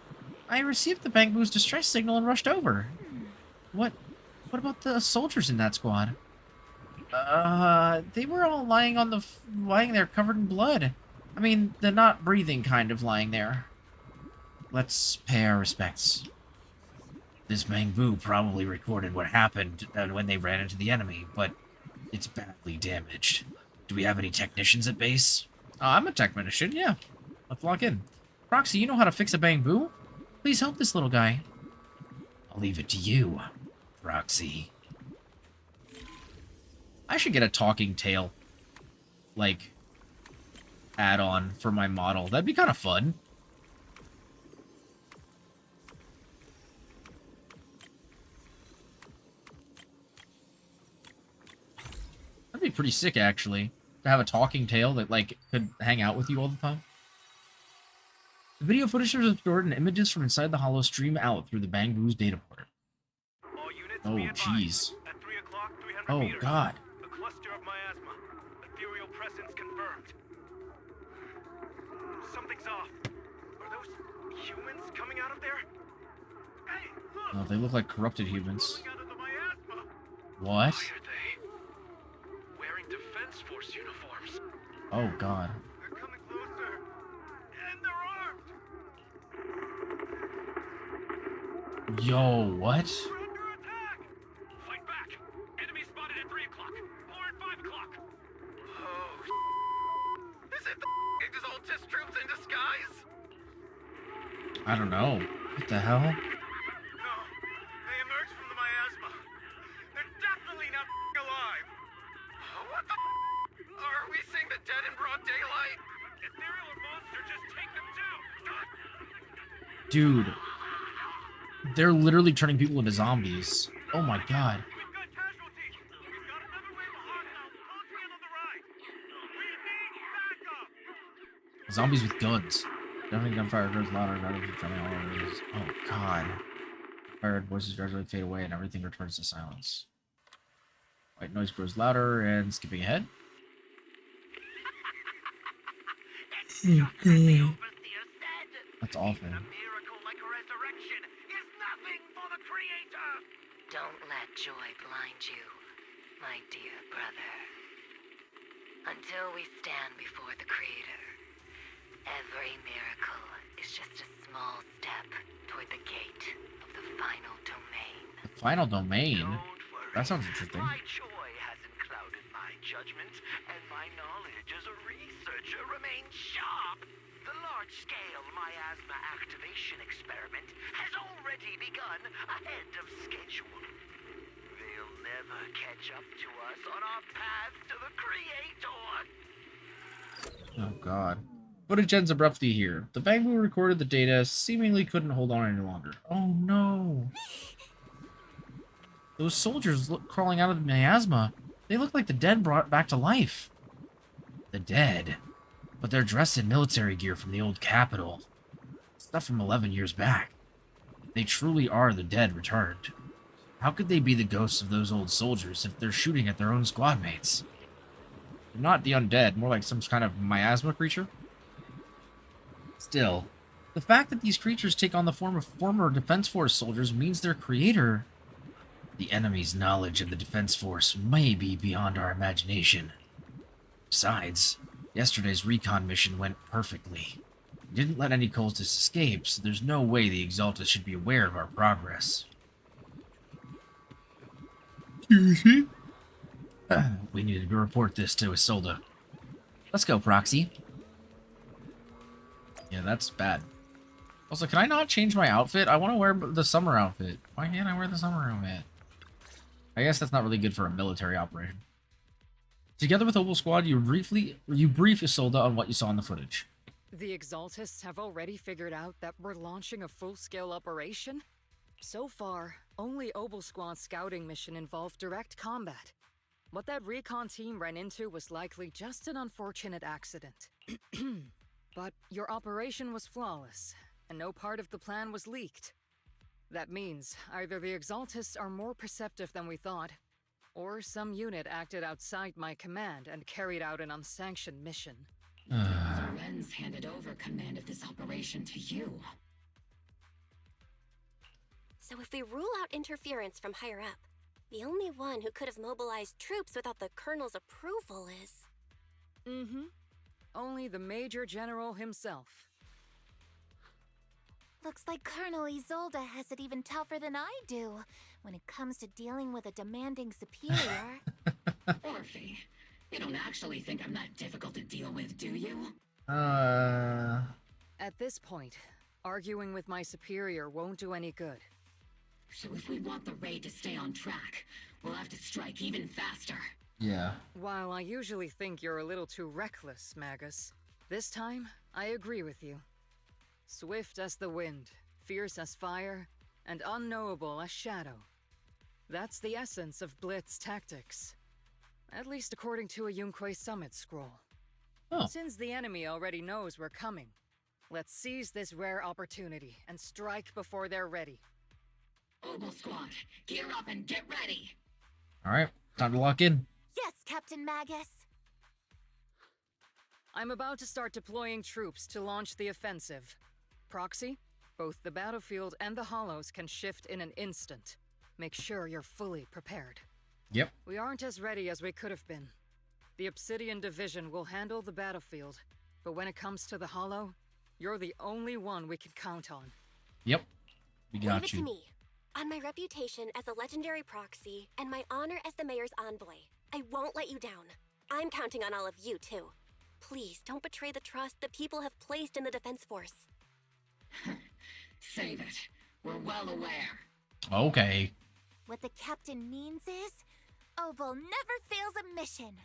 I received the Bamboo's distress signal and rushed over. What about the soldiers in that squad? They were all lying there covered in blood. I mean, the not breathing kind of lying there. Let's pay our respects. This Bamboo probably recorded what happened when they ran into the enemy, but it's badly damaged. Do we have any technicians at base? I'm a technician, yeah. Let's log in. Proxy, you know how to fix a Bamboo? Please help this little guy. I'll leave it to you, Proxy. I should get a talking tail, like, add-on for my model. That'd be kind of fun. That'd be pretty sick, actually, to have a talking tail that, like, could hang out with you all the time. The video footage is stored and images from inside the hollow stream out through the Bamboo's data port. Oh, jeez. Oh, God. A cluster of miasma. Ethereal presence confirmed. Something's off. Are those humans coming out of there? Hey, look! Oh, they look like corrupted humans. Out of the miasma. What? Why are they wearing defense force uniforms? Oh, God. They're coming closer. And they're armed. Yo, what? We're under attack. Fight back. Enemy spotted at 3 o'clock. Or at 5 o'clock. Oh, is it the Exaltis troops in disguise? I don't know. What the hell? No. They emerged from the miasma. They're definitely not alive. What the Are we seeing the dead in broad daylight? Ethereal or monster, just take them down. Dude. They're literally turning people into zombies. Oh my god. We've got casualties. We've got another wave of hostiles closing in on the right. We need backup. Zombies with guns. Definitely gunfire grows louder. Oh god. Fired voices gradually fade away and everything returns to silence. White noise grows louder and skipping ahead. Oh god. That's awful. Don't let joy blind you, my dear brother. Until we stand before the Creator, every miracle is just a small step toward the gate of the final domain. The final domain? That sounds interesting. My joy hasn't clouded my judgment, and my knowledge as a researcher remains sharp. The large-scale miasma activation experiment has already begun ahead of schedule. They'll never catch up to us on our path to the Creator. Oh god. Footage ends abruptly here. The Bamboo recorded the data, seemingly couldn't hold on any longer. Oh no. Those soldiers crawling out of the miasma. They look like the dead brought back to life. The dead. But they're dressed in military gear from the old capital. Stuff from 11 years back. They truly are the dead returned. How could they be the ghosts of those old soldiers if they're shooting at their own squad mates? They're not the undead, more like some kind of miasma creature. Still, the fact that these creatures take on the form of former Defense Force soldiers means their creator, the enemy's knowledge of the Defense Force, may be beyond our imagination. Besides, Yesterday's recon mission went perfectly. We didn't let any cultists escape, so there's no way the Exalted should be aware of our progress. We needed to report this to Isolde. Let's go, Proxy. Yeah, that's bad. Also, can I not change my outfit? I want to wear the summer outfit. Why can't I wear the summer outfit? I guess that's not really good for a military operation. Together with Obol Squad, you brief Isolde on what you saw in the footage. The Exaltists have already figured out that we're launching a full-scale operation? So far, only Obol Squad's scouting mission involved direct combat. What that recon team ran into was likely just an unfortunate accident. But your operation was flawless, and no part of the plan was leaked. That means either the Exaltists are more perceptive than we thought, or some unit acted outside my command and carried out an unsanctioned mission. Lorenz handed over command of this operation to you. So if we rule out interference from higher up, the only one who could have mobilized troops without the Colonel's approval is... Only the Major General himself. Looks like Colonel Isolde has it even tougher than I do when it comes to dealing with a demanding superior. Orphe, you don't actually think I'm that difficult to deal with, do you? At this point, arguing with my superior won't do any good. So if we want the raid to stay on track, we'll have to strike even faster. Yeah. While I usually think you're a little too reckless, Magus, this time, I agree with you. Swift as the wind, fierce as fire, and unknowable as shadow. That's the essence of Blitz tactics. At least according to a Yunque Summit scroll. Oh. Since the enemy already knows we're coming, let's seize this rare opportunity and strike before they're ready. Obol Squad, gear up and get ready! Alright, time to lock in. Yes, Captain Magus. I'm about to start deploying troops to launch the offensive. Proxy, both the battlefield and the hollows can shift in an instant. Make sure you're fully prepared. Yep. We aren't as ready as we could have been. The Obsidian Division will handle the battlefield, but when it comes to the hollow, you're the only one we can count on. Yep. We got Leave it you. to me. On my reputation as a legendary proxy and my honor as the mayor's envoy, I won't let you down. I'm counting on all of you, too. Please don't betray the trust the people have placed in the Defense Force. Save it. We're well aware. Okay. What the captain means is, Obol never fails a mission.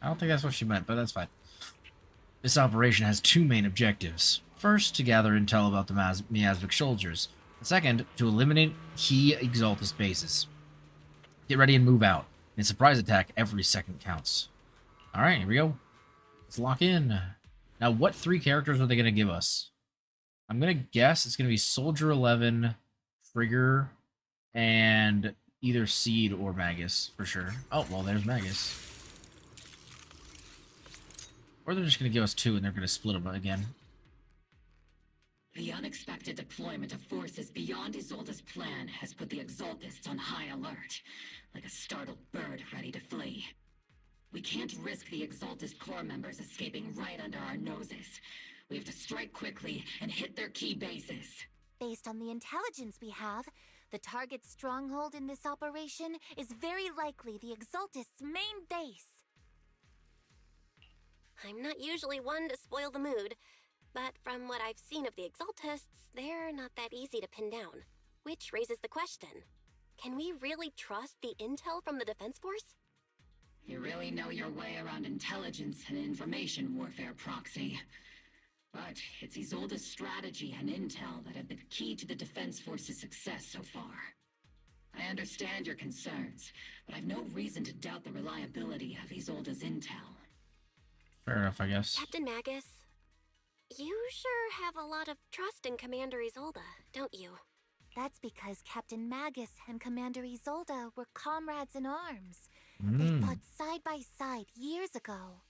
I don't think that's what she meant, but that's fine. This operation has two main objectives. First, to gather intel about the Miasmic soldiers. The second, to eliminate key Exaltist bases. Get ready and move out. In a surprise attack, every second counts. Alright, here we go. Let's lock in. Now, what three characters are they going to give us? I'm going to guess it's going to be Soldier 11, Frigger, and either Seed or Magus, for sure. Oh, well, there's Magus. Or they're just going to give us two and they're going to split them again. The unexpected deployment of forces beyond Isolde's plan has put the Exaltists on high alert, like a startled bird ready to flee. We can't risk the Exaltist core members escaping right under our noses. We have to strike quickly and hit their key bases. Based on the intelligence we have, the target's stronghold in this operation is very likely the Exaltist's main base. I'm not usually one to spoil the mood, but from what I've seen of the Exaltists, they're not that easy to pin down. Which raises the question, can we really trust the intel from the Defense Force? You really know your way around intelligence and information warfare, Proxy. But it's Isolde's strategy and intel that have been key to the Defense Force's success so far. I understand your concerns, but I've no reason to doubt the reliability of Isolde's intel. Fair enough, I guess. Captain Magus, you sure have a lot of trust in Commander Isolde, don't you? That's because Captain Magus and Commander Isolde were comrades in arms. Mm. They fought side by side years ago.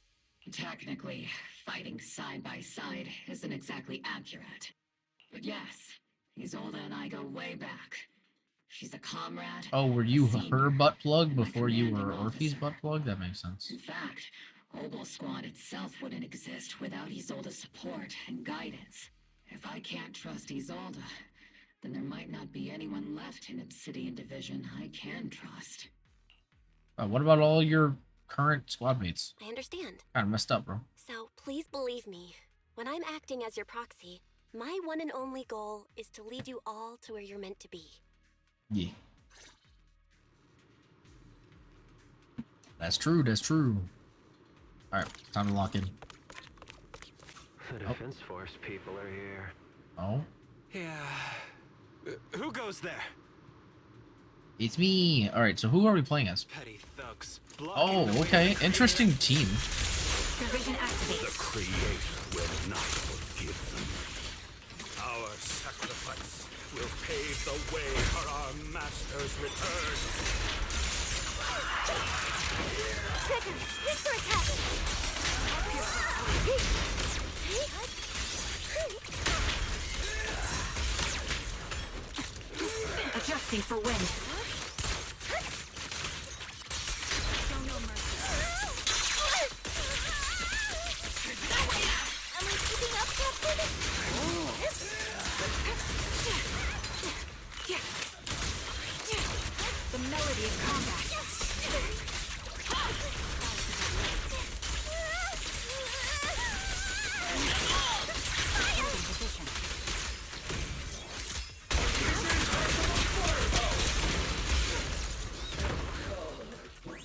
Technically, fighting side by side isn't exactly accurate. But yes, Isolde and I go way back. She's a comrade. Oh, were you her butt plug before you were Orphe's butt plug? That makes sense. In fact, Obol Squad itself wouldn't exist without Isolde's support and guidance. If I can't trust Isolde, then there might not be anyone left in Obsidian Division I can trust. What about all your current squad mates? I understand. Kind of messed up, bro. So please believe me, when I'm acting as your proxy, my one and only goal is to lead you all to where you're meant to be. Yeah. That's true, that's true. Alright, time to lock in. The Defense Force people are here. Oh? Yeah. Who goes there? It's me! Alright, so who are we playing as? Petty thugs. Oh, okay. Interesting team. Provision activated. The Creator will not forgive them. Our sacrifice will pave the way for our Master's return. Trigger! Picture attack! Adjusting for wind. Show no mercy. Am I keeping up, Captain? The melody of combat.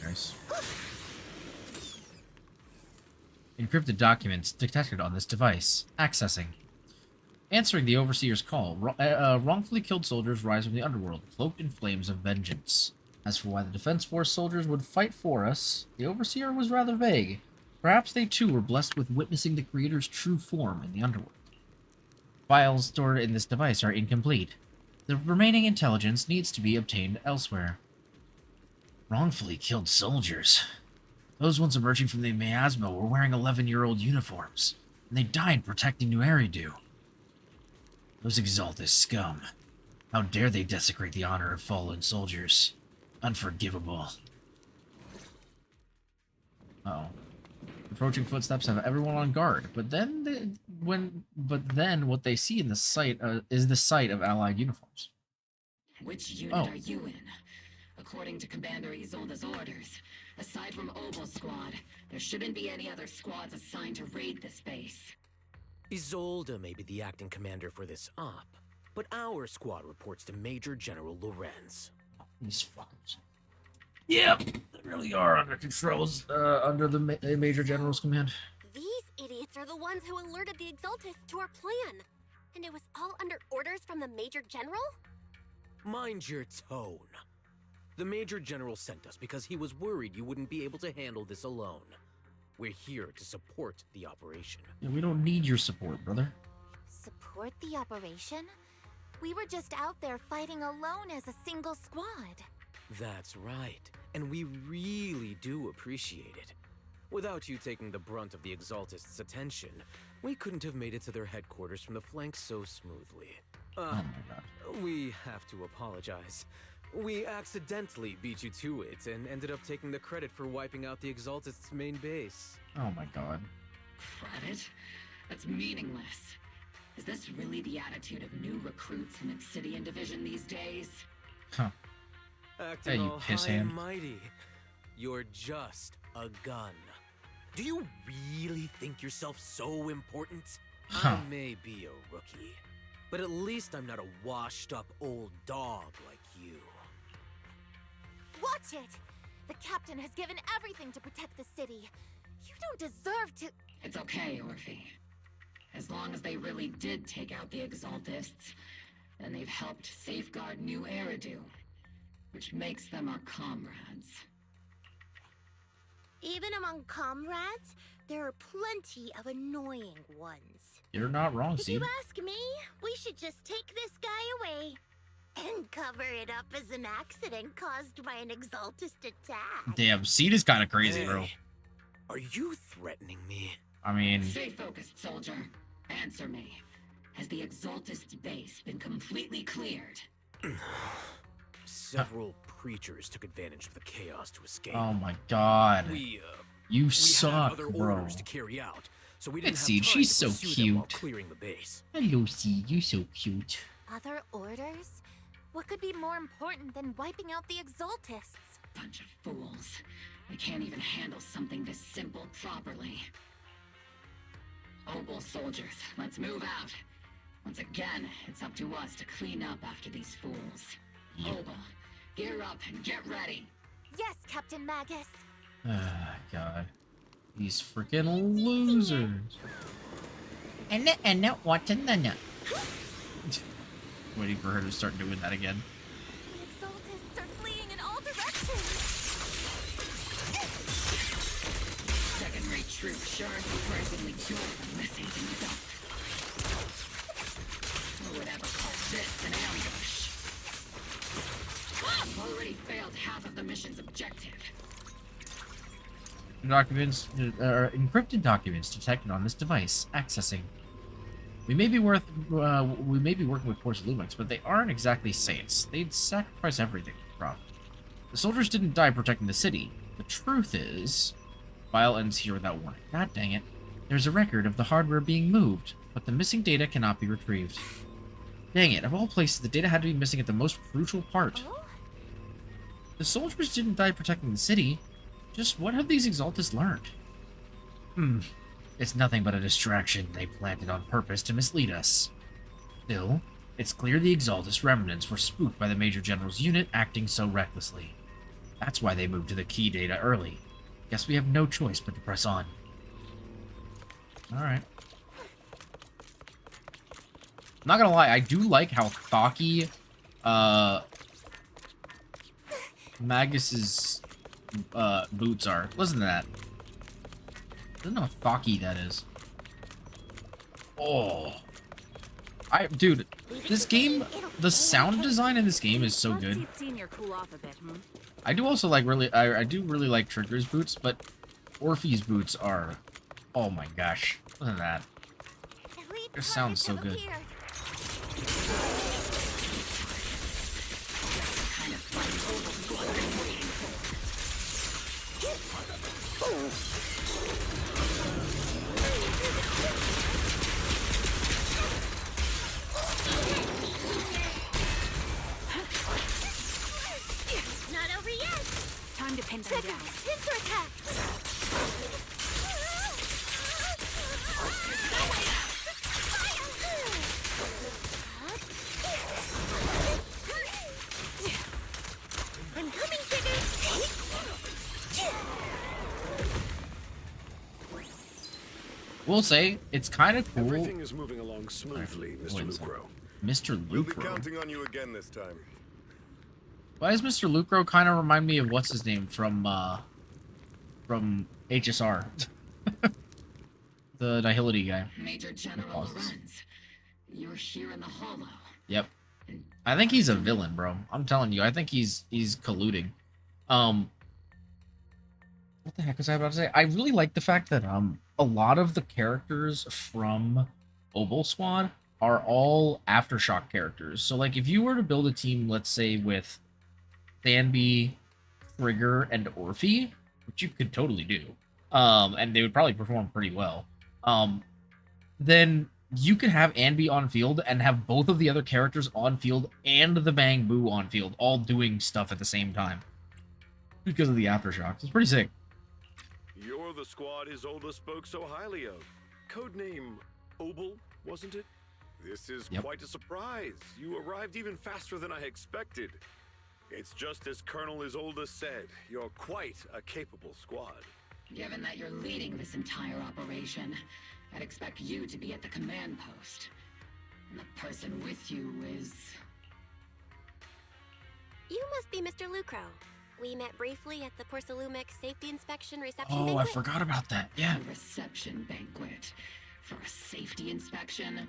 Nice. Encrypted documents detected on this device. Accessing. Answering the Overseer's call. Wrongfully killed soldiers rise from the underworld, cloaked in flames of vengeance. As for why the Defense Force soldiers would fight for us, the Overseer was rather vague. Perhaps they too were blessed with witnessing the Creator's true form in the underworld. Files stored in this device are incomplete. The remaining intelligence needs to be obtained elsewhere. Wrongfully killed soldiers. Those ones emerging from the miasma were wearing 11-year-old uniforms, and they died protecting New Eridu. Those Exalted scum. How dare they desecrate the honor of fallen soldiers? Unforgivable. Uh-oh. Approaching footsteps have everyone on guard, but then what they see in the sight is the sight of Allied uniforms. Which unit are you in? According to Commander Isolde's orders, aside from Obol Squad, there shouldn't be any other squads assigned to raid this base. Isolde may be the acting commander for this op, but our squad reports to Major General Lorenz. These fuckers. Yep, they really are under controls, under the Major General's command. These idiots are the ones who alerted the Exaltists to our plan. And it was all under orders from the Major General? Mind your tone. The Major General sent us because he was worried you wouldn't be able to handle this alone. We're here to support the operation. Yeah, we don't need your support, brother. Support the operation? We were just out there fighting alone as a single squad. That's right, and we really do appreciate it. Without you taking the brunt of the Exaltists' attention, we couldn't have made it to their headquarters from the flank so smoothly. Oh my god. We have to apologize. We accidentally beat you to it and ended up taking the credit for wiping out the Exaltists' main base. Oh my god. Credit? That's meaningless. Is this really the attitude of new recruits in Obsidian Division these days? Huh. Acting Hey, you all piss high and hand. mighty. You're just a gun. Do you really think yourself so important? Huh. I may be a rookie, but at least I'm not a washed-up old dog like you. Watch it! The captain has given everything to protect the city. You don't deserve to— It's okay, Orphe. As long as they really did take out the Exaltists, then they've helped safeguard New Eridu, which makes them our comrades. Even among comrades, there are plenty of annoying ones. You're not wrong, If you Seed. ask me, we should just take this guy away and cover it up as an accident caused by an Exaltist attack. Damn, Seed is kind of crazy, bro. Are you threatening me? I mean, Stay focused, soldier. Answer me. Has the Exaltist's base been completely cleared? Several preachers took advantage of the chaos to escape. oh my god. We, You We suck, had other bro. orders to carry out, so we didn't Let's have see, time she's to so pursue them while cute. clearing the base. Hello, Seed, you so cute. Other orders? What could be more important than wiping out the Exaltists? Bunch of fools. They can't even handle something this simple properly. Obol soldiers, let's move out. Once again, it's up to us to clean up after these fools. Obol, gear up and get ready. Yes, Captain Magus. Ah, God. These freaking losers. And what's in the nut? Waiting for her to start doing that again. The Exaltists are fleeing in all directions. Second-rate troops sure surprisingly good at listening to stuff. Who would ever call this an ambush? Already failed half of the mission's objective. Documents, encrypted documents detected on this device. Accessing. We may be working with Porcelumix, but they aren't exactly saints. They'd sacrifice everything for profit. The soldiers didn't die protecting the city. The truth is, file ends here without warning. God dang it! There's a record of the hardware being moved, but the missing data cannot be retrieved. Dang it! Of all places, the data had to be missing at the most crucial part. The soldiers didn't die protecting the city. Just what have these Exaltists learned? It's nothing but a distraction they planted on purpose to mislead us. Still, it's clear the Exaltist remnants were spooked by the Major General's unit acting so recklessly. That's why they moved to the key data early. Guess we have no choice but to press on. Alright. Not gonna lie, I do like how thocky, Magus's boots are. Listen to that. I don't know how thocky that is. Oh. Dude, this game, the sound design in this game is so good. I do also like I do really like Trigger's boots, but Orphe's boots are, oh my gosh. Listen to that. It sounds so good. Not over yet. Time to pin them down. Pincer attack! I'm coming, Trigger. We'll say it's kind of cool. Everything is moving along smoothly, Mr. Lucro. Mr. We'll be Lucro. counting on you again this time. Why does Mr. Lucro kind of remind me of what's his name from HSR? The Nihility guy. Major General Lorenz, you're here in the Hollow. Yep. I think he's a villain, bro. I'm telling you, I think he's colluding. What the heck was I about to say? I really like the fact that a lot of the characters from Obol Squad are all Aftershock characters. So like if you were to build a team, let's say with Thanby, Trigger, and Orphe, which you could totally do, and they would probably perform pretty well, then you could have Anby on field and have both of the other characters on field and the Bang Boo on field, all doing stuff at the same time because of the Aftershocks. It's pretty sick. You're the squad Isolde spoke so highly of. Codename Obol, wasn't it? This is quite a surprise. You arrived even faster than I expected. It's just as Colonel Isolde said. You're quite a capable squad. Given that you're leading this entire operation, I'd expect you to be at the command post. And the person with you is... You must be Mr. Lucro. We met briefly at the Porcelumix safety inspection reception Oh, banquet. I forgot about that. Yeah. A reception banquet for a safety inspection?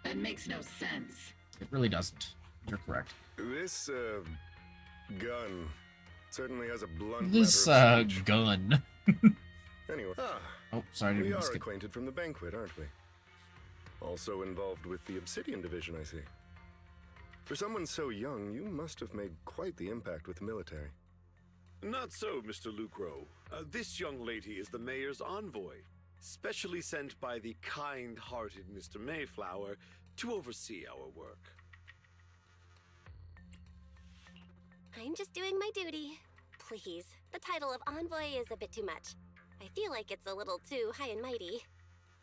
That makes no sense. It really doesn't. You're correct. This, gun certainly has a blunt This, matter of speech. gun. Anyway, Oh, sorry, I we didn't are skip. acquainted from the banquet, aren't we? Also involved with the Obsidian Division, I see. For someone so young, you must have made quite the impact with the military. Not so, Mr. Lucro. This young lady is the mayor's envoy, specially sent by the kind-hearted Mr. Mayflower to oversee our work. I'm just doing my duty. Please, the title of envoy is a bit too much. I feel like it's a little too high and mighty.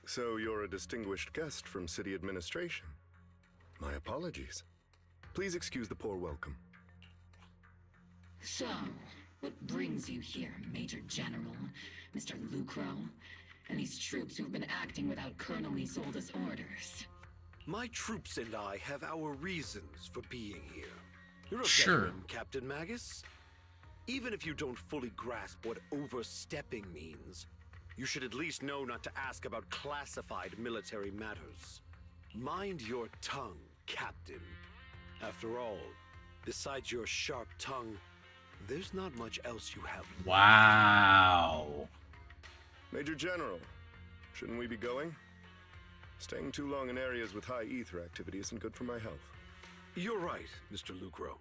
So you're a distinguished guest from city administration. My apologies. Please excuse the poor welcome. So, what brings you here, Major General, Mr. Lucro, and these troops who've been acting without Colonel Isolde's orders? My troops and I have our reasons for being here. You're a Sure. veteran, Captain Magus. Even if you don't fully grasp what overstepping means, you should at least know not to ask about classified military matters. Mind your tongue, Captain. After all, besides your sharp tongue, there's not much else you have. Wow. Major General, shouldn't we be going? Staying too long in areas with high ether activity isn't good for my health. You're right, Mr. Lucro.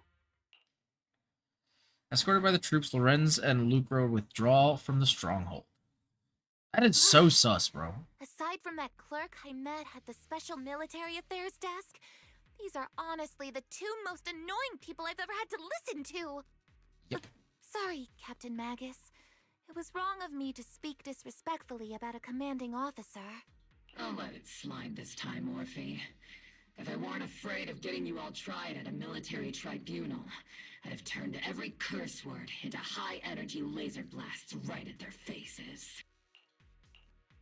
Escorted by the troops, Lorenz and Lucro withdraw from the stronghold. That is so sus, bro. Aside from that clerk I met at the Special Military Affairs desk, these are honestly the two most annoying people I've ever had to listen to. Yep. Sorry, Captain Magus. It was wrong of me to speak disrespectfully about a commanding officer. I'll let it slide this time, Orphe. If I weren't afraid of getting you all tried at a military tribunal, I'd have turned every curse word into high-energy laser blasts right at their faces.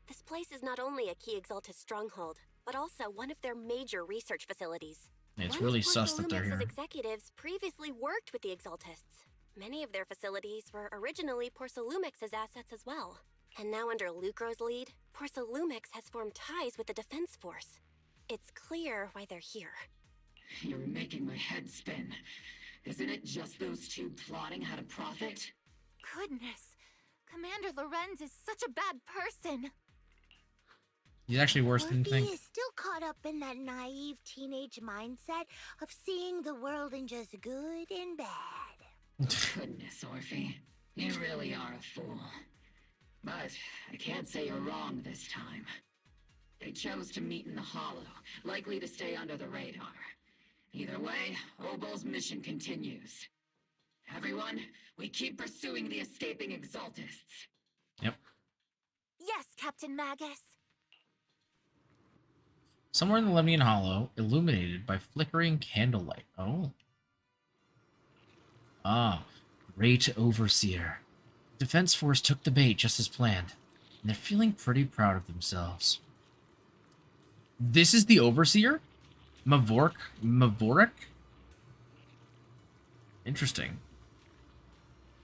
This place is not only a key Exaltus stronghold, but also one of their major research facilities. It's One really of sus that they're Porcelumex's here. executives previously worked with the Exaltists. Many of their facilities were originally Porcelumex's assets as well. And now under Lucro's lead, Porcelumex has formed ties with the Defense Force. It's clear why they're here. You're making my head spin. Isn't it just those two plotting how to profit? Goodness, Commander Lorenz is such a bad person. He's actually worse than you Orphe think. is still caught up in that naive teenage mindset of seeing the world in just good and bad. Goodness, Orphe. You really are a fool. But I can't say you're wrong this time. They chose to meet in the Hollow, likely to stay under the radar. Either way, Obol's mission continues. Everyone, we keep pursuing the escaping Exaltists. Yep. Yes, Captain Magus. Somewhere in the Lemnian Hollow, illuminated by flickering candlelight. Oh. Ah, great overseer. The Defense Force took the bait just as planned, and they're feeling pretty proud of themselves. This is the overseer? Mavorek? Interesting.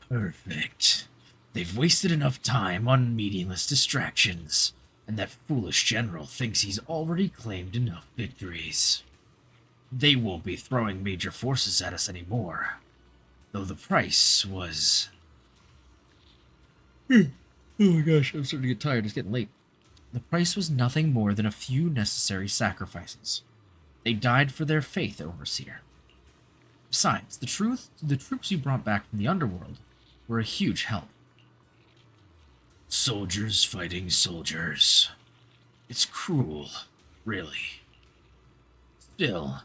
Perfect. They've wasted enough time on meaningless distractions, and that foolish general thinks he's already claimed enough victories. They won't be throwing major forces at us anymore, though the price was... Oh my gosh, I'm starting to get tired. It's getting late. The price was nothing more than a few necessary sacrifices. They died for their faith, Overseer. Besides, the troops you brought back from the underworld were a huge help. Soldiers fighting soldiers. It's cruel, really. Still,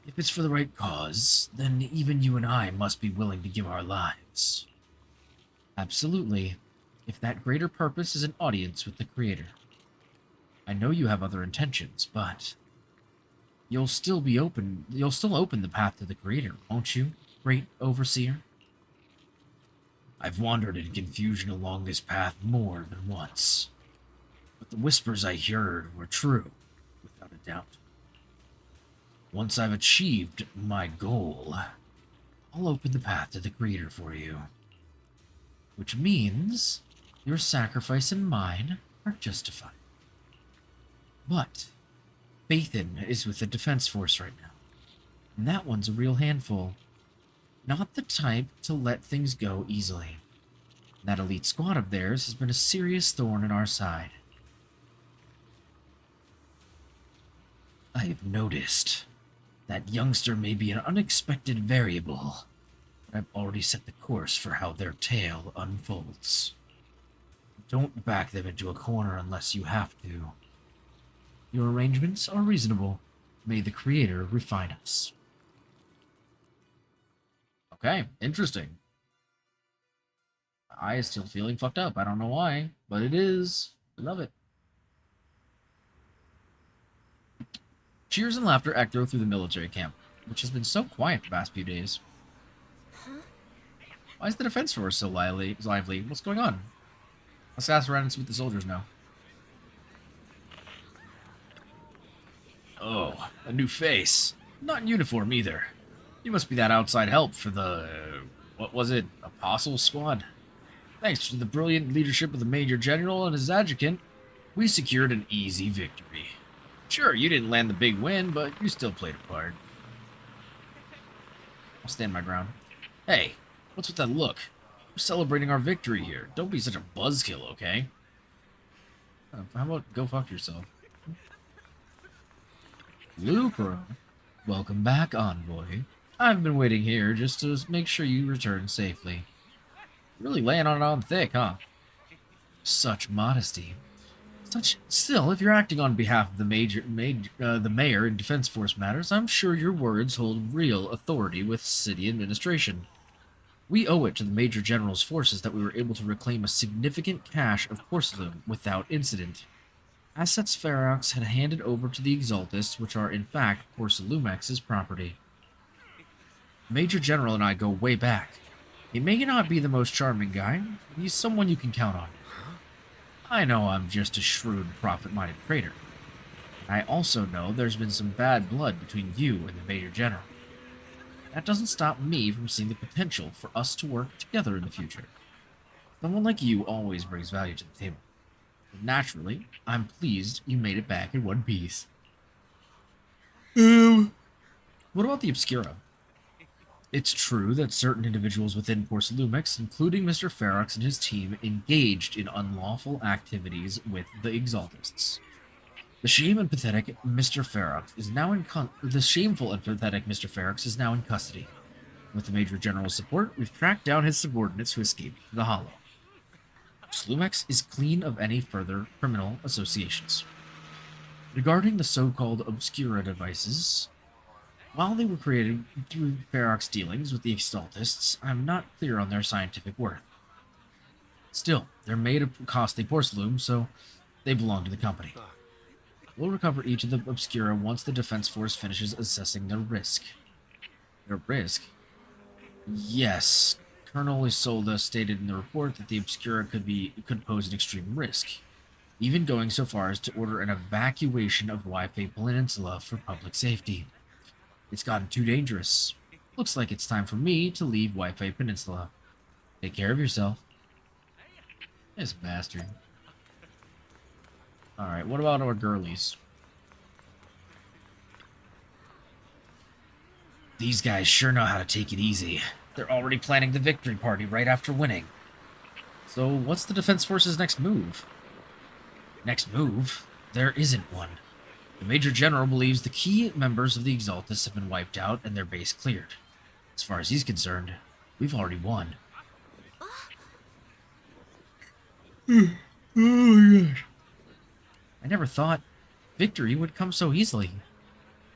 if it's for the right cause, then even you and I must be willing to give our lives. Absolutely, if that greater purpose is an audience with the Creator. I know you have other intentions, but you'll still open the path to the Creator, won't you, great Overseer? I've wandered in confusion along this path more than once, but the whispers I heard were true, without a doubt. Once I've achieved my goal, I'll open the path to the Creator for you. Which means your sacrifice and mine are justified. But Bathan is with the Defense Force right now, and that one's a real handful. Not the type to let things go easily. That elite squad of theirs has been a serious thorn in our side. I've noticed that youngster may be an unexpected variable, I've already set the course for how their tale unfolds. Don't back them into a corner unless you have to. Your arrangements are reasonable. May the Creator refine us. Okay, interesting. I is still feeling fucked up. I don't know why, but it is. I love it. Cheers and laughter echo through the military camp, which has been so quiet the past few days. Why is the defense force so lively? What's going on? Let's ask around and see what the soldiers know. Oh, a new face. Not in uniform either. You must be that outside help for the... what was it? Obol Squad? Thanks to the brilliant leadership of the Major General and his adjutant, we secured an easy victory. Sure, you didn't land the big win, but you still played a part. I'll stand my ground. Hey, what's with that look? We're celebrating our victory here. Don't be such a buzzkill, okay? How about go fuck yourself? Looper, welcome back, Envoy. I've been waiting here just to make sure you return safely. Really laying on thick, huh? Such modesty. Still, if you're acting on behalf of the mayor in Defense Force matters, I'm sure your words hold real authority with city administration. We owe it to the Major General's forces that we were able to reclaim a significant cache of porcelain without incident. Assets Ferox had handed over to the Exaltists, which are in fact Porcelumex's property. Major General and I go way back. He may not be the most charming guy, but he's someone you can count on. I know I'm just a shrewd, profit-minded trader. I also know there's been some bad blood between you and the Major General. That doesn't stop me from seeing the potential for us to work together in the future. Someone like you always brings value to the table. And naturally, I'm pleased you made it back in one piece. What about the Obscura? It's true that certain individuals within Porcelumex, including Mr. Ferox and his team, engaged in unlawful activities with the Exaltists. The shameful and pathetic Mr. Ferox is now in custody. With the Major General's support, we've tracked down his subordinates who escaped to the Hollow. Slumex is clean of any further criminal associations. Regarding the so-called Obscura devices, while they were created through Ferox dealings with the Exaltists, I'm not clear on their scientific worth. Still, they're made of costly porcelain, so they belong to the company. We'll recover each of the Obscura once the Defense Force finishes assessing their risk. Their risk? Yes. Colonel Isolda stated in the report that the Obscura could pose an extreme risk, even going so far as to order an evacuation of Wi-Fi Peninsula for public safety. It's gotten too dangerous. Looks like it's time for me to leave Wi-Fi Peninsula. Take care of yourself. This bastard. Alright, what about our girlies? These guys sure know how to take it easy. They're already planning the victory party right after winning. So what's the Defense Force's next move? Next move? There isn't one. The Major General believes the key members of the Exaltists have been wiped out and their base cleared. As far as he's concerned, we've already won. Oh my gosh. I never thought victory would come so easily.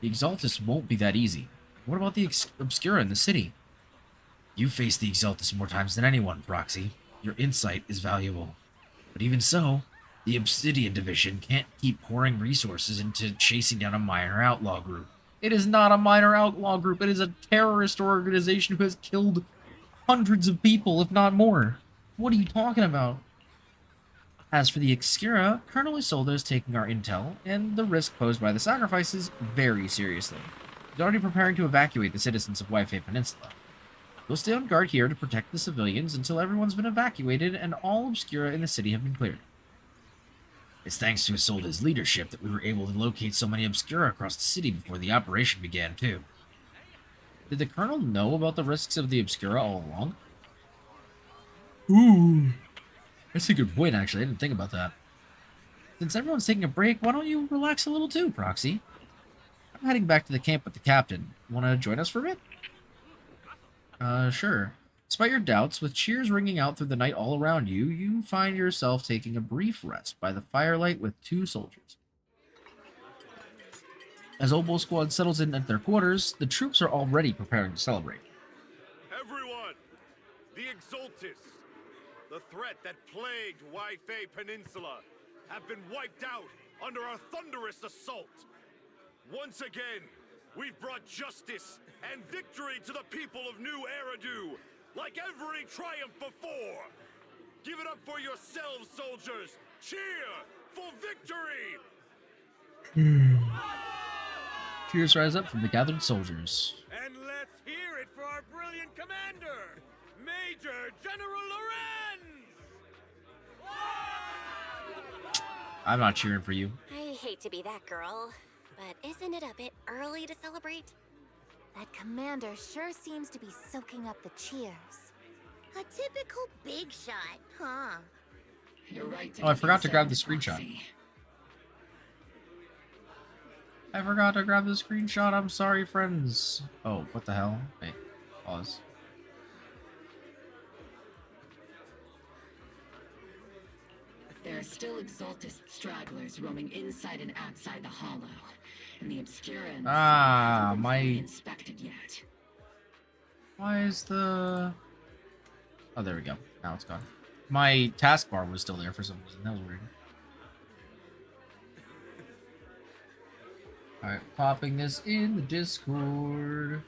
The Exaltists won't be that easy. What about the Obscura in the city? You faced the Exaltists more times than anyone, Proxy. Your insight is valuable. But even so, the Obsidian Division can't keep pouring resources into chasing down a minor outlaw group. It is not a minor outlaw group. It is a terrorist organization who has killed hundreds of people, if not more. What are you talking about? As for the Obscura, Colonel Isolda is taking our intel and the risk posed by the sacrifices very seriously. He's already preparing to evacuate the citizens of Wi-Fi Peninsula. We'll stay on guard here to protect the civilians until everyone's been evacuated and all Obscura in the city have been cleared. It's thanks to Isolda's leadership that we were able to locate so many Obscura across the city before the operation began, too. Did the Colonel know about the risks of the Obscura all along? Ooh, that's a good point, actually. I didn't think about that. Since everyone's taking a break, why don't you relax a little too, Proxy? I'm heading back to the camp with the captain. Want to join us for a bit? Sure. Despite your doubts, with cheers ringing out through the night all around you, you find yourself taking a brief rest by the firelight with 2 soldiers. As Obol Squad settles in at their quarters, the troops are already preparing to celebrate. Everyone, the Exaltis, the threat that plagued Waifei Peninsula, have been wiped out under our thunderous assault. Once again, we've brought justice and victory to the people of New Eridu, like every triumph before. Give it up for yourselves, soldiers. Cheer for victory! Cheers rise up from the gathered soldiers. And let's hear it for our brilliant commander, Major General Lorenz! I'm not cheering for you. I hate to be that girl, but isn't it a bit early to celebrate? That commander sure seems to be soaking up the cheers. A typical big shot, huh? You're right. Oh, I forgot to grab the screenshot. I'm sorry, friends. Oh, what the hell? Wait, pause. There are still Exaltist stragglers roaming inside and outside the Hollow, and the Obscurans haven't been fully inspected yet. Why is the... Oh, there we go. Now it's gone. My taskbar was still there for some reason. That was weird. Alright, popping this in the Discord.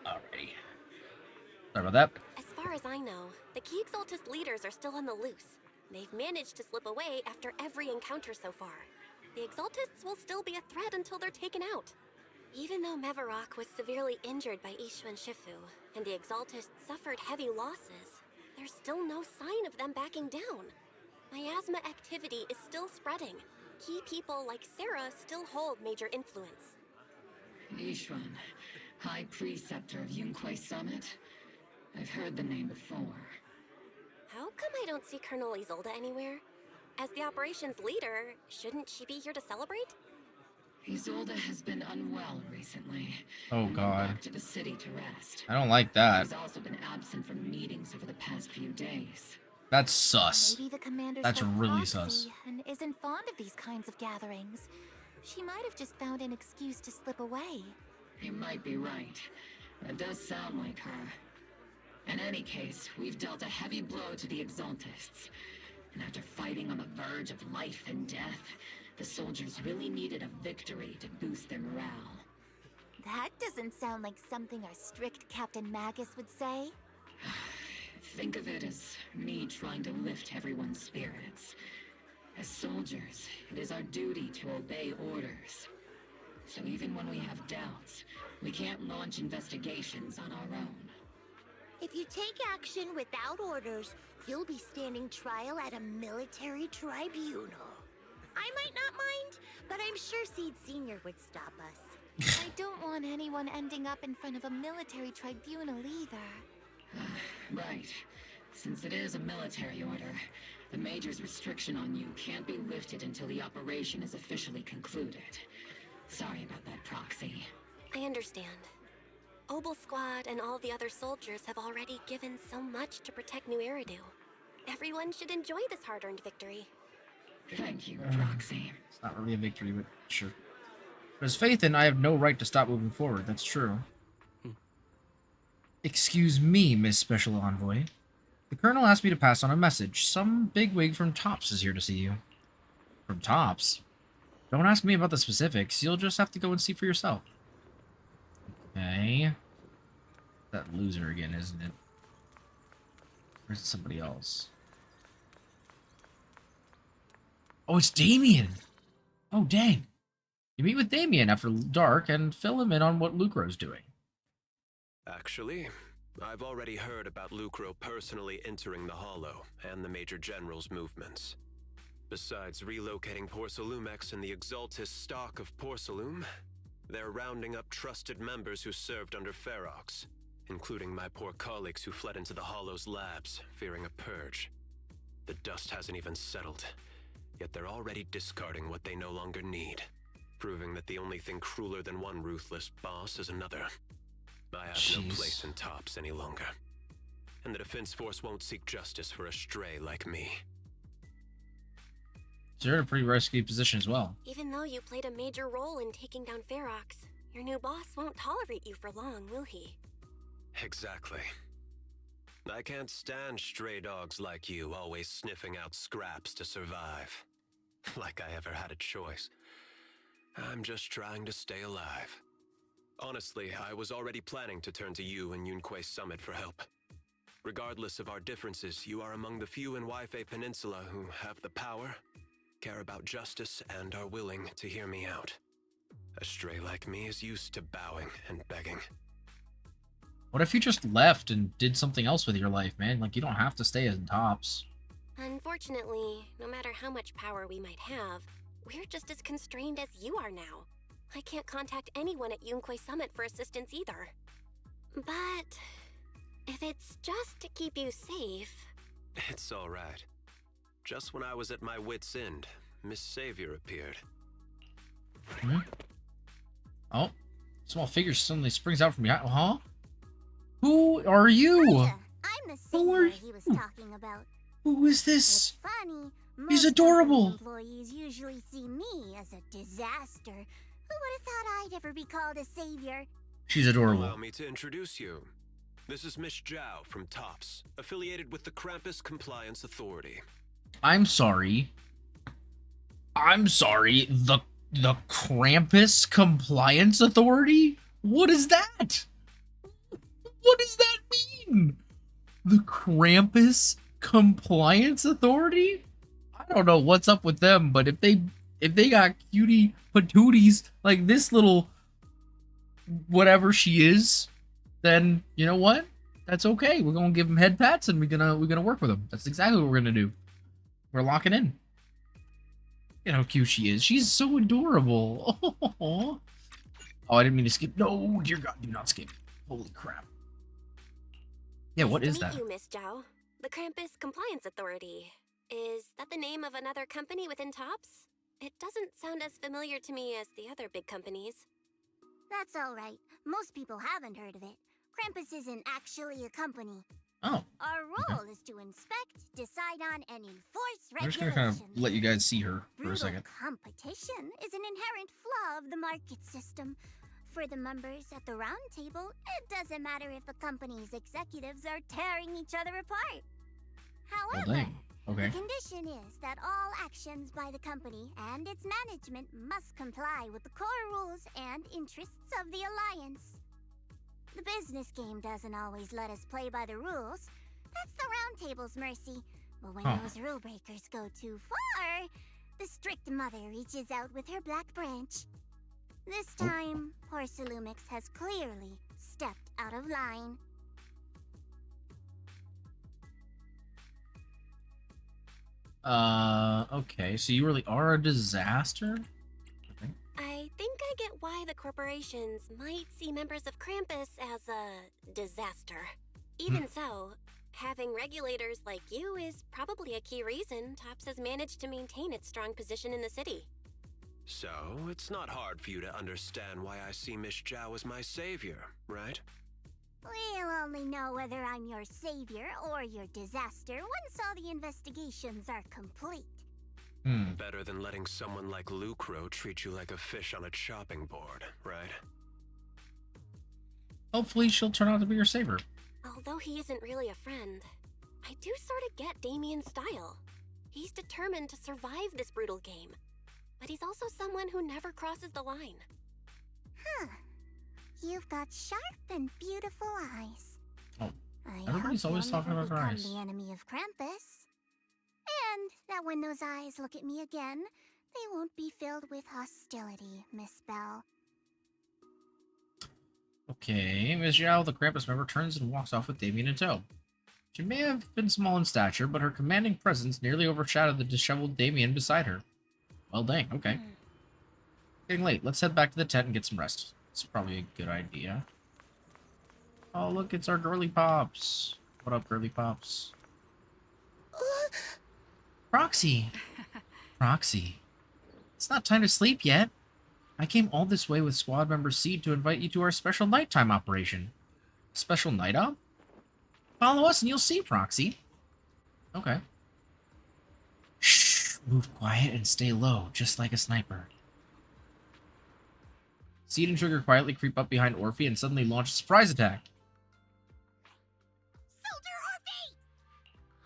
Alrighty. Sorry about that. As far as I know, the key Exaltist leaders are still on the loose. They've managed to slip away after every encounter so far. The Exaltists will still be a threat until they're taken out. Even though Mevarok was severely injured by Ishu and Shifu, and the Exaltists suffered heavy losses, there's still no sign of them backing down. Miasma activity is still spreading. Key people like Sarah still hold major influence. Yishuan, High Preceptor of Yunquai Summit? I've heard the name before. How come I don't see Colonel Isolde anywhere? As the operations leader, shouldn't she be here to celebrate? Isolde has been unwell recently. Oh and god. went back to the city to rest. I don't like that. She's also been absent from meetings over the past few days. That's sus. Maybe the commander's That's got really proxy sus. and isn't fond of these kinds of gatherings. She might have just found an excuse to slip away. You might be right. That does sound like her. In any case, we've dealt a heavy blow to the Exaltists. And after fighting on the verge of life and death, the soldiers really needed a victory to boost their morale. That doesn't sound like something our strict Captain Magus would say. Think of it as me trying to lift everyone's spirits. As soldiers, it is our duty to obey orders. So even when we have doubts, we can't launch investigations on our own. If you take action without orders, you'll be standing trial at a military tribunal. I might not mind, but I'm sure Seed Sr. would stop us. I don't want anyone ending up in front of a military tribunal either. Right. Since it is a military order, the Major's restriction on you can't be lifted until the operation is officially concluded. Sorry about that, Proxy. I understand. Obol Squad and all the other soldiers have already given so much to protect New Eridu. Everyone should enjoy this hard-earned victory. Thank you, Proxy. It's not really a victory, but sure. But as Phaethon, I have no right to stop moving forward. That's true. Excuse me, Miss Special Envoy. The Colonel asked me to pass on a message. Some bigwig from TOPS is here to see you. From TOPS? Don't ask me about the specifics. You'll just have to go and see for yourself. Okay. That loser again, isn't it? Or is it somebody else? Oh, it's Damien! Oh, dang. You meet with Damien after dark and fill him in on what Lucro's doing. Actually, I've already heard about Lucro personally entering the Hollow and the Major General's movements. Besides relocating Porcelumex and the Exaltis stock of Porcelume, They're rounding up trusted members who served under Ferox, including my poor colleagues who fled into the Hollow's labs, fearing a purge. The dust hasn't even settled, yet they're already discarding what they no longer need, proving that the only thing crueler than one ruthless boss is another. I have no place in Tops any longer, and the Defense Force won't seek justice for a stray like me. So you're in a pretty risky position as well. Even though you played a major role in taking down Ferox, your new boss won't tolerate you for long, will he? Exactly. I can't stand stray dogs like you always sniffing out scraps to survive. Like I ever had a choice. I'm just trying to stay alive. Honestly, I was already planning to turn to you and Yunquei Summit for help. Regardless of our differences, you are among the few in Waifei Peninsula who have the power, care about justice, and are willing to hear me out. A stray like me is used to bowing and begging. What if you just left and did something else with your life, man? Like, you don't have to stay in Tops. Unfortunately, no matter how much power we might have, we're just as constrained as you are now. I can't contact anyone at Yunquei Summit for assistance either. But if it's just to keep you safe... It's alright. Just when I was at my wit's end, Miss Savior appeared. Hmm? Oh, small figure suddenly springs out from behind. Huh? Who are you? I'm the savior he was talking about. Who is this? It's funny. He's Most adorable. Employees usually see me as a disaster. Who would have thought I'd ever be called a savior? She's adorable. Allow me to introduce you. This is Miss Zhao from Tops, affiliated with the Krampus Compliance Authority. I'm sorry. The Krampus Compliance Authority? What is that? What does that mean? The Krampus Compliance Authority? I don't know what's up with them, but if they got cutie patooties like this little whatever she is, then you know what? That's okay. We're gonna give them head pats and we're gonna work with them. That's exactly what we're gonna do. We're locking in. You know how cute she is. She's so adorable. Oh, I didn't mean to skip. No, dear God, do not skip. Holy crap. Yeah, what is that? Nice to meet you, Miss Zhao. The Krampus Compliance Authority. Is that the name of another company within Tops? It doesn't sound as familiar to me as the other big companies. That's all right. Most people haven't heard of it. Krampus isn't actually a company. Oh. Our role is to inspect, decide on, and enforce regulations. I'm just gonna kind of let you guys see her for a second. Competition is an inherent flaw of the market system. For the members at the round table, it doesn't matter if the company's executives are tearing each other apart. However, okay. The condition is that all actions by the company and its management must comply with the core rules and interests of the Alliance. The business game doesn't always let us play by the rules. That's the round table's mercy. But when those rule breakers go too far, the strict mother reaches out with her black branch. This time, poor Salumix has clearly stepped out of line. Okay, so you really are a disaster? I think I get why the corporations might see members of Krampus as a disaster. Even so, having regulators like you is probably a key reason Tops has managed to maintain its strong position in the city. So, it's not hard for you to understand why I see Miss Zhao as my savior, right? We'll only know whether I'm your savior or your disaster once all the investigations are complete. Better than letting someone like Lucro treat you like a fish on a chopping board, right? Hopefully she'll turn out to be your savior. Although he isn't really a friend, I do sort of get Damien's style. He's determined to survive this brutal game, but he's also someone who never crosses the line. Huh. You've got sharp and beautiful eyes. Oh, everybody's always talking about her eyes. The enemy of Krampus. And that when those eyes look at me again, they won't be filled with hostility, Miss Bell. Okay, Miss Zhao, the Krampus member, turns and walks off with Damien in tow. She may have been small in stature, but her commanding presence nearly overshadowed the disheveled Damien beside her. Well, dang, okay. Getting late. Let's head back to the tent and get some rest. It's probably a good idea. Oh, look, it's our girly pops. What up, girly pops? Proxy. Proxy. It's not time to sleep yet. I came all this way with squad member Seed to invite you to our special nighttime operation. Special night op? Follow us and you'll see, Proxy. Okay. Shh. Move quiet and stay low, just like a sniper. Seed and Trigger quietly creep up behind Orphe and suddenly launch a surprise attack.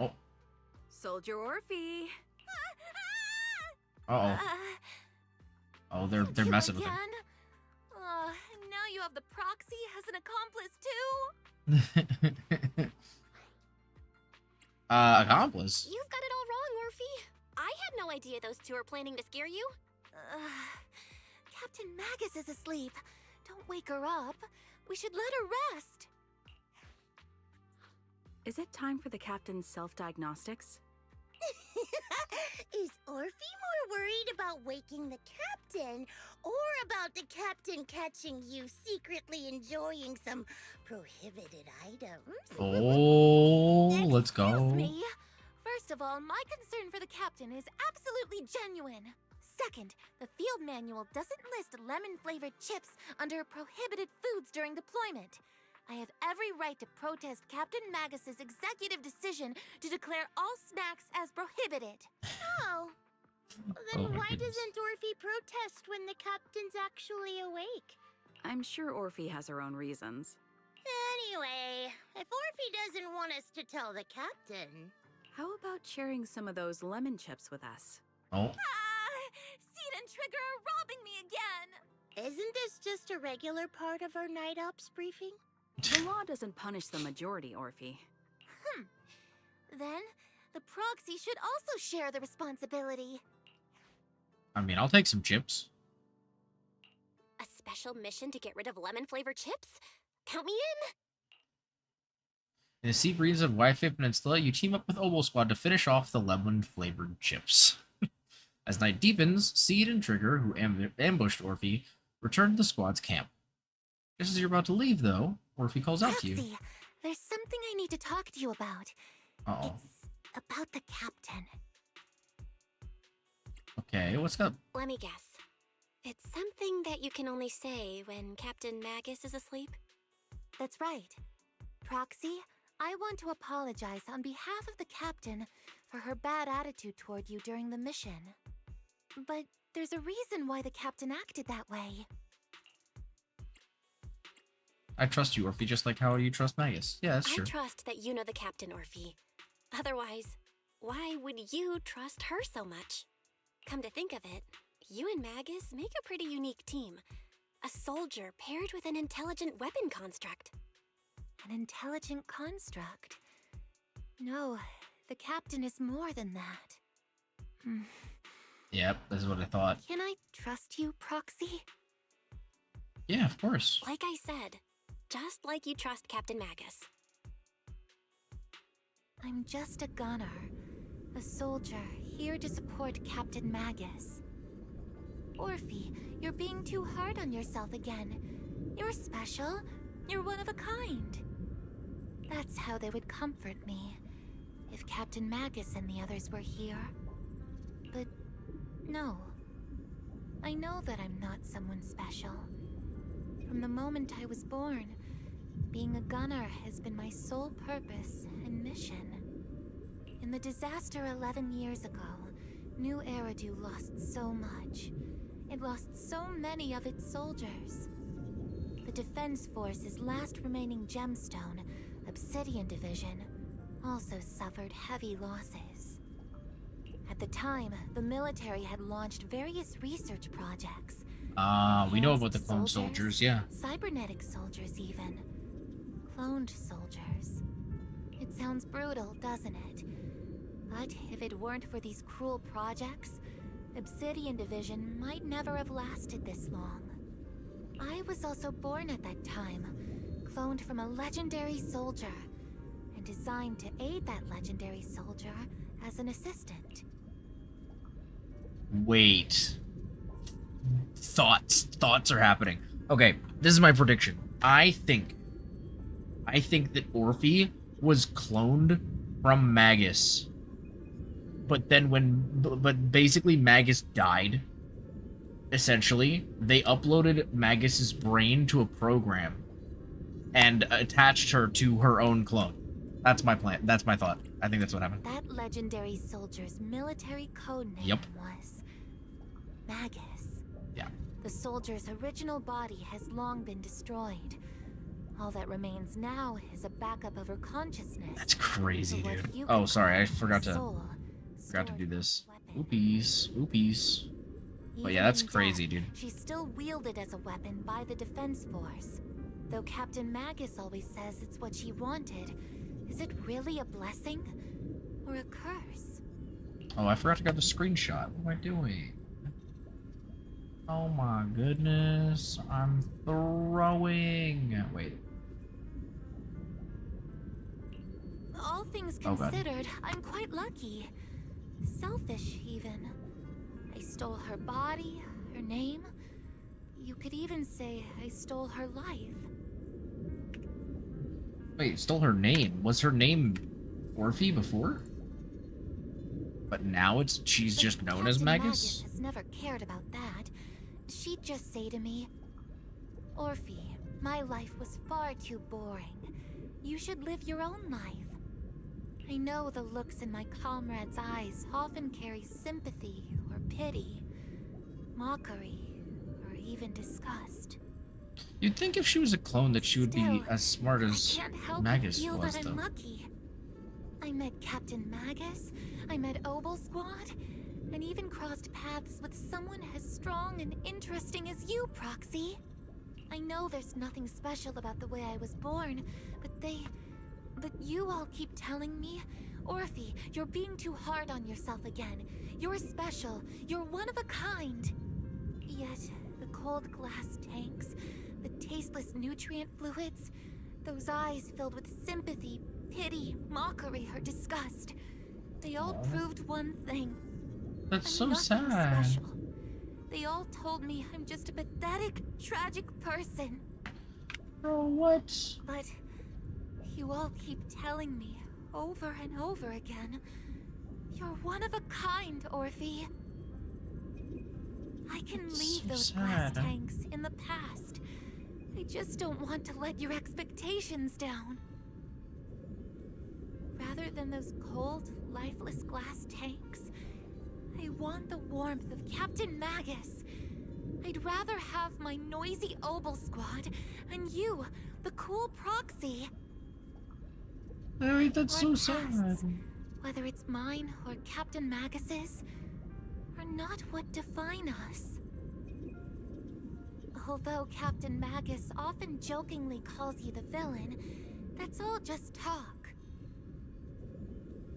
Oh. Soldier Orphe. Uh-oh. Oh, they're messing with him. Now you have the Proxy as an accomplice too? Accomplice? You've got it all wrong, Orphe. I had no idea those two are planning to scare you. Captain Magus is asleep. Don't wake her up. We should let her rest. Is it time for the captain's self-diagnostics? Is Orphe more worried about waking the captain or about the captain catching you secretly enjoying some prohibited items? Oh, let's go. Excuse me. First of all, my concern for the captain is absolutely genuine. Second, the field manual doesn't list lemon-flavored chips under prohibited foods during deployment. I have every right to protest Captain Magus's executive decision to declare all snacks as prohibited. Oh. Then why doesn't Orphe protest when the captain's actually awake? I'm sure Orphe has her own reasons. Anyway, if Orphe doesn't want us to tell the captain... How about sharing some of those lemon chips with us? Oh. Seed and Trigger are robbing me again! Isn't this just a regular part of our night ops briefing? The law doesn't punish the majority, Orphe. Then, the Proxy should also share the responsibility. I mean, I'll take some chips. A special mission to get rid of lemon-flavored chips? Count me in! In the sea breeze of Wi-Fi Peninsula, you team up with Obol Squad to finish off the lemon-flavored chips. As night deepens, Seed and Trigger, who ambushed Orphe, return to the squad's camp. Just as you're about to leave, though, Orphe calls out to you. Proxy, there's something I need to talk to you about. Uh-oh. It's about the captain. Okay, what's up? Let me guess. It's something that you can only say when Captain Magus is asleep? That's right. Proxy, I want to apologize on behalf of the captain for her bad attitude toward you during the mission. But there's a reason why the captain acted that way. I trust you, Orphe, just like how you trust Magus. Yeah, that's true. I trust that you know the captain, Orphe. Otherwise, why would you trust her so much? Come to think of it, you and Magus make a pretty unique team. A soldier paired with an intelligent weapon construct. An intelligent construct? No, the captain is more than that. Yep, this is what I thought. Can I trust you, Proxy? Yeah, of course. Like I said, just like you trust Captain Magus. I'm just a gunner. A soldier, here to support Captain Magus. Orphe, you're being too hard on yourself again. You're special. You're one of a kind. That's how they would comfort me, if Captain Magus and the others were here. But no. I know that I'm not someone special. From the moment I was born, being a gunner has been my sole purpose and mission. In the disaster 11 years ago, New Eridu lost so much. It lost so many of its soldiers. The Defense Force's last remaining gemstone, Obsidian Division, also suffered heavy losses. At the time, the military had launched various research projects. We know about the clone soldiers, yeah. Cybernetic soldiers, even. Cloned soldiers. It sounds brutal, doesn't it? But if it weren't for these cruel projects, Obsidian Division might never have lasted this long. I was also born at that time, cloned from a legendary soldier, and designed to aid that legendary soldier as an assistant. Wait. thoughts are happening. Okay, this is my prediction. I think that Orphe was cloned from Magus. But then but basically Magus died. Essentially, they uploaded Magus's brain to a program and attached her to her own clone. That's my plan. That's my thought. I think that's what happened. That legendary soldier's military code name was Magus. Yeah. The soldier's original body has long been destroyed. All that remains now is a backup of her consciousness. That's crazy, dude. Oh, sorry, I forgot to do this. Oopies. But yeah, that's crazy, dude. She's still wielded as a weapon by the Defense Force. Though Captain Magus always says it's what she wanted, is it really a blessing or a curse? Oh, I forgot to grab the screenshot. What am I doing? Oh my goodness. I'm throwing. Wait. All things considered, I'm quite lucky. Selfish, even. I stole her body, her name. You could even say I stole her life. Wait, stole her name? Was her name Orphe before? But now she's just known as Magus? Magus has never cared about that. She'd just say to me, Orphe, my life was far too boring. You should live your own life. I know the looks in my comrades' eyes often carry sympathy or pity, mockery, or even disgust. You'd think if she was a clone that she would be as smart as Magus feel was, that though. I'm lucky. I met Captain Magus, I met Obol Squad, and even crossed paths with someone as strong and interesting as you, Proxy. I know there's nothing special about the way I was born, but you all keep telling me, Orphe, you're being too hard on yourself again. You're special. You're one of a kind. Yet, the cold glass tanks, the tasteless nutrient fluids, those eyes filled with sympathy, pity, mockery, or disgust, they all proved one thing. That's so nothing sad. Special. They all told me I'm just a pathetic, tragic person. Bro, what? But you all keep telling me over and over again, you're one of a kind, Orphe. I can leave those glass tanks in the past. I just don't want to let your expectations down. Rather than those cold, lifeless glass tanks, I want the warmth of Captain Magus. I'd rather have my noisy Obol Squad and you, the cool Proxy. Wait, that's so sad. Whether it's mine or Captain Magus's, are not what define us. Although Captain Magus often jokingly calls you the villain, that's all just talk.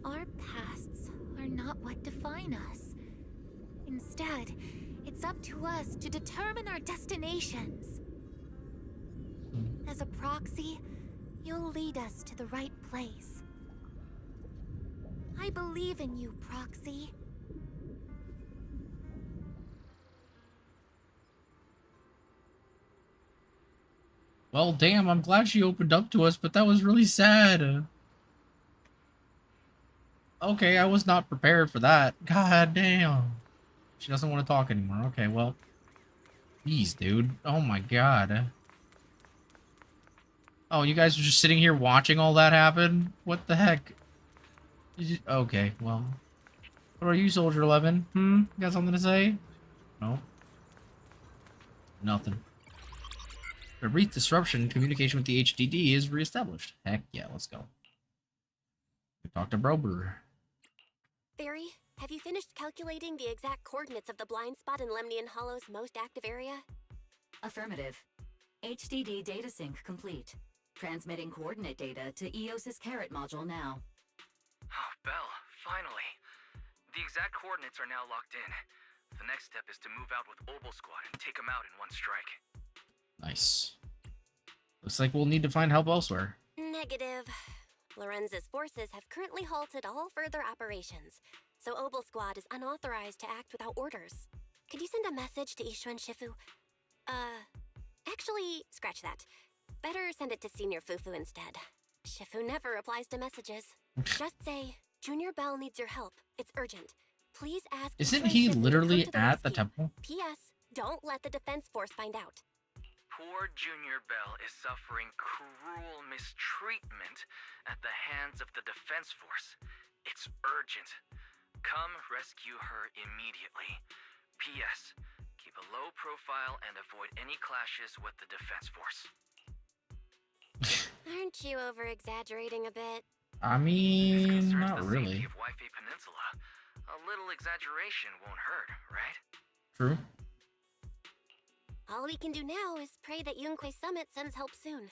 Our pasts are not what define us. Instead, it's up to us to determine our destinations. As a Proxy, you'll lead us to the right place. I believe in you, Proxy. Well, damn, I'm glad she opened up to us, but that was really sad. Okay, I was not prepared for that. God damn. She doesn't want to talk anymore. Okay, well. Jeez, dude. Oh my god. Oh, you guys were just sitting here watching all that happen? What the heck? Okay, well. What about you, Soldier 11? You got something to say? No. Nothing. A brief disruption, communication with the HDD is reestablished. Heck yeah, let's go. Talk to Brober. Barry, have you finished calculating the exact coordinates of the blind spot in Lemnian Hollow's most active area? Affirmative. HDD data sync complete. Transmitting coordinate data to EOS's Carrot module now. Oh, Belle, finally. The exact coordinates are now locked in. The next step is to move out with Obol Squad and take them out in one strike. Nice. Looks like we'll need to find help elsewhere. Negative. Lorenz's forces have currently halted all further operations, so Obol Squad is unauthorized to act without orders. could you send a message to Ishu and Shifu? Actually, scratch that. Better send it to Senior Fufu instead. Shifu never replies to messages. Just say, Junior Bell needs your help. It's urgent. Please ask. Isn't Ishu and he Shifu to literally come to the at the rescue. temple? P.S. Don't let the defense force find out. Poor Junior Bell is suffering cruel mistreatment at the hands of the defense force. It's urgent. Come rescue her immediately. P.S. Keep a low profile and avoid any clashes with the defense force. Aren't you over-exaggerating a bit? I mean, not really. Of Wi-Fi Peninsula. A little exaggeration won't hurt, right? True. All we can do now is pray that Yunque Summit sends help soon.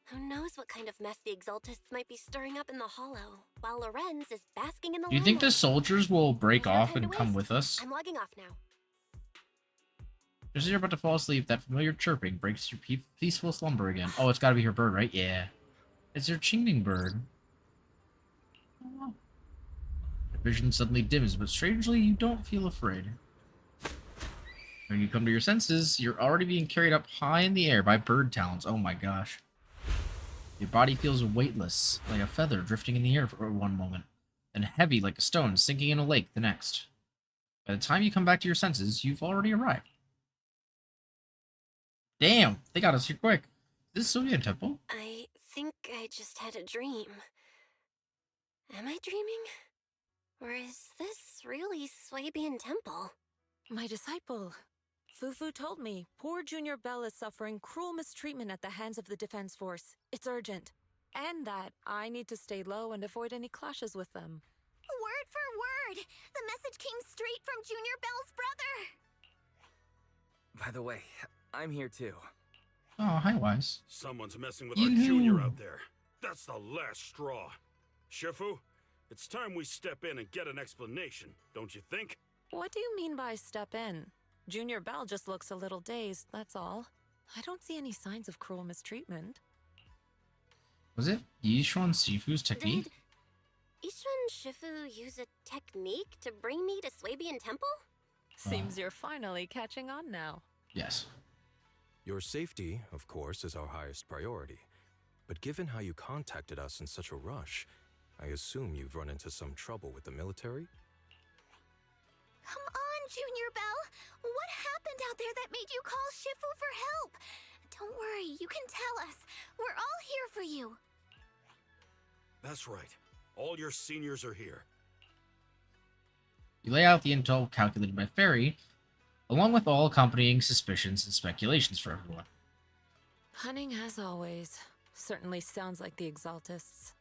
Who knows what kind of mess the Exaltists might be stirring up in the Hollow, while Lorenz is basking in the Do you think the limelight. soldiers will break We don't have off time and to come waste. with us? I'm logging off now. Just as you're about to fall asleep, that familiar chirping breaks your peaceful slumber again. Oh, it's gotta be her bird, right? Yeah. It's her chinging bird. Oh. Your vision suddenly dims, but strangely, you don't feel afraid. When you come to your senses, you're already being carried up high in the air by bird talons. Oh my gosh. Your body feels weightless, like a feather drifting in the air for one moment, and heavy like a stone sinking in a lake the next. By the time you come back to your senses, you've already arrived. Damn, they got us here quick. Is this Sylvian Temple? I think I just had a dream. Am I dreaming? Or is this really Swabian Temple? My disciple. Fufu told me poor Junior Bell is suffering cruel mistreatment at the hands of the defense force. It's urgent. And that I need to stay low and avoid any clashes with them. Word for word! The message came straight from Junior Bell's brother! By the way, I'm here too. Oh, hi, Wise. Someone's messing with our junior out there. That's the last straw. Shifu, it's time we step in and get an explanation, don't you think? What do you mean by step in? Junior Bell just looks a little dazed, that's all. I don't see any signs of cruel mistreatment. Was it Yishuan Shifu's technique? Did Ishu and Shifu use a technique to bring me to Swabian Temple? Seems you're finally catching on now. Yes. Your safety, of course, is our highest priority. But given how you contacted us in such a rush, I assume you've run into some trouble with the military? Come on, Junior Bell! What happened out there that made you call Shifu for help? Don't worry, you can tell us. We're all here for you. That's right. All your seniors are here. You lay out the intel calculated by Fairy, along with all accompanying suspicions and speculations for everyone. Cunning as always. Certainly sounds like the Exaltists.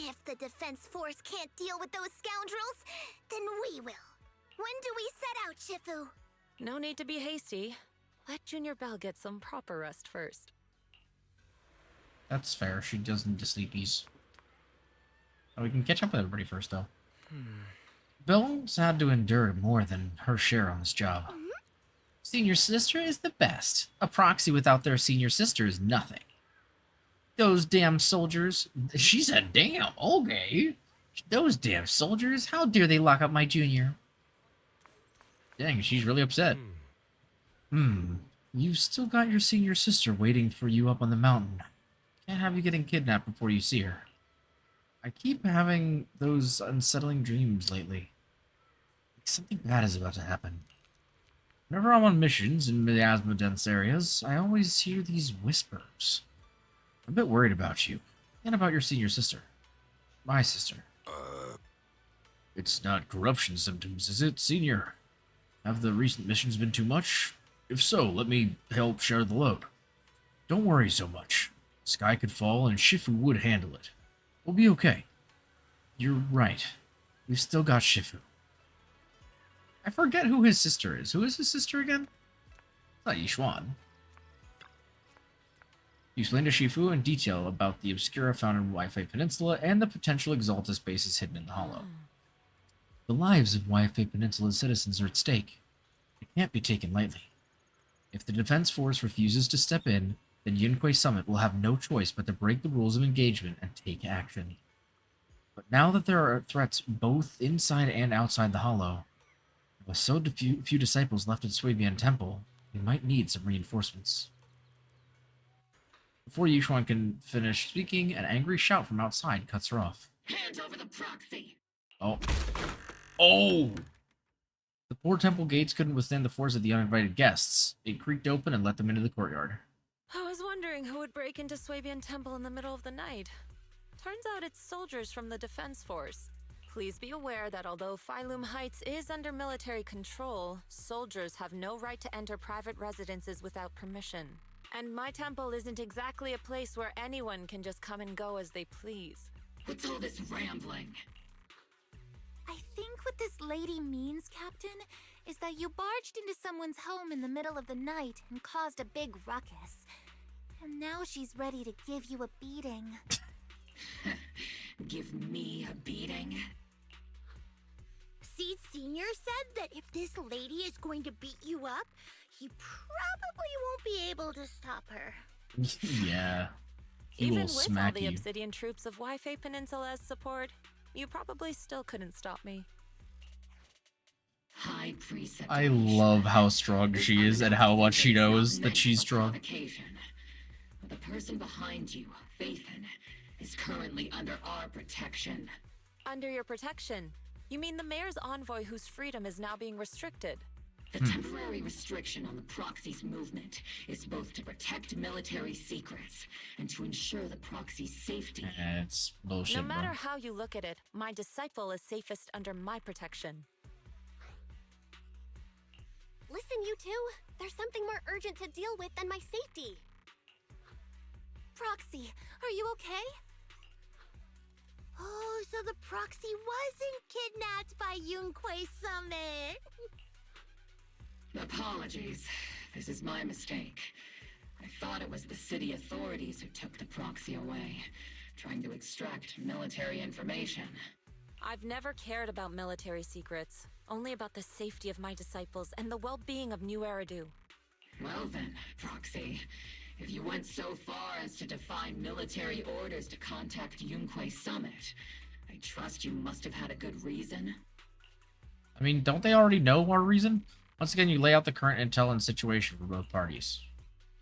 If the defense force can't deal with those scoundrels, then we will. When do we set out, Shifu? No need to be hasty. Let Junior Bell get some proper rest first. That's fair. She does need to sleepies. Oh, we can catch up with everybody first, though. Bell's had to endure more than her share on this job. Senior sister is the best. A proxy without their senior sister is nothing. Those damn soldiers. She said, damn, okay. Those damn soldiers. How dare they lock up my junior? Dang, she's really upset. You've still got your senior sister waiting for you up on the mountain. Can't have you getting kidnapped before you see her. I keep having those unsettling dreams lately. Like something bad is about to happen. Whenever I'm on missions in miasma-dense areas, I always hear these whispers. I'm a bit worried about you, and about your senior sister. My sister. It's not corruption symptoms, is it, Senior? Have the recent missions been too much? If so, let me help share the load. Don't worry so much. Sky could fall and Shifu would handle it. We'll be okay. You're right. We've still got Shifu. I forget who his sister is. Who is his sister again? It's not Yishuan. You explain to Shifu in detail about the Obscura found in Wi-Fi Peninsula and the potential Exaltus bases hidden in the Hollow. The lives of Wi-Fi Peninsula's citizens are at stake. It can't be taken lightly. If the defense force refuses to step in, then Yunque Summit will have no choice but to break the rules of engagement and take action. But now that there are threats both inside and outside the Hollow, With so few disciples left at Swabian Temple, we might need some reinforcements. Before Yushuan can finish speaking, an angry shout from outside cuts her off. Hand over the proxy! Oh. Oh! The poor temple gates couldn't withstand the force of the uninvited guests. It creaked open and let them into the courtyard. I was wondering who would break into Swabian Temple in the middle of the night. Turns out it's soldiers from the Defense Force. Please be aware that although Phylum Heights is under military control, soldiers have no right to enter private residences without permission. And my temple isn't exactly a place where anyone can just come and go as they please. What's all this rambling? I think what this lady means, Captain, is that you barged into someone's home in the middle of the night and caused a big ruckus. And now she's ready to give you a beating. Give me a beating? Seed Sr. said that if this lady is going to beat you up, he probably won't be able to stop her. Yeah. He Even will with smack all the you. Obsidian troops of Wi-Fi Peninsula's support, you probably still couldn't stop me. High precept. I love how strong she is and how much she knows that she's strong. The person behind you, Phaethon, is currently under our protection. Under your protection? You mean the mayor's envoy whose freedom is now being restricted? The temporary restriction on the proxy's movement is both to protect military secrets and to ensure the proxy's safety. It's bullshit, No matter bro. how you look at it, my disciple is safest under my protection. Listen, you two. There's something more urgent to deal with than my safety. Proxy, are you okay? Oh, so the proxy wasn't kidnapped by Yunquei Summit. Apologies. This is my mistake. I thought it was the city authorities who took the proxy away, trying to extract military information. I've never cared about military secrets, only about the safety of my disciples and the well-being of New Eridu. Well then, Proxy, if you went so far as to defy military orders to contact Yunquei Summit, I trust you must have had a good reason. I mean, don't they already know our reason? Once again, you lay out the current intel and situation for both parties.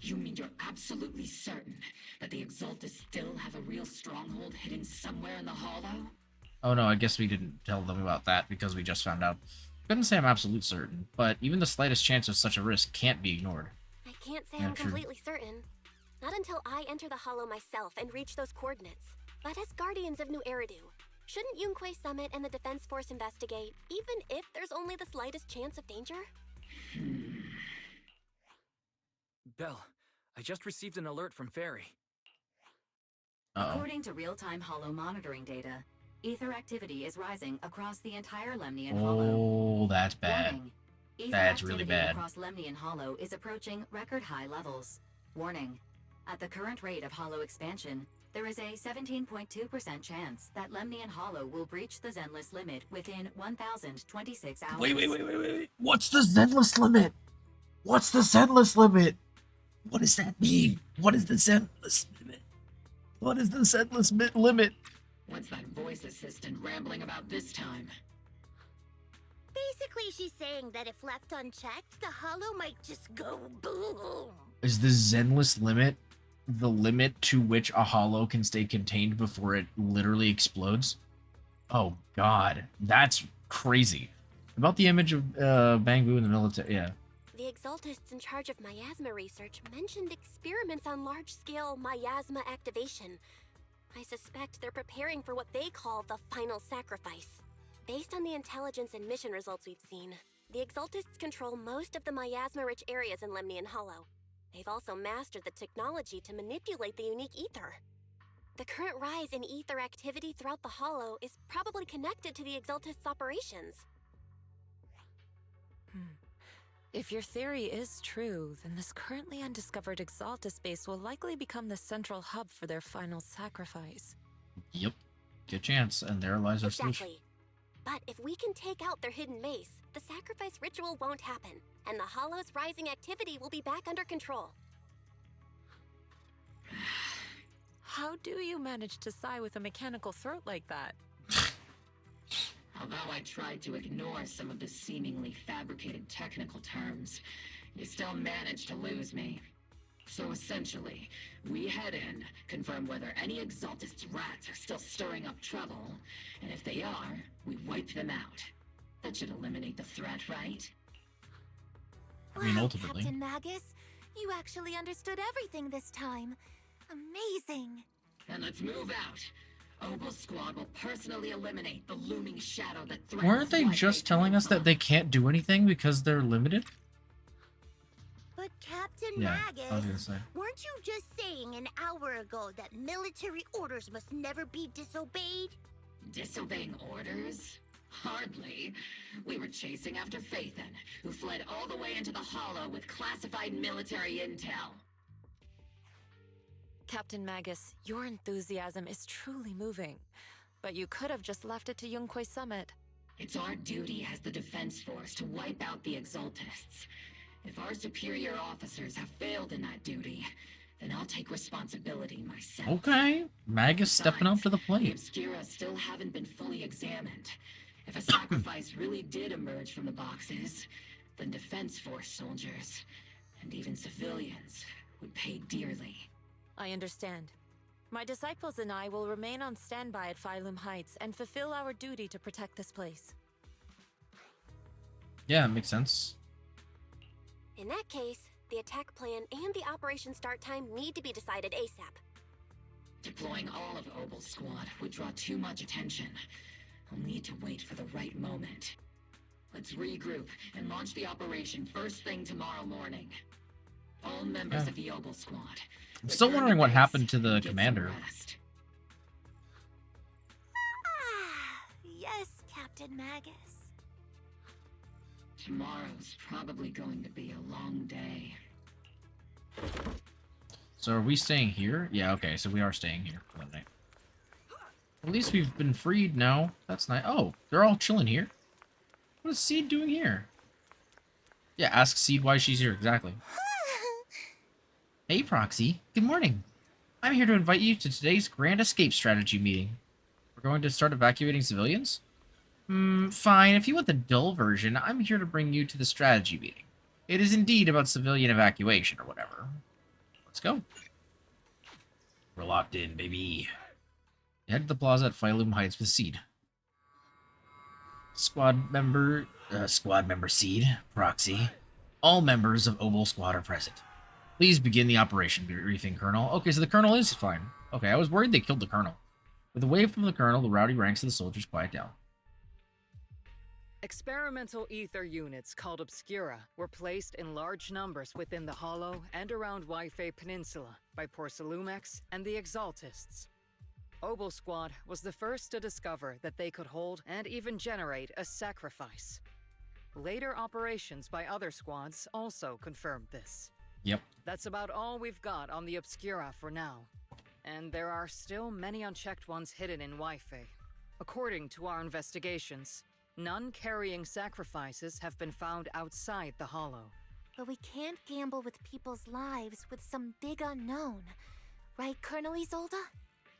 You mean you're absolutely certain that the Exaltus still have a real stronghold hidden somewhere in the Hollow? Oh no, I guess we didn't tell them about that because we just found out. Couldn't say I'm absolute certain, but even the slightest chance of such a risk can't be ignored. I can't say Yeah, I'm true. completely certain. Not until I enter the Hollow myself and reach those coordinates. But as guardians of New Eridu, shouldn't Yunquei Summit and the Defense Force investigate, even if there's only the slightest chance of danger? Belle, I just received an alert from Fairy. According to real-time Hollow monitoring data, ether activity is rising across the entire Lemnian Hollow. Oh, that's bad. Warning. Ether That's really activity bad. across Lemnian Hollow is approaching record high levels. Warning. At the current rate of Hollow expansion, there is a 17.2% chance that Lemnian Hollow will breach the Zenless limit within 1,026 hours. Wait. What's the Zenless limit? What's the Zenless limit? What does that mean? What is the Zenless limit? What is the Zenless limit? What's that voice assistant rambling about this time? Basically, she's saying that if left unchecked, the Hollow might just go boom. Is the Zenless limit the limit to which a Hollow can stay contained before it literally explodes? Oh god, that's crazy. About the image of Bangbu in the military, yeah. The Exaltists in charge of miasma research mentioned experiments on large-scale miasma activation. I suspect they're preparing for what they call the final sacrifice. Based on the intelligence and mission results we've seen, the Exaltists control most of the miasma-rich areas in Lemnian Hollow. They've also mastered the technology to manipulate the unique ether. The current rise in ether activity throughout the Hollow is probably connected to the Exaltists' operations. If your theory is true, then this currently undiscovered Exaltus base will likely become the central hub for their final sacrifice. Yep. Good chance, and there lies our solution. Exactly. But if we can take out their hidden base, the sacrifice ritual won't happen, and the Hollow's rising activity will be back under control. How do you manage to sigh with a mechanical throat like that? Although I tried to ignore some of the seemingly fabricated technical terms, you still managed to lose me. So essentially, we head in, confirm whether any Exaltist rats are still stirring up trouble, and if they are, we wipe them out. That should eliminate the threat, right? I mean, Wow, ultimately. Captain Magus, you actually understood everything this time. Amazing. Then let's move out. Obol Squad will personally eliminate the looming shadow that threatens. Weren't they just telling us that they can't do anything because they're limited? But Captain Yeah, I was Magus, gonna say. weren't you just saying an hour ago that military orders must never be disobeyed? Disobeying orders? Hardly. We were chasing after Phaethon, who fled all the way into the Hollow with classified military intel. Captain Magus, your enthusiasm is truly moving. But you could have just left it to Yunquay Summit. It's our duty as the Defense Force to wipe out the Exaltists. If our superior officers have failed in that duty, then I'll take responsibility myself. Okay, Magus stepping up to the The plate. Obscura still haven't been fully examined. If a sacrifice really did emerge from the boxes, then Defense Force soldiers, and even civilians, would pay dearly. I understand. My disciples and I will remain on standby at Phylum Heights and fulfill our duty to protect this place. Yeah, it makes sense. In that case, the attack plan and the operation start time need to be decided ASAP. Deploying all of Obol Squad would draw too much attention. I'll need to wait for the right moment. Let's regroup and launch the operation first thing tomorrow morning. All members of the Obol Squad. I'm still return to wondering what base happened to and the get some commander. rest. Yes, Captain Magus. Tomorrow's probably going to be a long day. So are we staying here? Yeah, okay, so we are staying here for the night. At least we've been freed now. That's nice. Oh, they're all chilling here. What is Seed doing here? Yeah, ask Seed why she's here, exactly. Hey, Proxy. Good morning. I'm here to invite you to today's Grand Escape Strategy meeting. We're going to start evacuating civilians? Fine. If you want the dull version, I'm here to bring you to the strategy meeting. It is indeed about civilian evacuation or whatever. Let's go. We're locked in, baby. Head to the plaza at Phylum Heights with Seed. Squad member Seed, Proxy. All members of Obol Squad are present. Please begin the operation briefing, Colonel. Okay, so the Colonel is fine. Okay, I was worried they killed the Colonel. With a wave from the Colonel, the rowdy ranks of the soldiers quiet down. Experimental ether units called Obscura were placed in large numbers within the Hollow and around Waifei Peninsula by Porcelumex and the Exaltists. Obol Squad was the first to discover that they could hold and even generate a sacrifice. Later operations by other squads also confirmed this. Yep. That's about all we've got on the Obscura for now. And there are still many unchecked ones hidden in Waifei. According to our investigations, none carrying sacrifices have been found outside the Hollow. But we can't gamble with people's lives with some big unknown. Right, Colonel Isolde?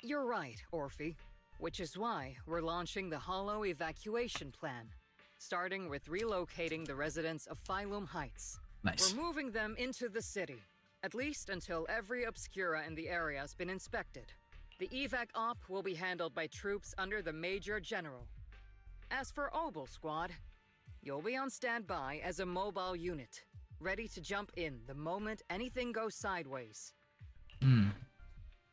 You're right, Orphe. Which is why we're launching the Hollow evacuation plan, starting with relocating the residents of Phylum Heights. Nice. We're moving them into the city, at least until every Obscura in the area has been inspected. The evac op will be handled by troops under the Major General. As for Obol Squad, you'll be on standby as a mobile unit, ready to jump in the moment anything goes sideways.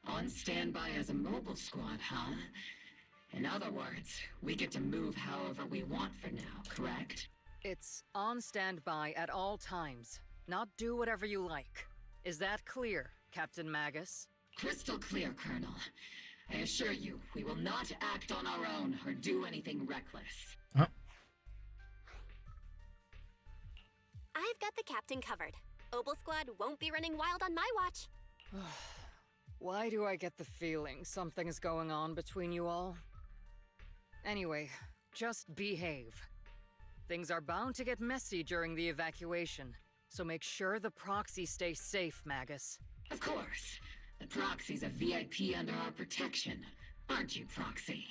On standby as a mobile squad, huh? In other words, we get to move however we want for now, correct? It's on standby at all times, not do whatever you like. Is that clear, Captain Magus? Crystal clear, Colonel. I assure you, we will not act on our own or do anything reckless. I've got the captain covered. Obol Squad won't be running wild on my watch. Why do I get the feeling something's going on between you all? Anyway, just behave. Things are bound to get messy during the evacuation, so make sure the proxy stays safe, Magus. Of course. The proxy's a VIP under our protection. Aren't you, Proxy?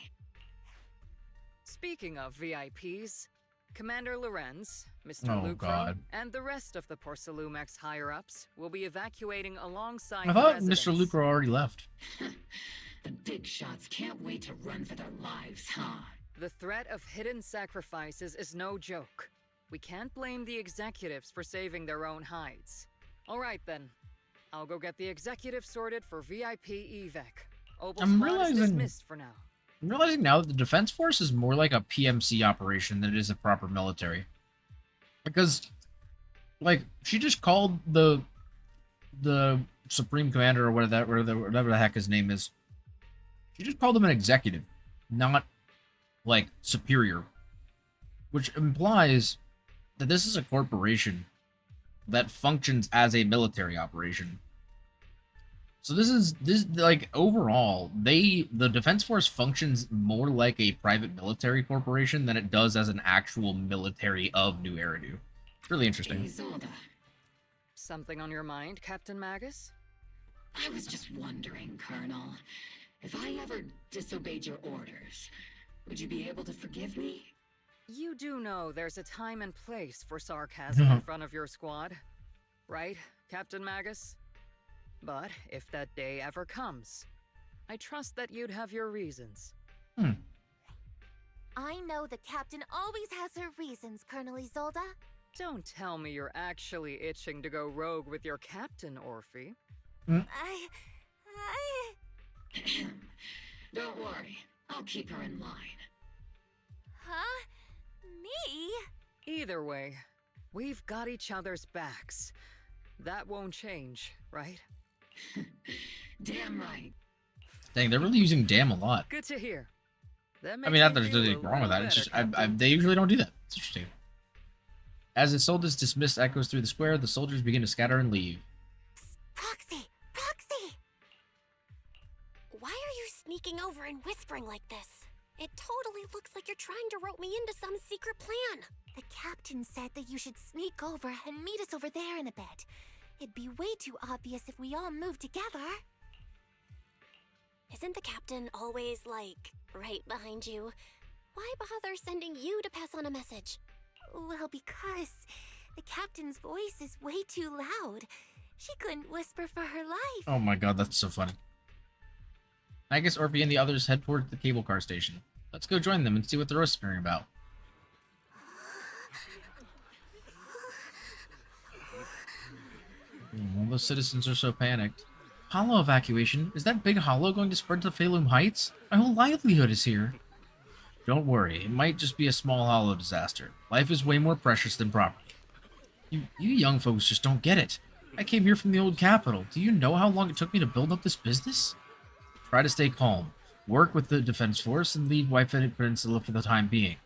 Speaking of VIPs, Commander Lorenz, Mr. Oh, Lucro, God. and the rest of the Porcelumex higher-ups will be evacuating alongside I thought residents. Mr. Lucro already left. The big shots can't wait to run for their lives, huh? The threat of hidden sacrifices is no joke. We can't blame the executives for saving their own hides. All right, then. I'll go get the executives sorted for VIP evac. Obol Squad is dismissed for now. I'm realizing now that the Defense Force is more like a PMC operation than it is a proper military. Because, like, she just called the Supreme Commander or whatever the heck his name is. She just called him an executive, not, like, superior. Which implies that this is a corporation that functions as a military operation. So this like overall, the Defense Force functions more like a private military corporation than it does as an actual military of New Eridu. It's really interesting. Something on your mind, Captain Magus? I was just wondering, Colonel, if I ever disobeyed your orders, would you be able to forgive me? You do know there's a time and place for sarcasm in front of your squad, right, Captain Magus? But if that day ever comes, I trust that you'd have your reasons. I know the captain always has her reasons, Colonel Isolde. Don't tell me you're actually itching to go rogue with your captain, Orphe. Don't worry, I'll keep her in line. Huh? Me? Either way, we've got each other's backs. That won't change, right? Damn right. Dang, they're really using damn a lot. Good to hear. I mean, not that there's anything wrong with that. It's just they usually don't do that. It's interesting. As Isolde's dismissed echoes through the square, the soldiers begin to scatter and leave. Proxy! Proxy! Why are you sneaking over and whispering like this? It totally looks like you're trying to rope me into some secret plan. The captain said that you should sneak over and meet us over there in a bit. It'd be way too obvious if we all moved together. Isn't the captain always, like, right behind you? Why bother sending you to pass on a message? Well, because the captain's voice is way too loud. She couldn't whisper for her life. Oh my god, that's so funny. I guess Orphe and the others head towards the cable car station. Let's go join them and see what they're whispering about. All the citizens are so panicked. Hollow evacuation? Is that big hollow going to spread to Phalum Heights? My whole livelihood is here. Don't worry, it might just be a small hollow disaster. Life is way more precious than property. You young folks just don't get it. I came here from the old capital. Do you know how long it took me to build up this business? Try to stay calm. Work with the Defense Force and leave White-Footed Peninsula for the time being.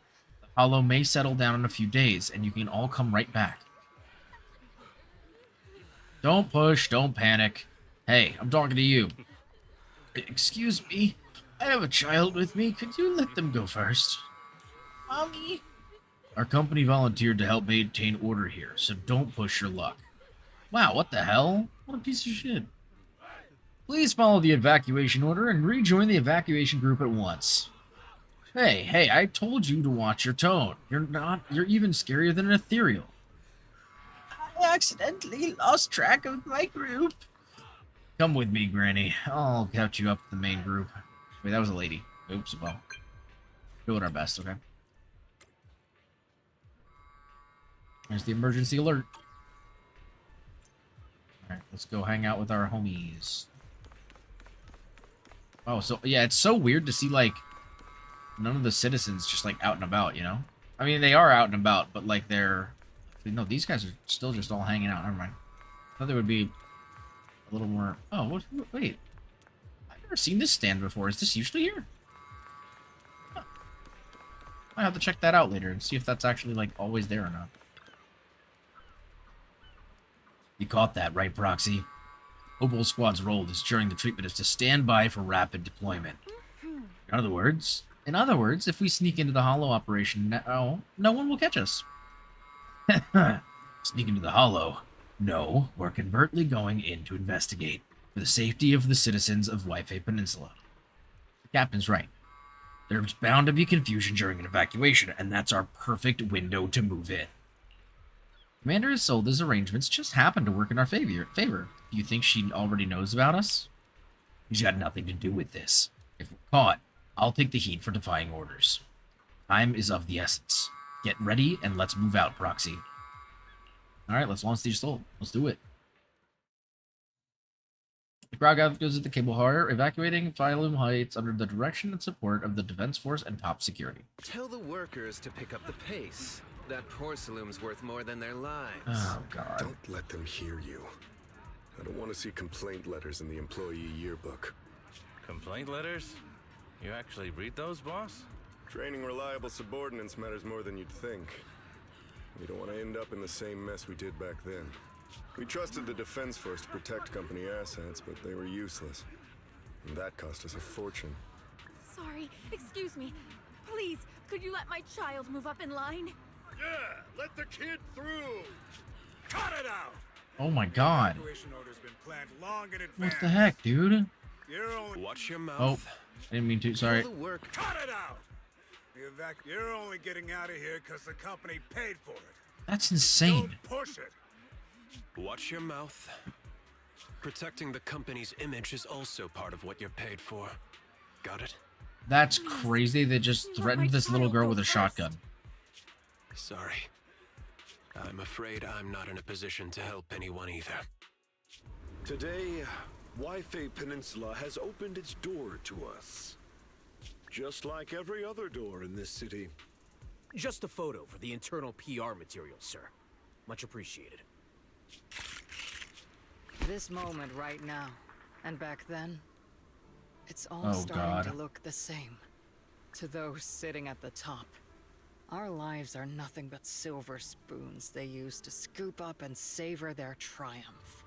The hollow may settle down in a few days, and you can all come right back. Don't push, don't panic. Hey, I'm talking to you. Excuse me, I have a child with me. Could you let them go first? Mommy? Our company volunteered to help maintain order here, so don't push your luck. Wow, what the hell? What a piece of shit. Please follow the evacuation order and rejoin the evacuation group at once. Hey, I told you to watch your tone. You're even scarier than an ethereal. I accidentally lost track of my group. Come with me, Granny. I'll catch you up to the main group. Wait, that was a lady. Oops, well. Doing our best, okay? There's the emergency alert. Alright, let's go hang out with our homies. Oh, so, yeah, it's so weird to see, like, none of the citizens just, like, out and about, you know? I mean, they are out and about, but, like, they're... No, these guys are still just all hanging out. Never mind. I thought there would be a little more... Oh, wait. I've never seen this stand before. Is this usually here? Huh. I have to check that out later and see if that's actually, like, always there or not. You caught that, right, Proxy? Obol Squad's role is during the treatment is to stand by for rapid deployment. In other words, if we sneak into the Hollow operation now, no one will catch us. Sneak into the Hollow? No, we're covertly going in to investigate for the safety of the citizens of White Peninsula. The captain's right. There's bound to be confusion during an evacuation, and that's our perfect window to move in. Commander Isolda's arrangements just happen to work in our favor. Do you think she already knows about us? She's got nothing to do with this. If we're caught, I'll take the heat for defying orders. Time is of the essence. Get ready and let's move out, Proxy. Alright, let's launch the assault. Let's do it. The crowd goes at the cable car, evacuating Phylum Heights under the direction and support of the Defense Force and top security. Tell the workers to pick up the pace. That porcelain's worth more than their lives. Oh, God. Don't let them hear you. I don't want to see complaint letters in the employee yearbook. Complaint letters? You actually read those, boss? Training reliable subordinates matters more than you'd think. We don't want to end up in the same mess we did back then. We trusted the Defense Force to protect company assets, but they were useless. And that cost us a fortune. Sorry, excuse me. Please, could you let my child move up in line? Yeah, let the kid through. Cut it out. Oh my God. Evacuation order's been planned long in advance. What the heck, dude? Watch your mouth. Oh, I didn't mean to. Sorry. Cut it out. You're only getting out of here because the company paid for it. That's insane. Don't push it. Watch your mouth. Protecting the company's image is also part of what you're paid for. Got it? That's crazy. They just threatened this little girl with a shotgun. Sorry. I'm afraid I'm not in a position to help anyone either. Today, Wi-Fi Peninsula has opened its door to us. Just like every other door in this city. Just a photo for the internal PR material, sir. Much appreciated. This moment right now, and back then, it's all Oh, starting God. to look the same. To those sitting at the top, our lives are nothing but silver spoons they use to scoop up and savor their triumph.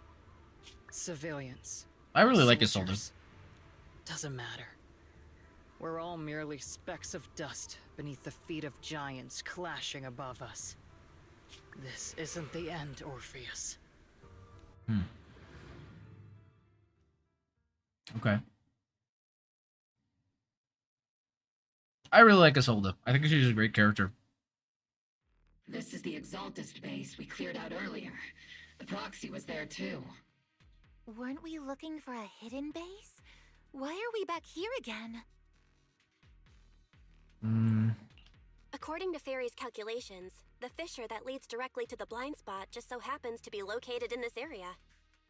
Civilians. I really like soldiers, Isolde. Doesn't matter. We're all merely specks of dust beneath the feet of giants clashing above us. This isn't the end, Orpheus. Okay. I really like Isolde. I think she's a great character. This is the Exaltist base we cleared out earlier. The proxy was there too. Weren't we looking for a hidden base? Why are we back here again? According to Fairy's calculations, the fissure that leads directly to the blind spot just so happens to be located in this area.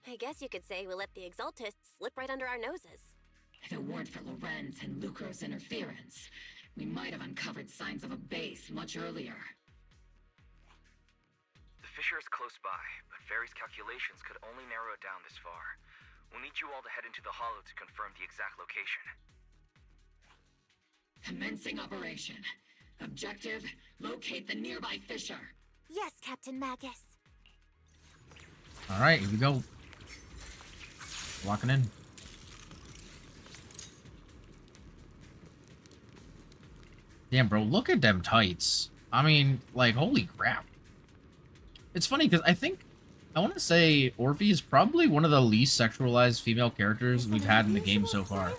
I guess you could say we let the Exaltists slip right under our noses. If it weren't for Lorenz and Lucro's interference, we might have uncovered signs of a base much earlier. The fissure is close by, but Fairy's calculations could only narrow it down this far. We'll need you all to head into the hollow to confirm the exact location. Commencing operation. Objective, locate the nearby fissure. Yes, Captain Magus. Alright, here we go. Walking in. Damn, bro, look at them tights. I mean, like, holy crap. It's funny, because I want to say Orphe is probably one of the least sexualized female characters we've had in the game so far.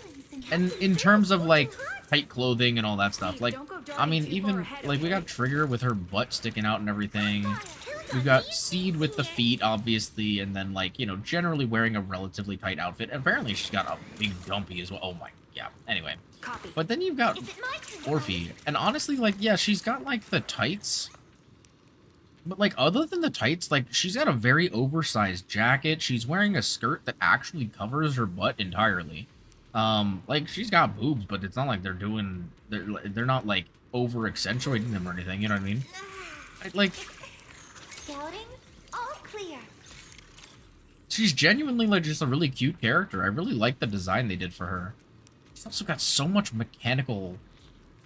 And in terms of, like, tight clothing and all that stuff. Like, I mean, even, like, we got Trigger with her butt sticking out and everything. We've got Seed with the feet, obviously, and then, like, you know, generally wearing a relatively tight outfit. And apparently she's got a big dumpy as well. Oh my, yeah. Anyway. But then you've got Orphe. And honestly, like, yeah, she's got, like, the tights. But, like, other than the tights, like, she's got a very oversized jacket. She's wearing a skirt that actually covers her butt entirely. Like, she's got boobs, but it's not like they're not, like, over-accentuating them or anything, you know what I mean? Like... Scouting? All clear. She's genuinely, like, just a really cute character. I really like the design they did for her. She's also got so much mechanical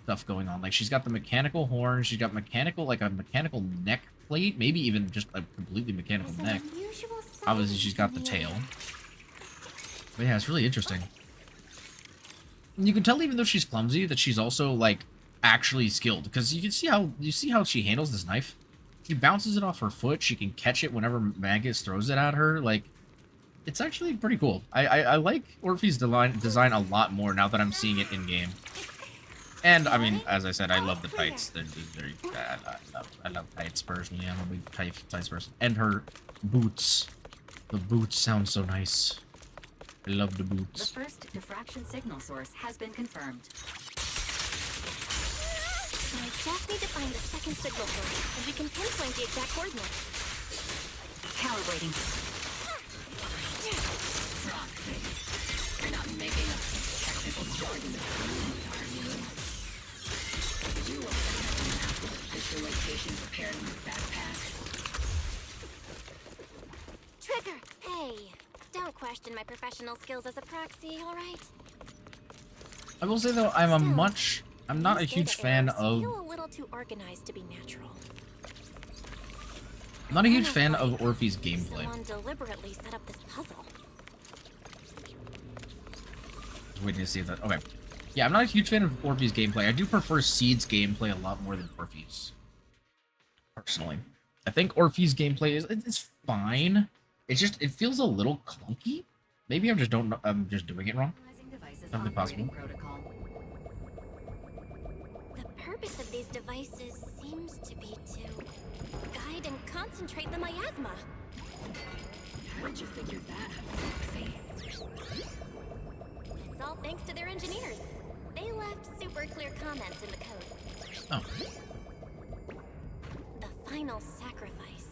stuff going on. Like, she's got the mechanical horn, she's got mechanical, like, a mechanical neck plate, maybe even just a completely mechanical neck. Obviously, she's got the tail. But yeah, it's really interesting. And you can tell, even though she's clumsy, that she's also, like, actually skilled. Because you see how she handles this knife? She bounces it off her foot, she can catch it whenever Magus throws it at her. Like, it's actually pretty cool. I like Orphe's design a lot more now that I'm seeing it in-game. And I mean, as I said, I love the tights. I love tights personally. I'm a big tights person. And her boots. The boots sound so nice. I love the The boots. first diffraction signal source has been confirmed. I just need to find the second signal source, and we can pinpoint the exact coordinates. Calibrating. You're not making up technical jargon, are you? You also have a map with official location prepared in your backpack. Trigger! Hey, don't question my professional skills as a proxy, alright? I will say though, I'm not a huge fan of. Feel a little too organized to be natural. I'm not a huge fan of Orphe's gameplay. Someone deliberately set up this puzzle. Just waiting to see if that. Okay. Yeah, I'm not a huge fan of Orphe's gameplay. I do prefer Seed's gameplay a lot more than Orphe's. Personally. I think Orphe's gameplay is fine. It's just, it feels a little clunky. Maybe I'm just doing it wrong. Something possible. The purpose of these devices seems to be to guide and concentrate the miasma. How did you figure that out, Foxy? It's all thanks to their engineers. They left super clear comments in the code. Oh. The final sacrifice.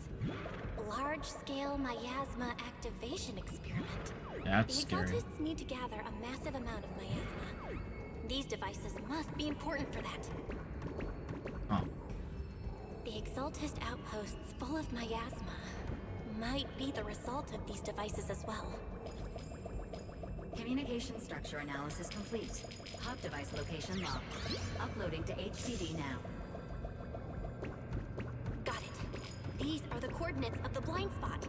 Large-scale miasma activation experiment. That's the scary. Exaltists need to gather a massive amount of miasma. These devices must be important for that. Huh. The Exaltist outposts full of miasma might be the result of these devices as well. Communication structure analysis complete. Hub device location logged. Uploading to HDD now. Got it. These are the coordinates of the blind spot.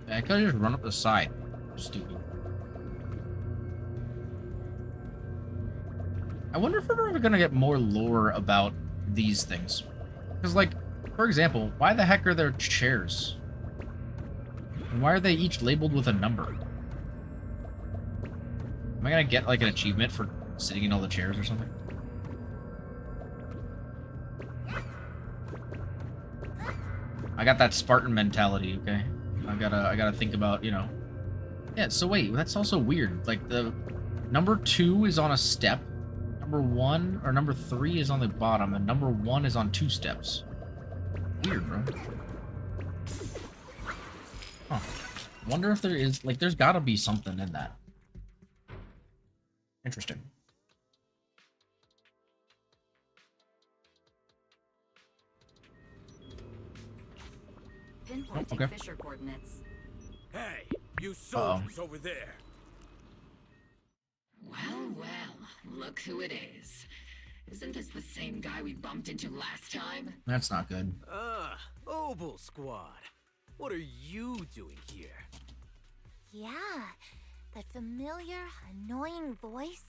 I could just run up the side. Stupid. I wonder if we're ever gonna get more lore about these things. Because, like, for example, why the heck are there chairs? And why are they each labeled with a number? Am I gonna get, like, an achievement for sitting in all the chairs or something? I got that Spartan mentality, okay? I gotta think about, you know. Yeah, so wait, that's also weird. Like, the number 2 is on a step. Number 1 or number 3 is on the bottom, and number 1 is on 2 steps. Weird, bro. Huh. Wonder if there is, like, there's gotta be something in that. Interesting. Pinpointing okay. Fisher coordinates. Hey, you soldiers over there. Well, well, look who it is. Isn't this the same guy we bumped into last time? That's not good. Ah, Obol Squad. What are you doing here? Yeah, that familiar, annoying voice.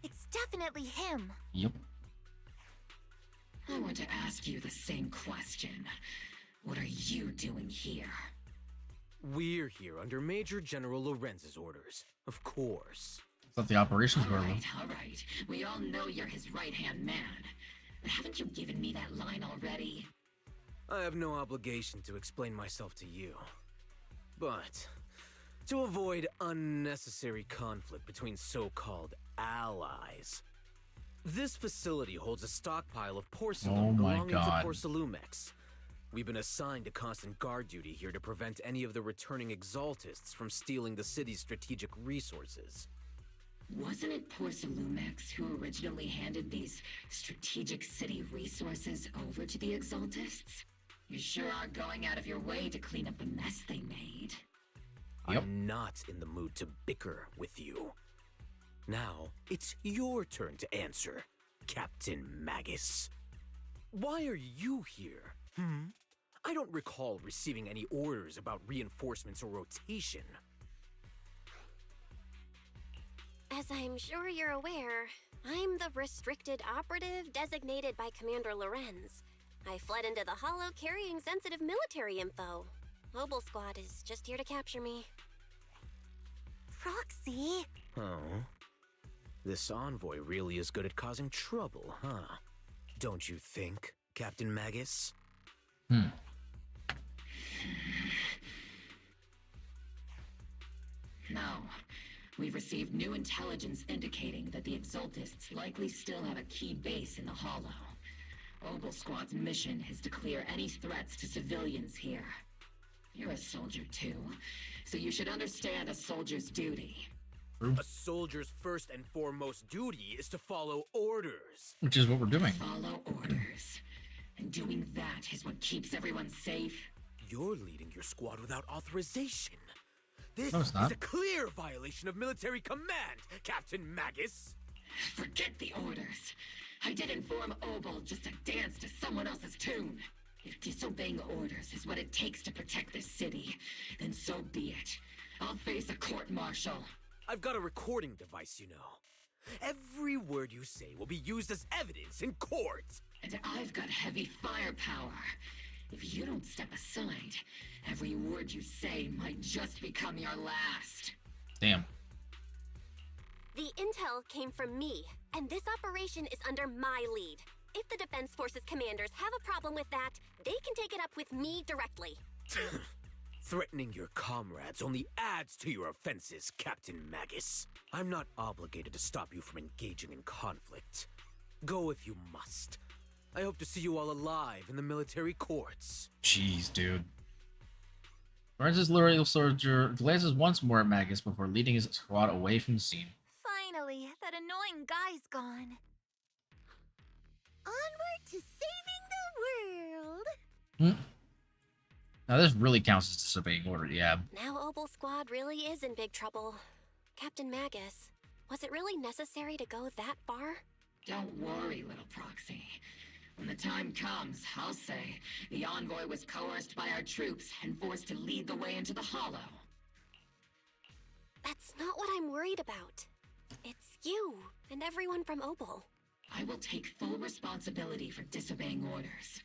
It's definitely him. Yep. I want to ask you the same question. What are you doing here? We're here under Major General Lorenz's orders, of course. I thought the operations were. All right. We all know you're his right-hand man. But haven't you given me that line already? I have no obligation to explain myself to you. But to avoid unnecessary conflict between so-called allies, this facility holds a stockpile of porcelain belonging to Porcelumex. We've been assigned to constant guard duty here to prevent any of the returning Exaltists from stealing the city's strategic resources. Wasn't it Porcelumex who originally handed these strategic city resources over to the Exaltists? You sure are going out of your way to clean up the mess they made. Yep. I'm not in the mood to bicker with you. Now, it's your turn to answer, Captain Magus. Why are you here? I don't recall receiving any orders about reinforcements or rotation. As I'm sure you're aware, I'm the restricted operative designated by Commander Lorenz. I fled into the Hollow carrying sensitive military info. Obol Squad is just here to capture me. Proxy? Oh. This envoy really is good at causing trouble, huh? Don't you think, Captain Magus? Hmm. No. We've received new intelligence indicating that the Exaltists likely still have a key base in the Hollow. Obol Squad's mission is to clear any threats to civilians here. You're a soldier too, so you should understand a soldier's duty. A soldier's first and foremost duty is to follow orders. Which is what we're doing. Follow orders. And doing that is what keeps everyone safe. You're leading your squad without authorization. This No, it's not. is a clear violation of military command, Captain Magus. Forget the orders. I did inform Obol just to dance to someone else's tune. If disobeying orders is what it takes to protect this city, then so be it. I'll face a court-martial. I've got a recording device, you know. Every word you say will be used as evidence in court. And I've got heavy firepower. If you don't step aside, every word you say might just become your last. Damn. The intel came from me, and this operation is under my lead. If the Defense Forces commanders have a problem with that, they can take it up with me directly. Threatening your comrades only adds to your offenses, Captain Magus. I'm not obligated to stop you from engaging in conflict. Go if you must. I hope to see you all alive in the military courts. Jeez, dude. Lorenzo's loyal soldier glances once more at Magus before leading his squad away from the scene. Finally, that annoying guy's gone. Onward to saving the world. Hmm. Now this really counts as disobeying order, yeah. Now Obol Squad really is in big trouble. Captain Magus, was it really necessary to go that far? Don't worry, little proxy. When the time comes, I'll say the envoy was coerced by our troops and forced to lead the way into the Hollow. That's not what I'm worried about. It's you and everyone from Obol. I will take full responsibility for disobeying orders,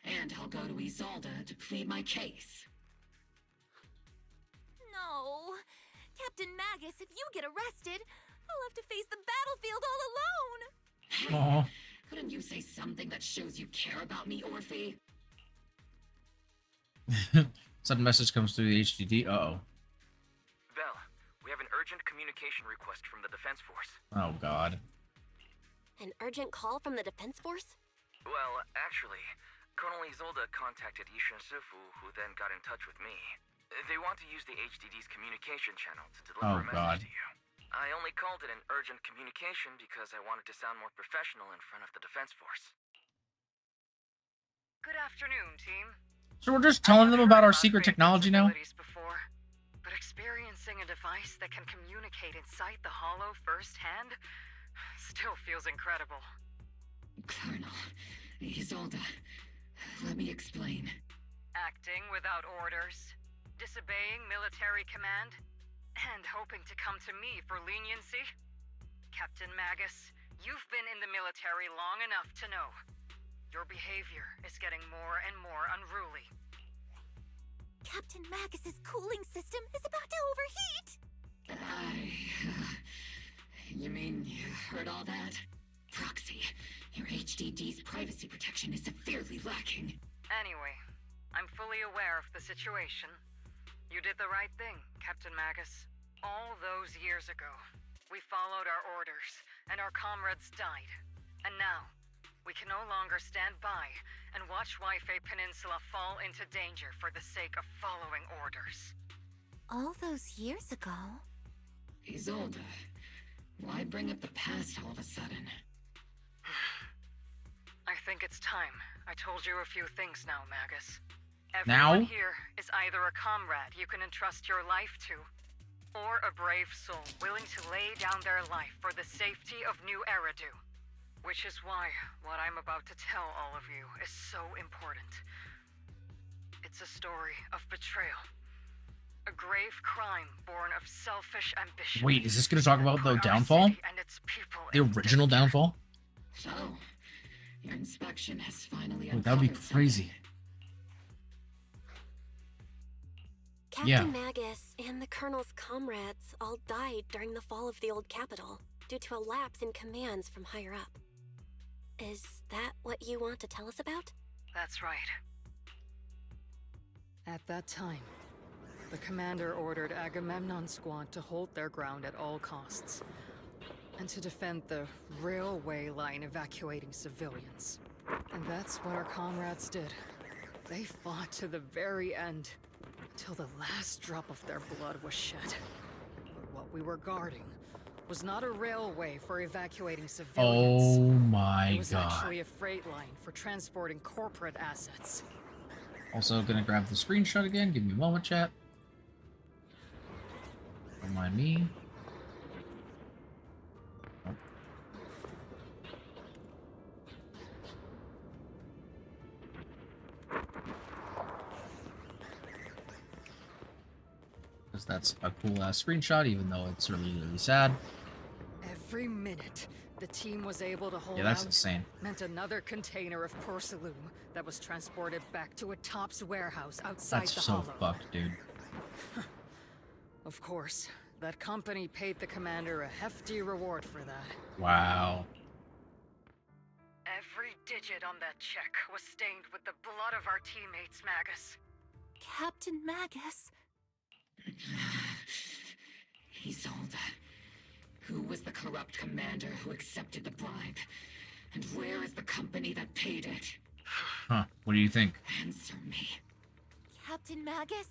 and I'll go to Isolde to plead my case. No. Captain Magus, if you get arrested, I'll have to face the battlefield all alone. Aww. Couldn't you say something that shows you care about me, Orphe? Sudden message comes through the HDD. Uh-oh. Belle, we have an urgent communication request from the Defense Force. Oh, God. An urgent call from the Defense Force? Well, actually, Colonel Isolde contacted Yishin Sifu, who then got in touch with me. They want to use the HDD's communication channel to deliver a message to you. I only called it an urgent communication because I wanted to sound more professional in front of the Defense Force. Good afternoon, team. So we're just telling them about our secret technology now? Before, but experiencing a device that can communicate inside the Hollow firsthand still feels incredible. Colonel, Isolde, let me explain. Acting without orders, disobeying military command, and hoping to come to me for leniency? Captain Magus, you've been in the military long enough to know. Your behavior is getting more and more unruly. Captain Magus's cooling system is about to overheat! You mean you heard all that? Proxy, your HDD's privacy protection is severely lacking. Anyway, I'm fully aware of the situation. You did the right thing, Captain Magus. All those years ago, we followed our orders, and our comrades died. And now, we can no longer stand by and watch Waifei Peninsula fall into danger for the sake of following orders. All those years ago? Isolde, why bring up the past all of a sudden? I think it's time I told you a few things now, Magus. Now? Everyone here is either a comrade you can entrust your life to, or a brave soul willing to lay down their life for the safety of New Eridu. Which is why what I'm about to tell all of you is so important. It's a story of betrayal. A grave crime born of selfish ambition. Wait, is this going to talk about the downfall? The original downfall? So, your inspection has finally That would be crazy. Captain Magus and the Colonel's comrades all died during the fall of the old capital. due to a lapse in commands from higher up. Is that what you want to tell us about? That's right. At that time, the commander ordered Agamemnon's squad to hold their ground at all costs, and to defend the railway line evacuating civilians. And that's what our comrades did. They fought to the very end, till the last drop of their blood was shed. But what we were guarding was not a railway for evacuating civilians. Oh my It was god. actually a freight line for transporting corporate assets. Also gonna grab the screenshot again. Give me a moment, chat. Don't mind me. Oh. Because that's a cool ass screenshot, even though it's really, really sad. Every minute the team was able to hold Yeah, that's out insane. meant another container of porcelain that was transported back to a Topps warehouse outside That's the so hollow. fucked, dude. Of course, that company paid the commander a hefty reward for that. Wow. Every digit on that check was stained with the blood of our teammates, Magus. Captain Magus? Isolde. Who was the corrupt commander who accepted the bribe? And where is the company that paid it? Huh. What do you think? Answer me. Captain Magus?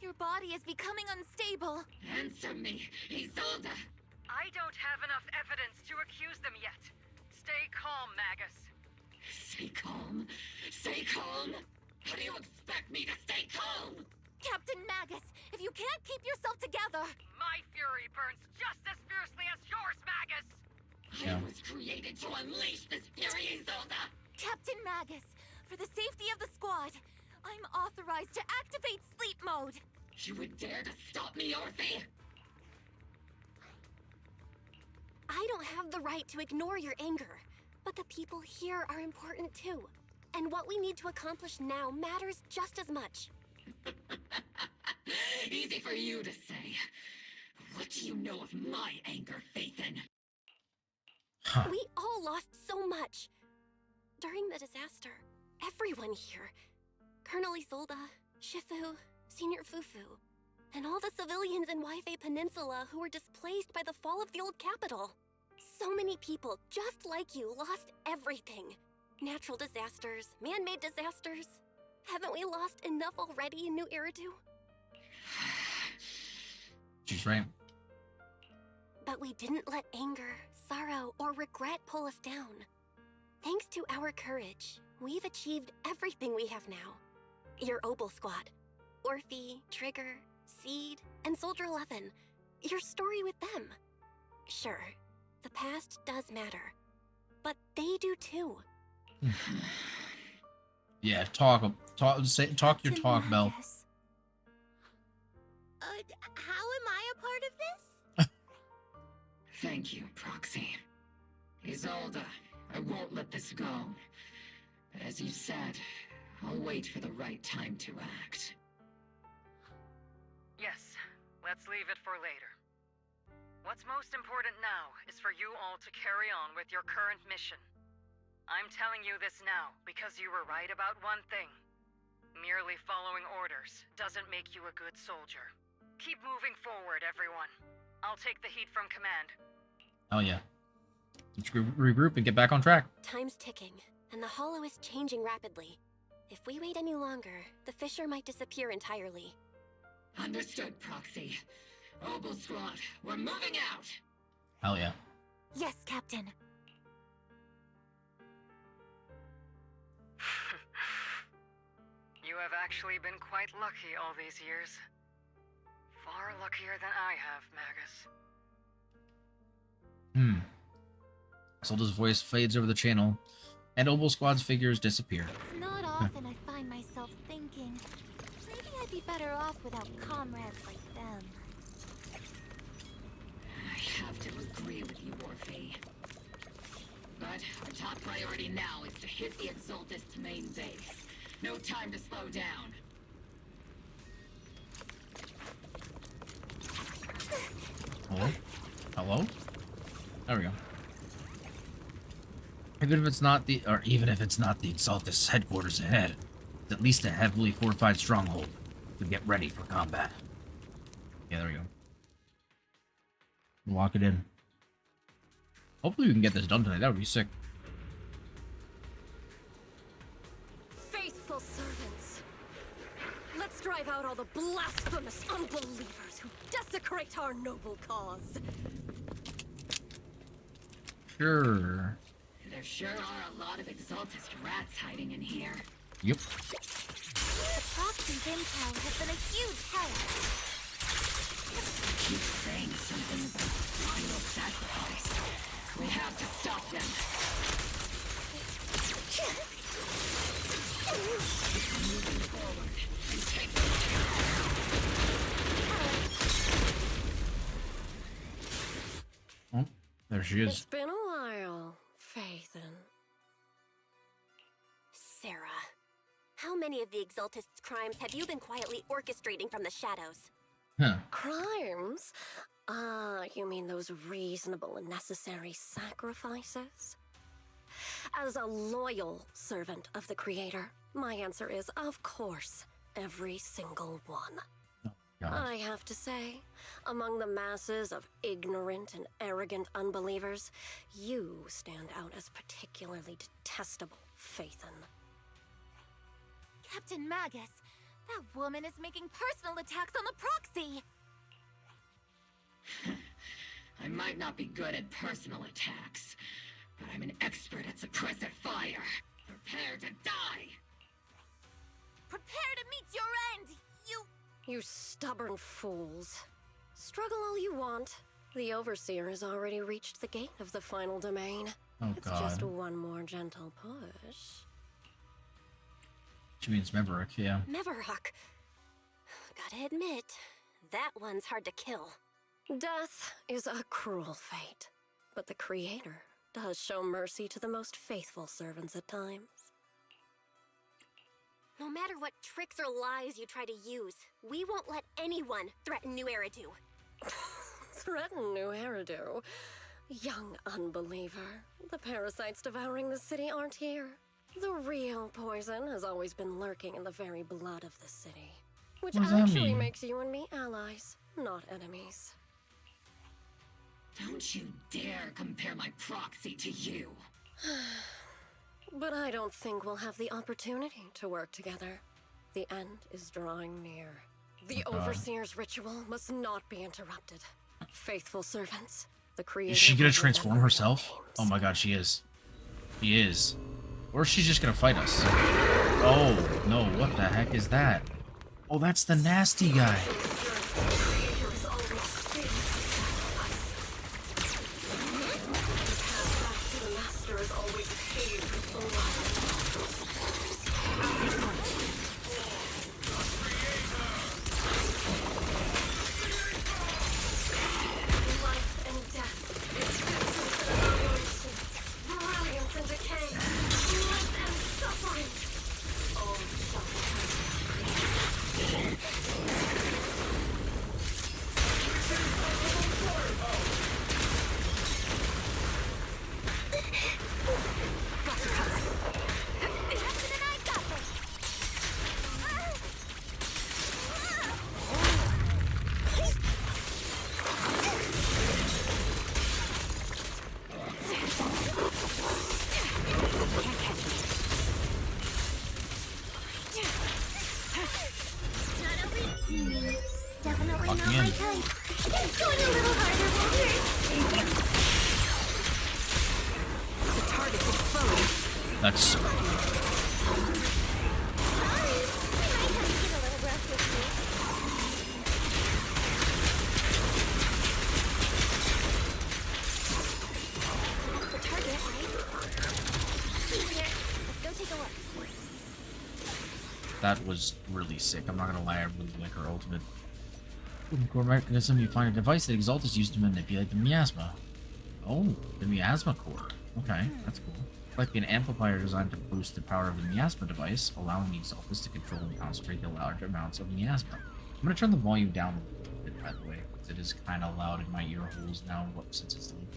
Your body is becoming unstable. Answer me, Isolde. I don't have enough evidence to accuse them yet. Stay calm, Magus. Stay calm? Stay calm? How do you expect me to stay calm? Captain Magus, if you can't keep yourself together... My fury burns just as fiercely as yours, Magus! I was created to unleash this fury, Isolde! Captain Magus, for the safety of the squad, I'm authorized to activate sleep mode. You would dare to stop me, Orphe? I don't have the right to ignore your anger, but the people here are important too. And what we need to accomplish now matters just as much. Easy for you to say. What do you know of my anger, Phaethon? Huh. We all lost so much. During the disaster, everyone here, Colonel Isolde, Shifu, Senior Fufu, and all the civilians in Wi-Fi Peninsula who were displaced by the fall of the old capital. So many people, just like you, lost everything. Natural disasters, man-made disasters. Haven't we lost enough already in New Eridu? She's right. But we didn't let anger, sorrow, or regret pull us down. Thanks to our courage, we've achieved everything we have now. Your Obol Squad, Orphe, Trigger, Seed, and Soldier 11. Your story with them. Sure, the past does matter, but they do too. Yeah, talk your talk, Belle. How am I a part of this? Thank you, Proxy. Isolde, I won't let this go. But as you said, I'll wait for the right time to act. Yes, let's leave it for later. What's most important now is for you all to carry on with your current mission. I'm telling you this now because you were right about one thing. Merely following orders doesn't make you a good soldier. Keep moving forward, everyone. I'll take the heat from command. Oh yeah. Let's regroup and get back on track. Time's ticking, and the hollow is changing rapidly. If we wait any longer, the fissure might disappear entirely. Understood, Proxy. Obol Squad, we're moving out! Hell yeah. Yes, Captain. You have actually been quite lucky all these years. Far luckier than I have, Magus. Isolde's voice fades over the channel, and Obol Squad's figures disappear. It's not often I find myself thinking, maybe I'd be better off without comrades like them. I have to agree with you, Orphe. But our top priority now is to hit the Exaltist's main base. No time to slow down. Hello? Hello? There we go. Even if it's not the Exaltus headquarters ahead, it's at least a heavily fortified stronghold to get ready for combat. Yeah, there we go. Lock it in. Hopefully we can get this done tonight. That would be sick. Faithful servants, let's drive out all the blasphemous unbelievers who desecrate our noble cause. Sure. There sure are a lot of Exaltist rats hiding in here. Yep. The proxy's intel has been a huge help. Keep saying something about final sacrifice. We have to stop them. Moving forward and take them down. Oh, there she is. It's been a while, Faithen. Sarah, how many of the Exaltist's crimes have you been quietly orchestrating from the shadows? Huh. Crimes? Ah, you mean those reasonable and necessary sacrifices? As a loyal servant of the Creator, my answer is, of course, every single one. I have to say, among the masses of ignorant and arrogant unbelievers, you stand out as particularly detestable, Faithen. Captain Magus, that woman is making personal attacks on the proxy! I might not be good at personal attacks, but I'm an expert at suppressive fire. Prepare to die! Prepare to meet your end, You stubborn fools. Struggle all you want. The Overseer has already reached the gate of the final domain. Oh, It's God. just one more gentle push. She means Meverick, yeah. Meverok. Gotta admit, that one's hard to kill. Death is a cruel fate, but the Creator does show mercy to the most faithful servants at times. No matter what tricks or lies you try to use, we won't let anyone threaten New Eridu. Threaten New Eridu? Young unbeliever. The parasites devouring the city aren't here. The real poison has always been lurking in the very blood of the city. Which What does that actually mean? makes you and me allies, not enemies. Don't you dare compare my proxy to you. But I don't think we'll have the opportunity to work together. The end is drawing near. The Oh, God. Overseer's ritual must not be interrupted. Faithful servants, the Creator. Is she gonna will transform remember herself? Oh my God, she is. She is. Or is she just gonna fight us? Oh, no, what the heck is that? Oh, that's the nasty guy. Definitely not Fucking my in. type. Going a little harder, Walter. The target's exposed. That's The target, right? Here, let's go take a look. that was really sick. I'm not gonna lie, I really like her ultimate. In core mechanism, you find a device that Exaltus used to manipulate the miasma. Oh, the miasma core. Okay, that's cool. Like an amplifier designed to boost the power of the miasma device, allowing the Exaltus to control and concentrate the large amounts of miasma. I'm gonna turn the volume down a little bit, by the way, because it is kind of loud in my ear holes now since it's late.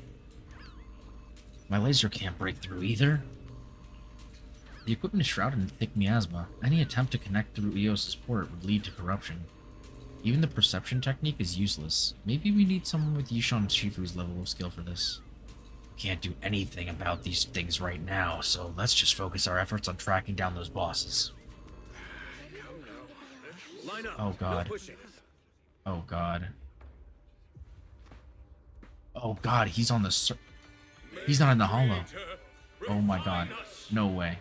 My laser can't break through either. The equipment is shrouded in thick miasma. Any attempt to connect through EOS's port would lead to corruption. Even the perception technique is useless. Maybe we need someone with Yishan Shifu's level of skill for this. We can't do anything about these things right now, so let's just focus our efforts on tracking down those bosses. Oh god. Oh god. Oh god, he's on the he's not in the hollow. Oh my god. No way.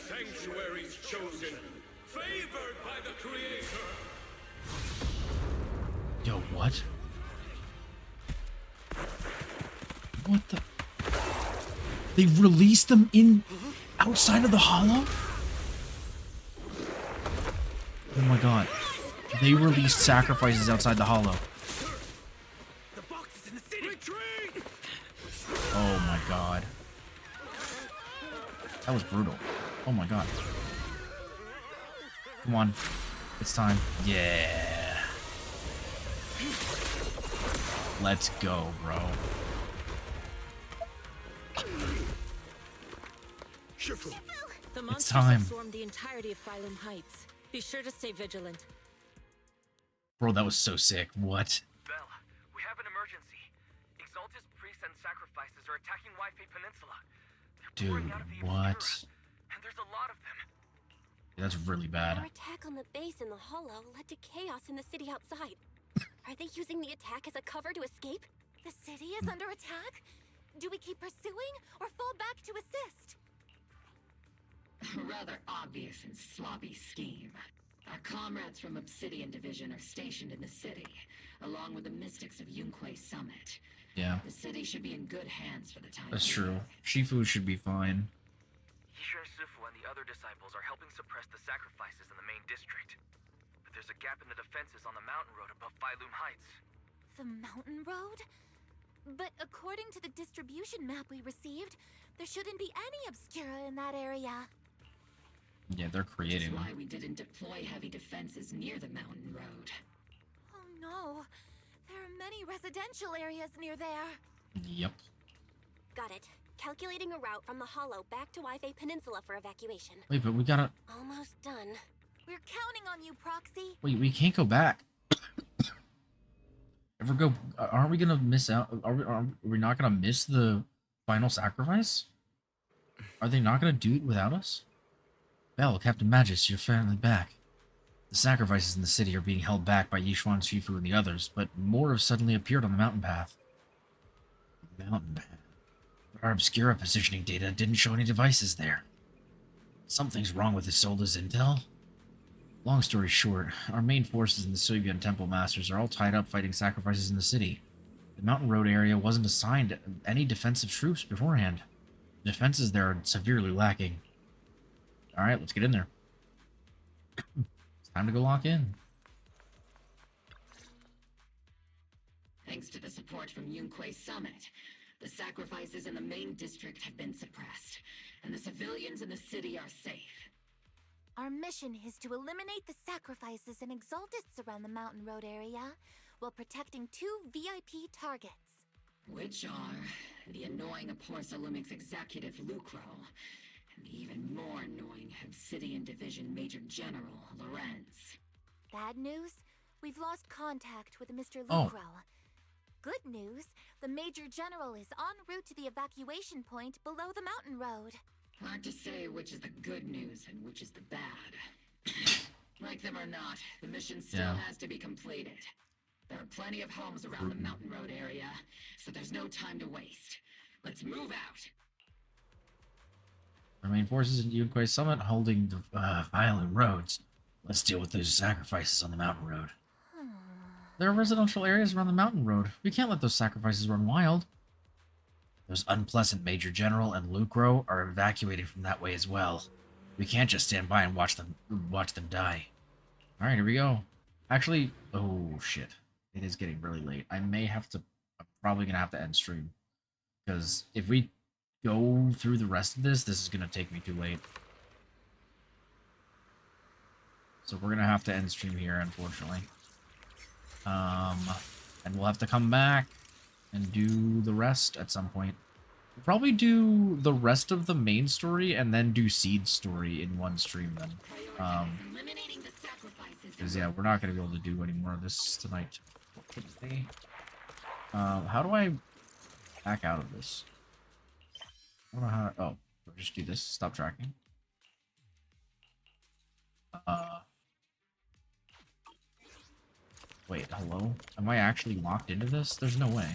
Sanctuaries chosen, favored by the Creator. Yo, what? What the? They released them in outside of the hollow? Oh my god. They released sacrifices outside the hollow. Oh my god. That was brutal. Oh my god. Come on. It's time. Yeah. Let's go, bro. The It's monsters time. have swarmed the entirety of Phylum Heights. Be sure to stay vigilant. Bro, that was so sick. What? Bell, we have an emergency. Exaltus priests and sacrifices are attacking Wi-Fi Peninsula. Dude, what? And there's a lot of them. That's really bad. Our attack on the base in the hollow led to chaos in the city outside. Are they using the attack as a cover to escape? The city is under attack? Do we keep pursuing or fall back to assist? Rather obvious and sloppy scheme. Our comrades from Obsidian Division are stationed in the city, along with the mystics of Yunquay Summit. Yeah, The city should be in good hands for the time that's being. true. Shifu should be fine. Yishun Sifu and the other disciples are helping suppress the sacrifices in the main district. But there's a gap in the defenses on the mountain road above Phylum Heights. The mountain road? But according to the distribution map we received, there shouldn't be any obscura in that area. Yeah, they're creating That's why them. we didn't deploy heavy defenses near the mountain road. Oh no, there are many residential areas near there. Yep. Got it. Calculating a route from the hollow back to Wi-Fi Peninsula for evacuation. Wait, but we gotta... Almost done. We're counting on you, Proxy. Wait, we can't go back. If we go... Aren't we gonna miss out? Are we not gonna miss the final sacrifice? Are they not gonna do it without us? Bell, Captain Magus, you're finally back. The sacrifices in the city are being held back by Yishuan Shifu and the others, but more have suddenly appeared on the mountain path. Mountain path? But our Obscura positioning data didn't show any devices there. Something's wrong with Isolde's intel? Long story short, our main forces in the Soyuan Temple Masters are all tied up fighting sacrifices in the city. The mountain road area wasn't assigned any defensive troops beforehand. The defenses there are severely lacking. Alright, let's get in there. It's time to go lock in. Thanks to the support from Yunquay Summit, the sacrifices in the main district have been suppressed, and the civilians in the city are safe. Our mission is to eliminate the sacrifices and exaltists around the mountain road area while protecting 2 VIP targets. Which are the annoying Aporsalumix executive Lucro, and the even more annoying Obsidian Division Major General Lorenz. Bad news? We've lost contact with Mr. Oh. Lucro. Good news, the Major General is en route to the evacuation point below the mountain road. Hard to say which is the good news and which is the bad. Like them or not, the mission still has to be completed. There are plenty of homes around the mountain road area, so there's no time to waste. Let's move out! Our main forces in Yunquay Summit holding the violent roads. Let's deal with those sacrifices on the mountain road. There are residential areas around the mountain road. We can't let those sacrifices run wild. Those unpleasant Major General and Lucro are evacuated from that way as well. We can't just stand by and watch them die. Alright, here we go. Actually, oh shit. It is getting really late. I'm probably gonna have to end stream. Because if we go through the rest of this is gonna take me too late. So we're gonna have to end stream here, unfortunately. And we'll have to come back and do the rest at some point. probably do the rest of the main story and then do Seed's story in one stream then. Because yeah, we're not gonna be able to do any more of this tonight. How do I back out of this? I don't know how. Oh, just do this. Stop tracking. Wait, hello? Am I actually locked into this? There's no way.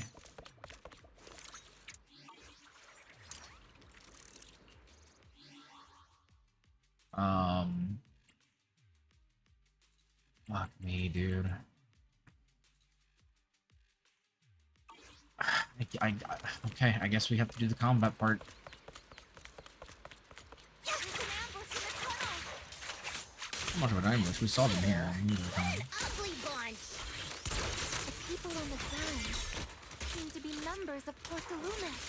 Fuck me, dude. Okay, I guess we have to do the combat part. How much of an ambush? We saw them here. Ugly bunch. The people on the ground seem to be members of Porcelumus.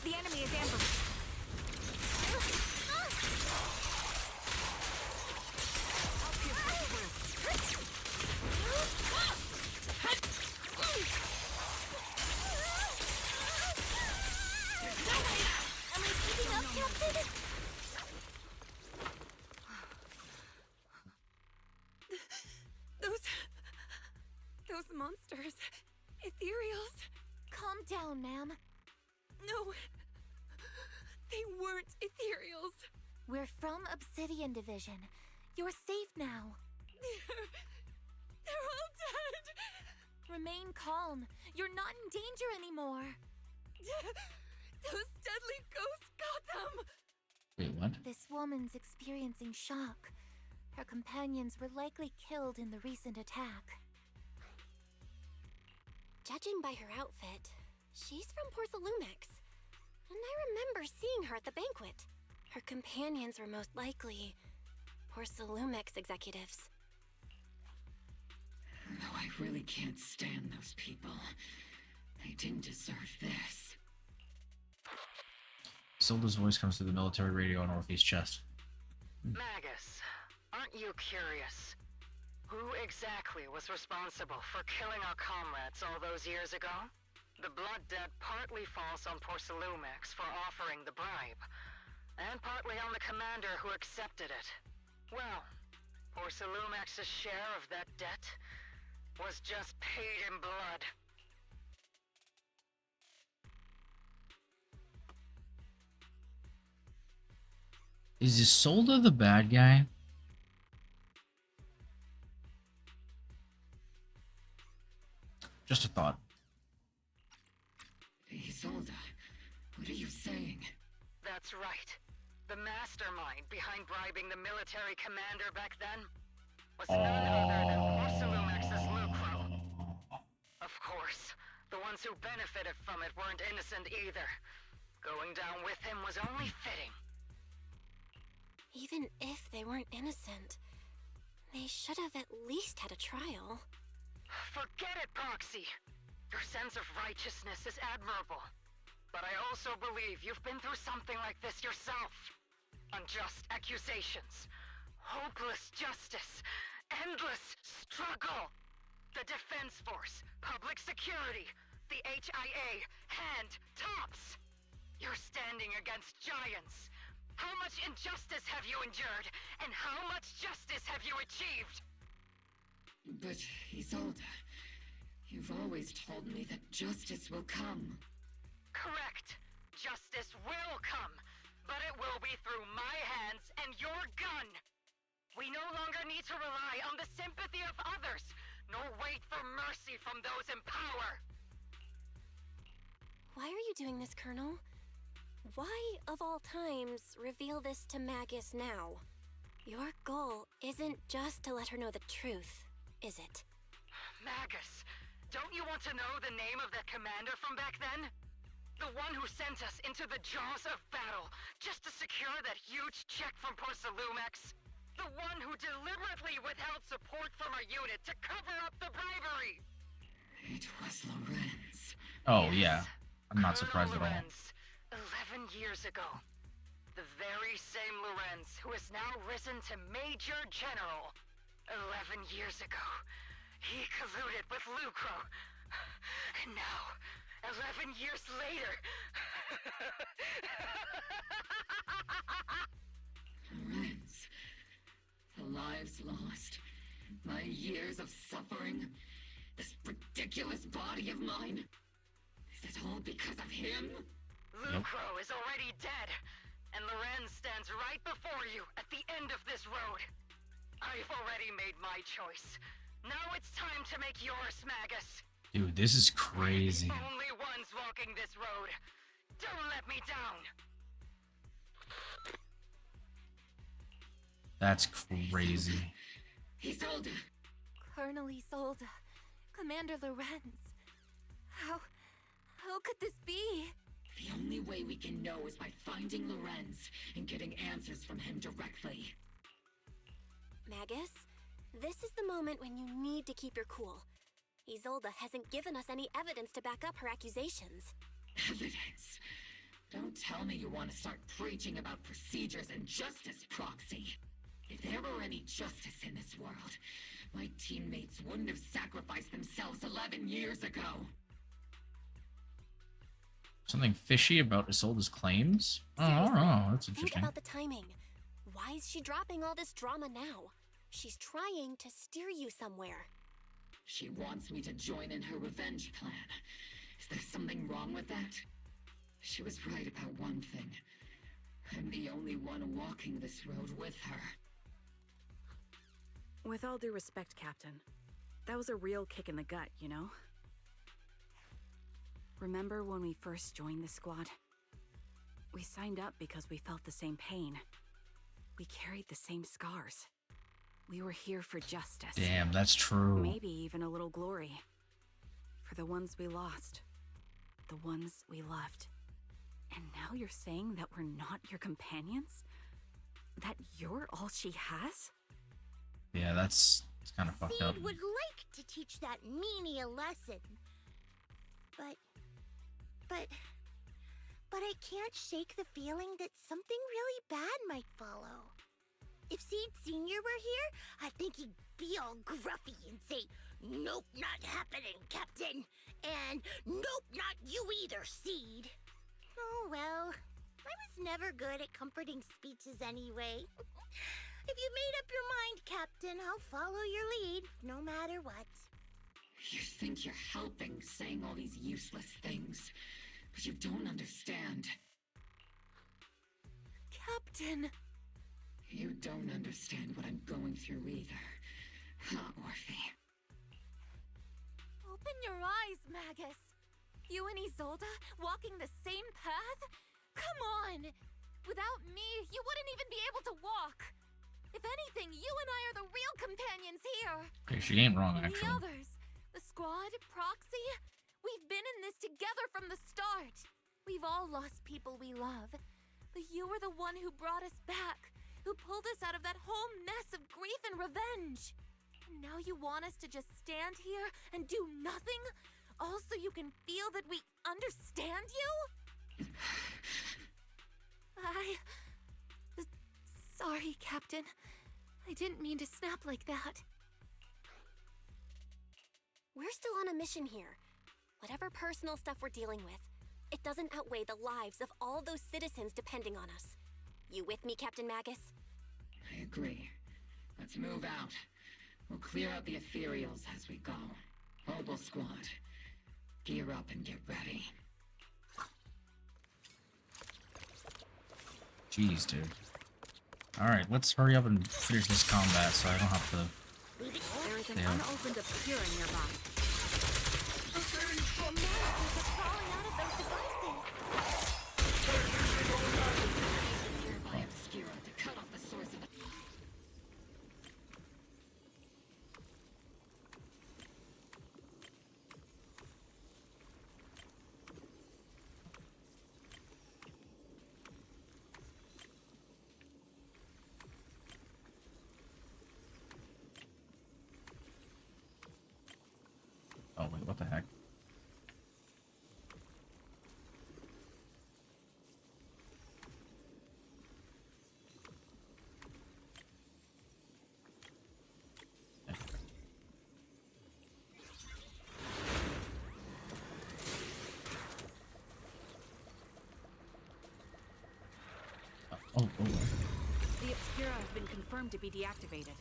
The enemy is ambushed. Am I keeping up, Captain? Those monsters. Ethereals. Calm down, ma'am. No. They weren't ethereals. We're from Obsidian Division. You're safe now. They're all dead. Remain calm. You're not in danger anymore. Those deadly ghosts got them. Wait, what? This woman's experiencing shock. Her companions were likely killed in the recent attack. Judging by her outfit, she's from Porcelumix. And I remember seeing her at the banquet. Her companions were most likely Porcelumix executives. Though I really can't stand those people. They didn't deserve this. Isolde's voice comes through the military radio on Orpheus' chest. Magus, aren't you curious? Who exactly was responsible for killing our comrades all those years ago? The blood debt partly falls on Porcelumix for offering the bribe, and partly on the commander who accepted it. Well, Porcelumix's share of that debt was just paid in blood. Is Isolde the bad guy? Just a thought. Isolde, what are you saying? That's right. The mastermind behind bribing the military commander back then was none other than Porcelumix's Lucro. Of course, the ones who benefited from it weren't innocent either. Going down with him was only fitting. Even if they weren't innocent, they should have at least had a trial. Forget it, Proxy! Your sense of righteousness is admirable. But I also believe you've been through something like this yourself. Unjust accusations, hopeless justice, endless struggle. The Defense Force, public security, the HIA, hand tops. You're standing against giants. How much injustice have you endured, and how much justice have you achieved? But, Isolde, you've always told me that justice will come. Correct. Justice will come, but it will be through my hands and your gun. We no longer need to rely on the sympathy of others, nor wait for mercy from those in power. Why are you doing this, Colonel? Why, of all times, reveal this to Magus now? Your goal isn't just to let her know the truth, is it? Magus, don't you want to know the name of that commander from back then? The one who sent us into the jaws of battle just to secure that huge check from Porcelumix? The one who deliberately withheld support from our unit to cover up the bribery? It was Lorenz. Oh, yeah. I'm not surprised at all. Lorenz, 11 years ago. The very same Lorenz who has now risen to Major General. 11 years ago, he colluded with Lucro, And now, 11 years later... Lorenz, the lives lost, my years of suffering, this ridiculous body of mine. Is it all because of him? Lucro is already dead, and Lorenz stands right before you at the end of this road. I've already made my choice. Now it's time to make yours, Magus. Dude, this is crazy. Only ones walking this road. Don't let me down. That's crazy. Isolde. Colonel Isolde. Commander Lorenz. How could this be? The only way we can know is by finding Lorenz and getting answers from him directly. Magus, this is the moment when you need to keep your cool. Isolde hasn't given us any evidence to back up her accusations. Evidence? Don't tell me you want to start preaching about procedures and justice, Proxy. If there were any justice in this world, my teammates wouldn't have sacrificed themselves 11 years ago. Something fishy about Isolde's claims? Oh, I don't know. That's Think interesting. about the timing. Why is she dropping all this drama now? She's trying to steer you somewhere. She wants me to join in her revenge plan. Is there something wrong with that? She was right about one thing. I'm the only one walking this road with her. With all due respect, Captain, that was a real kick in the gut, you know? Remember when we first joined the squad? We signed up because we felt the same pain. We carried the same scars. We were here for justice. Damn, that's true. Maybe even a little glory. For the ones we lost. The ones we loved. And now you're saying that we're not your companions? That you're all she has? Yeah, that's kind of fucked up. Seed would like to teach that meanie a lesson. But I can't shake the feeling that something really bad might follow. If Seed Sr. were here, I think he'd be all gruffy and say, "Nope, not happening, Captain." And "Nope, not you either, Seed." Oh well, I was never good at comforting speeches anyway. If you made up your mind, Captain, I'll follow your lead, no matter what. You think you're helping saying all these useless things, but you don't understand. Captain! You don't understand what I'm going through either, huh, Orphe? Open your eyes, Magus! You and Isolde walking the same path? Come on! Without me, you wouldn't even be able to walk! If anything, you and I are the real companions here! Okay, she ain't wrong, And actually. the others, the squad, Proxy, we've been in this together from the start! We've all lost people we love, but you were the one who brought us back, who pulled us out of that whole mess of grief and revenge! And now you want us to just stand here and do nothing? All so you can feel that we understand you? Sorry, Captain. I didn't mean to snap like that. We're still on a mission here. Whatever personal stuff we're dealing with, it doesn't outweigh the lives of all those citizens depending on us. You with me, Captain Magus? I agree. Let's move out. We'll clear out the ethereals as we go. Obol Squad, gear up and get ready. Jeez, dude. Alright, let's hurry up and finish this combat so I don't have to... There is an Yeah. unopened obscura nearby. Nearby obscura to cut off the source of the... Oh, wait, what the heck? Oh. The Obscura has been confirmed to be deactivated.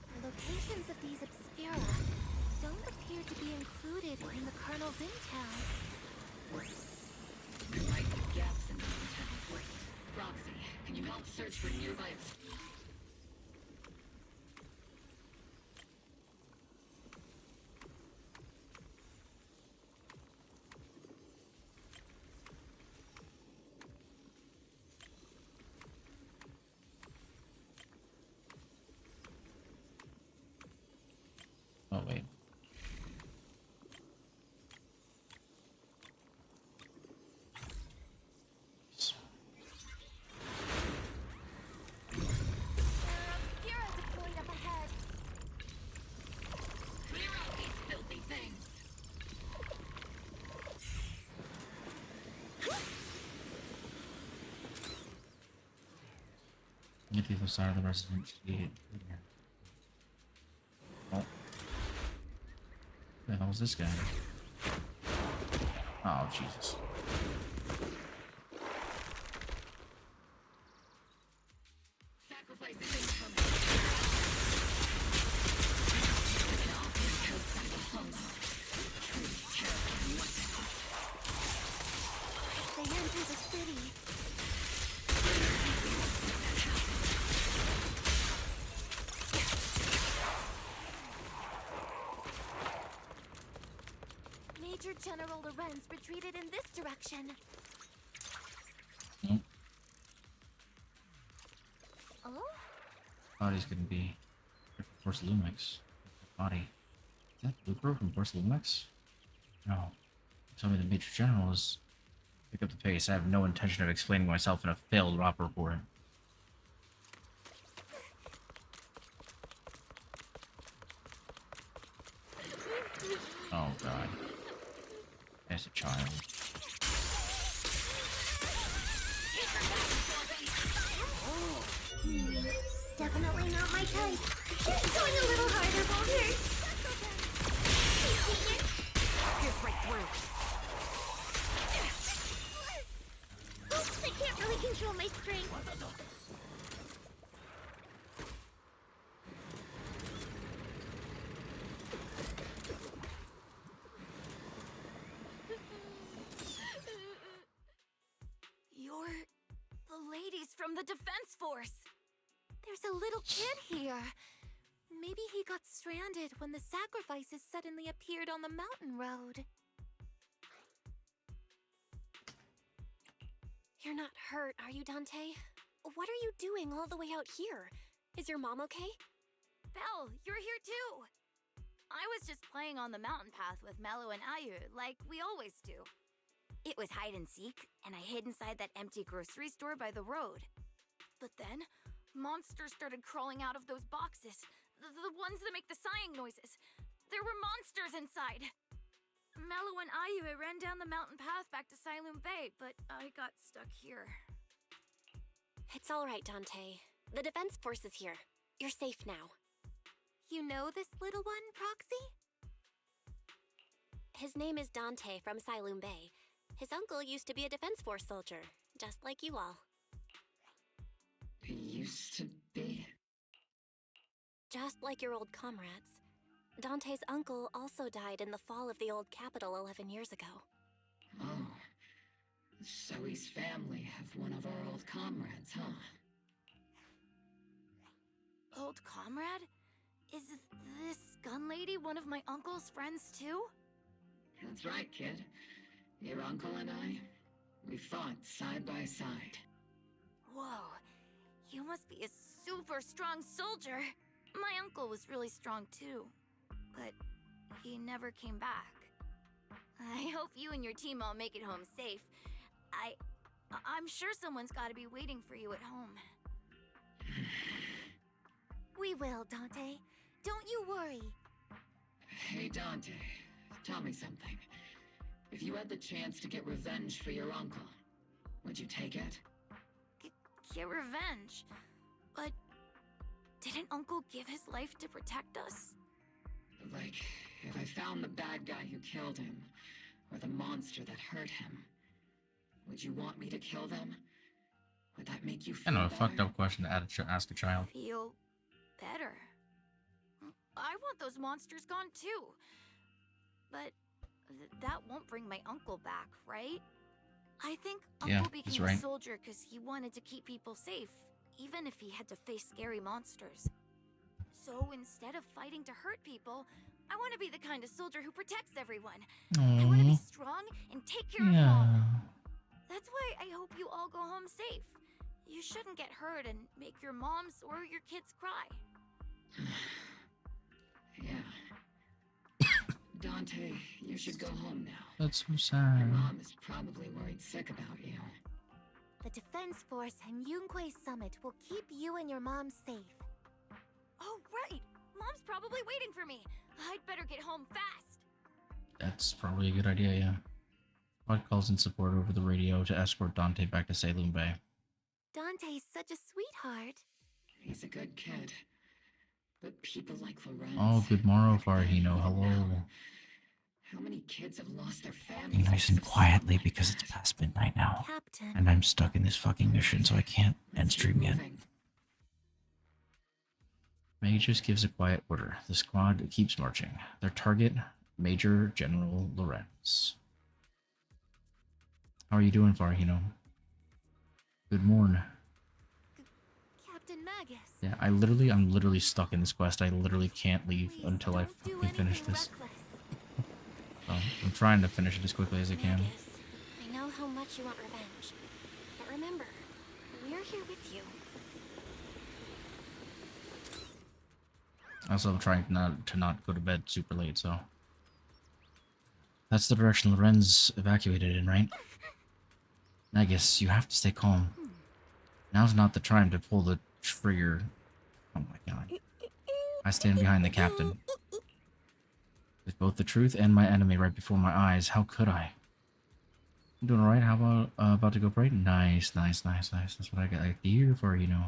The locations of these Obscura don't appear to be included in the Colonel's intel. There might be gaps in the intel. Roxy, can you help search for nearby Oh, wait. Obscura deployed up ahead. Clear out these filthy things! Get the other side of the residence. Oh. The hell is this guy? Oh, Jesus. Sacrifice is incoming. They enter the city. Major General Lorenz retreated in this direction. Nope. Oh? Body's gonna be Force Lumix. Body. Is that Lucro from Force Lumix? No. Tell me the Major General is. Pick up the pace. I have no intention of explaining myself in a failed op report. Oh god. As a child. Definitely not my type. Just going a little harder won't hurt. Pierce right through. Oops, I can't really control my strength. You're the ladies from the Defense Force. There's a little kid here. Maybe he got stranded when the sacrifices suddenly appeared on the mountain road. You're not hurt, are you, Dante? What are you doing all the way out here? Is your mom okay? Belle, you're here too. I was just playing on the mountain path with Mello and Ayu, like we always do. It was hide and seek, and I hid inside that empty grocery store by the road. But then, monsters started crawling out of those boxes. The ones that make the sighing noises. There were monsters inside. Mello and Ayu ran down the mountain path back to Saloon Bay, but I got stuck here. It's all right, Dante. The Defense Force is here. You're safe now. You know this little one, Proxy? His name is Dante from Saloon Bay. His uncle used to be a Defense Force soldier, just like you all. He used to be? Just like your old comrades. Dante's uncle also died in the fall of the old capital 11 years ago. Oh. So his family have one of our old comrades, huh? Old comrade? Is this gun lady one of my uncle's friends too? That's right, kid. Your uncle and I, we fought side by side. Whoa, you must be a super strong soldier. My uncle was really strong too, but he never came back. I hope you and your team all make it home safe. I'm sure someone's gotta be waiting for you at home. We will, Dante. Don't you worry. Hey, Dante, tell me something. If you had the chance to get revenge for your uncle, would you take it? Get revenge? But didn't Uncle give his life to protect us? Like, if I found the bad guy who killed him, or the monster that hurt him, Would you want me to kill them? Would that make you I feel know, a better? fucked up question to ask a child. Feel better. I want those monsters gone too. But that won't bring my uncle back, right? I think Yeah, Uncle he's became right. a soldier because he wanted to keep people safe, even if he had to face scary monsters. So instead of fighting to hurt people, I want to be the kind of soldier who protects everyone. I want to be strong and take care of Yeah. Mom. That's why I hope you all go home safe. You shouldn't get hurt and make your moms or your kids cry. Yeah. Dante, you should go home now. That's so Your sad. mom is probably worried sick about you. The Defense Force and Yunque Summit will keep you and your mom safe. Oh, right! Mom's probably waiting for me. I'd better get home fast. That's probably a good idea, yeah. Squad calls in support over the radio to escort Dante back to Saloon Bay. Dante's such a sweetheart. He's a good kid. But people like Lorenz... Oh, good morrow, Farhino. Hello. How many kids have lost their Be families? nice and quietly because it's past midnight now. Captain. And I'm stuck in this fucking mission, so I can't end stream yet. May just gives a quiet order. The squad keeps marching. Their target, Major General Lorenz. How are you doing, Farhino? Good morning. Captain Magus. Yeah, I'm literally stuck in this quest. I literally can't leave until I fucking finish this. So, I'm trying to finish it as quickly as I can. I know how much you want revenge. But remember, we're here with you. Also, I'm trying to not go to bed super late, so... That's the direction Lorenz evacuated in, right? Magus, you have to stay calm. Now's not the time to pull the trigger. Oh my god. I stand behind the captain. With both the truth and my enemy right before my eyes, how could I? I'm doing alright, how about to go bright? Nice. That's what I got here for, you know.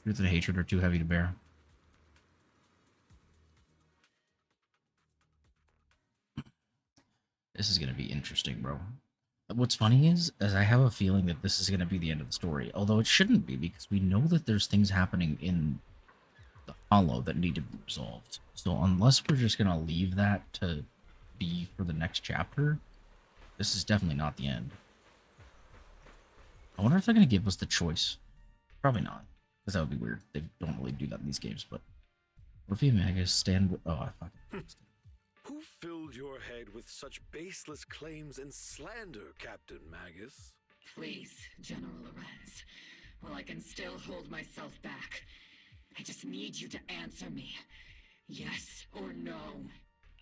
Truth and hatred are too heavy to bear. This is gonna be interesting, bro. What's funny is I have a feeling that this is gonna be the end of the story, although it shouldn't be, because we know that there's things happening in the Hollow that need to be resolved. So unless we're just gonna leave that to be for the next chapter, this is definitely not the end. I wonder if they're gonna give us the choice. Probably not, because that would be weird. They don't really do that in these games, but what if you Magus stand? Oh, I fucking. Who filled your head with such baseless claims and slander, Captain Magus? Please, General Lorenz. Well, I can still hold myself back. I just need you to answer me. Yes or no?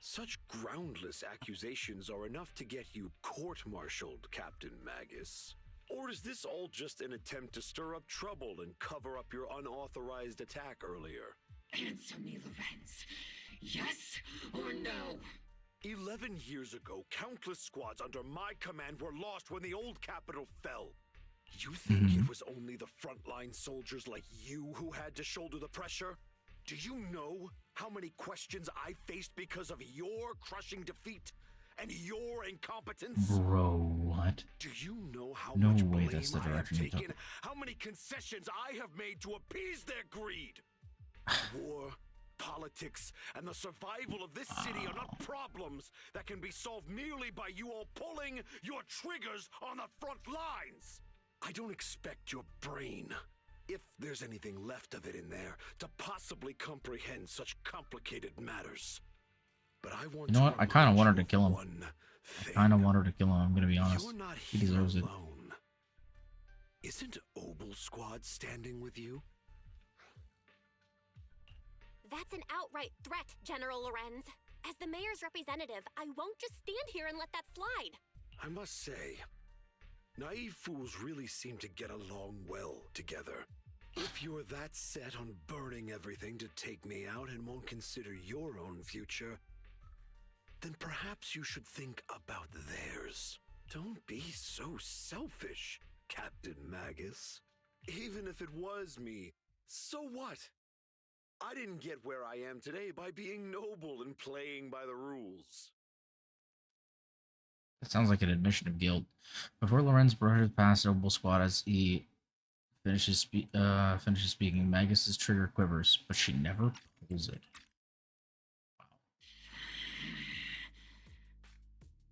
Such groundless accusations are enough to get you court-martialed, Captain Magus. Or is this all just an attempt to stir up trouble and cover up your unauthorized attack earlier? Answer me, Lorenz. Yes or no? 11 years ago, countless squads under my command were lost when the old capital fell. You think it was only the frontline soldiers like you who had to shoulder the pressure? Do you know how many questions I faced because of your crushing defeat and your incompetence? Bro, what? Do you know how No much way blame that's the I have direction you took. taken? How many concessions I have made to appease their greed? War, politics, and the survival of this city are not problems that can be solved merely by you all pulling your triggers on the front lines. I don't expect your brain, if there's anything left of it in there, to possibly comprehend such complicated matters. But I want You know what? I kind of want her to kill him. I kind of want her to kill him, I'm gonna be honest. You're not He deserves it. alone. Isn't Obol Squad standing with you? That's an outright threat, General Lorenz. As the mayor's representative, I won't just stand here and let that slide. I must say, naive fools really seem to get along well together. If you're that set on burning everything to take me out and won't consider your own future, then perhaps you should think about theirs. Don't be so selfish, Captain Magus. Even if it was me, so what? I didn't get where I am today by being noble and playing by the rules. That sounds like an admission of guilt. Before Lorenz brushes past Obol Squad as he finishes speaking, Magus's trigger quivers, but she never pulls it.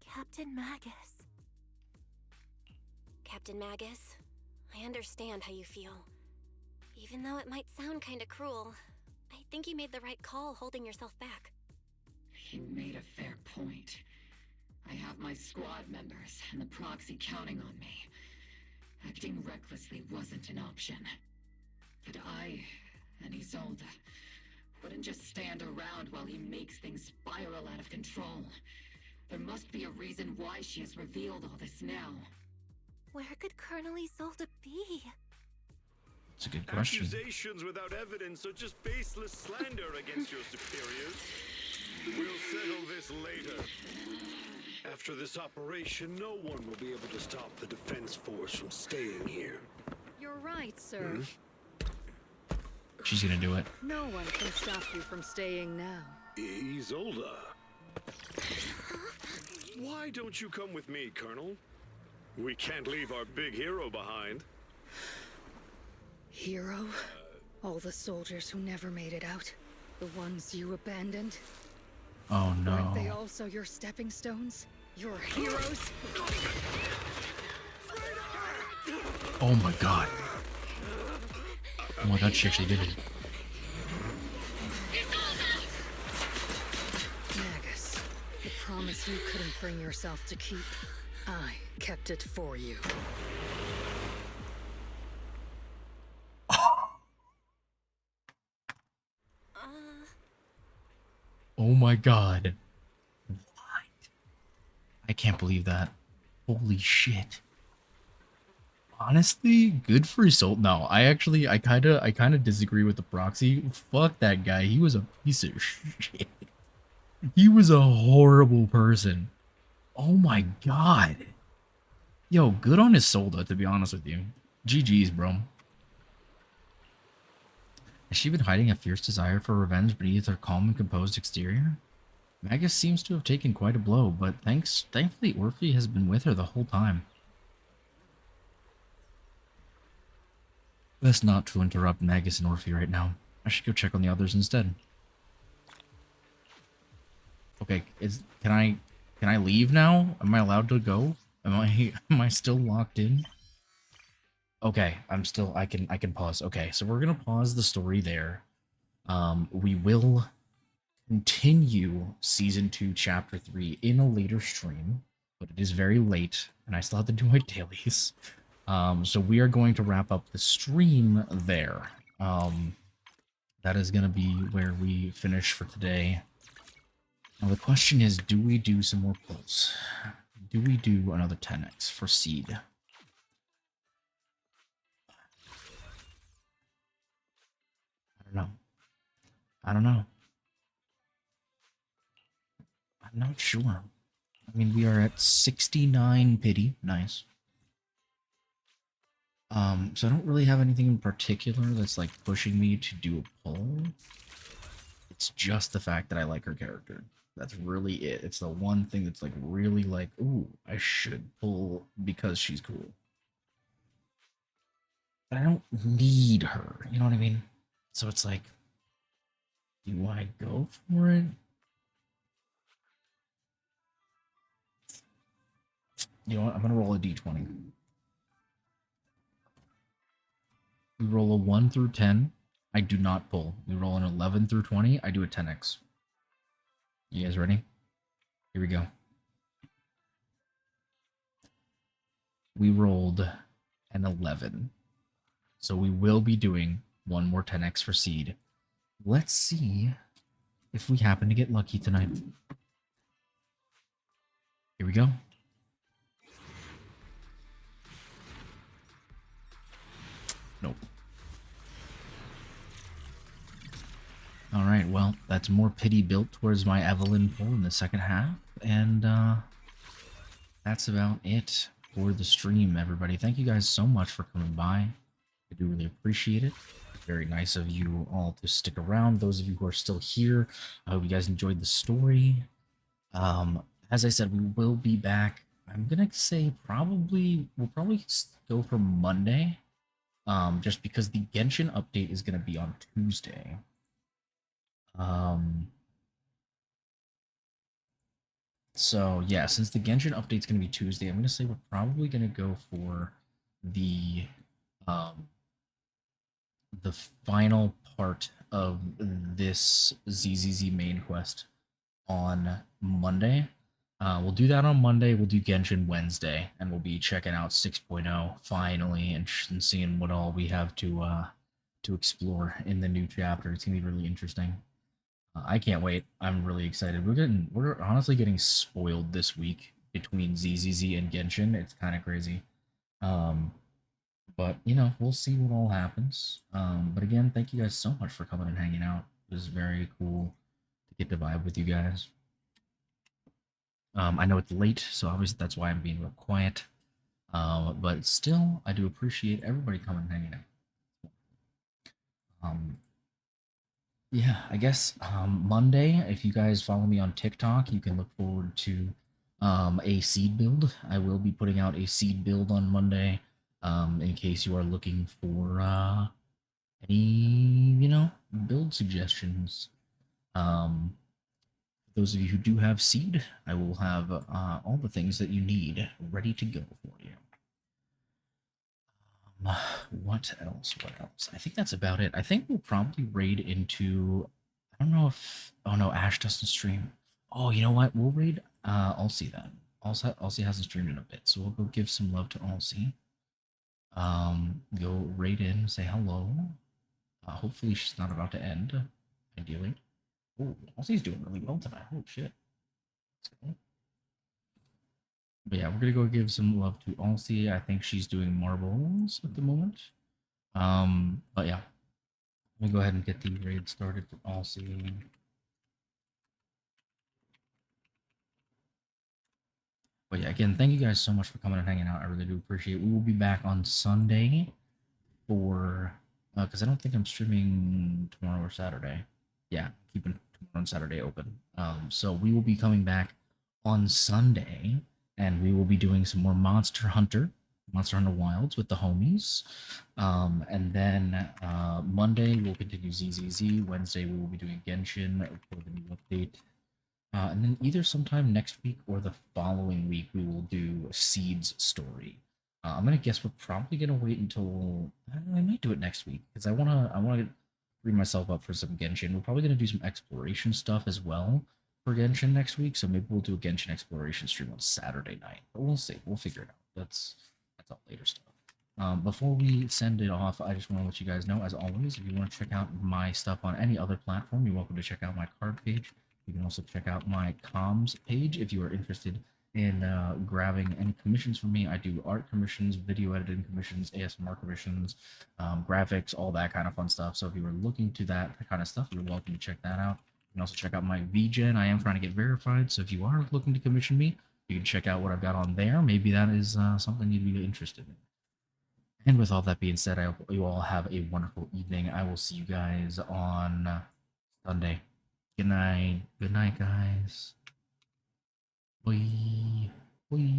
Captain Magus. Captain Magus, I understand how you feel. Even though it might sound kinda cruel, I think you made the right call holding yourself back. You made a fair point. I have my squad members and the proxy counting on me. Acting recklessly wasn't an option. But I and Isolde wouldn't just stand around while he makes things spiral out of control. There must be a reason why she has revealed all this now. Where could Colonel Isolde be? It's a good question. Accusations without evidence are just baseless slander against your superiors. We'll settle this later. After this operation, no one will be able to stop the defense force from staying here. You're right, sir. She's gonna do it. No one can stop you from staying now. Isolde. Why don't you come with me, Colonel? We can't leave our big hero behind. Hero? All the soldiers who never made it out. The ones you abandoned. Oh no. Aren't they also your stepping stones? Your heroes? Oh my god. Oh my god, she actually did it. Magus, the promise you couldn't bring yourself to keep. I kept it for you. Oh my god. What? I can't believe that. Holy shit. Honestly, good for Isolde. No, I kinda disagree with the proxy. Fuck that guy. He was a piece of shit. He was a horrible person. Oh my god. Yo, good on Isolde, to be honest with you. GG's, bro. Has she been hiding a fierce desire for revenge beneath her calm and composed exterior? Magus seems to have taken quite a blow, but thankfully Orphe has been with her the whole time. Best not to interrupt Magus and Orphe right now. I should go check on the others instead. Okay, can I leave now? Am I allowed to go? Am I still locked in? Okay, I can pause. Okay, so we're gonna pause the story there. We will continue season 2 chapter 3 in a later stream, but it is very late and I still have to do my dailies. So we are going to wrap up the stream there. That is gonna be where we finish for today. Now the question is, do we do some more pulls? Do we do another 10x for seed? I don't know. I'm not sure. I mean, we are at 69 pity. Nice. So I don't really have anything in particular that's like pushing me to do a pull. It's just the fact that I like her character. That's really it. It's the one thing that's like really like, ooh, I should pull because she's cool. But I don't need her, you know what I mean? So it's like, do I go for it? You know what? I'm gonna roll a d20. We roll a 1 through 10. I do not pull. We roll an 11 through 20. I do a 10x. You guys ready? Here we go. We rolled an 11. So we will be doing one more 10x for seed. Let's see if we happen to get lucky tonight. Here we go. Nope. Alright, well, that's more pity built towards my Evelyn pull in the second half, and that's about it for the stream, everybody. Thank you guys so much for coming by. I do really appreciate it. Very nice of you all to stick around. Those of you who are still here, I hope you guys enjoyed the story. As I said, we will be back. I'm gonna say we'll probably go for Monday, just because the Genshin update is gonna be on Tuesday. So yeah, since the Genshin update's gonna be Tuesday, I'm gonna say we're probably gonna go for the um the final part of this ZZZ main quest on Monday. We'll do that on Monday. We'll do Genshin Wednesday, and we'll be checking out 6.0 finally and seeing what all we have to explore in the new chapter. It's gonna be really interesting. I can't wait. I'm really excited. We're honestly getting spoiled this week between ZZZ and Genshin. It's kind of crazy. But you know, we'll see what all happens. But again, thank you guys so much for coming and hanging out. It was very cool to get to vibe with you guys. I know it's late, so obviously that's why I'm being real quiet. But still, I do appreciate everybody coming and hanging out. Yeah, I guess Monday, if you guys follow me on TikTok, you can look forward to a seed build. I will be putting out a seed build on Monday, in case you are looking for any, build suggestions. Those of you who do have seed, I will have all the things that you need ready to go for you. What else? What else? I think that's about it. I think we'll probably raid into. I don't know if. Oh no, Ash doesn't stream. Oh, you know what? We'll raid. Alcy then. Alcy hasn't streamed in a bit, so we'll go give some love to Alcy. Go raid in, say hello. Hopefully she's not about to end. Ideally. Oh, Alcy's doing really well tonight. Oh shit. Let's go. But yeah, we're gonna go give some love to Alcy. I think she's doing marbles at the moment. But yeah, let me go ahead and get the raid started for Alcy. But yeah, again, thank you guys so much for coming and hanging out. I really do appreciate it. We will be back on Sunday for because I don't think I'm streaming tomorrow or Saturday. Yeah, keeping tomorrow and Saturday open. So we will be coming back on Sunday, and we will be doing some more Monster Hunter Wilds with the homies. And then Monday we'll continue ZZZ. Wednesday we will be doing Genshin for the new update. And then either sometime next week or the following week we will do Seed's story. I'm gonna guess we're probably gonna wait until I might do it next week because I wanna free myself up for some Genshin. We're probably gonna do some exploration stuff as well for Genshin next week, so maybe we'll do a Genshin exploration stream on Saturday night. But we'll see. We'll figure it out. That's all later stuff. Before we send it off, I just want to let you guys know, as always, if you want to check out my stuff on any other platform, you're welcome to check out my card page. You can also check out my comms page if you are interested in grabbing any commissions from me. I do art commissions, video editing commissions, ASMR commissions, graphics, all that kind of fun stuff. So if you are looking to that kind of stuff, you're welcome to check that out. You can also check out my VGen. I am trying to get verified, so if you are looking to commission me, you can check out what I've got on there. Maybe that is something you'd be interested in. And with all that being said, I hope you all have a wonderful evening. I will see you guys on Sunday. Good night. Good night, guys. Bye. Bye.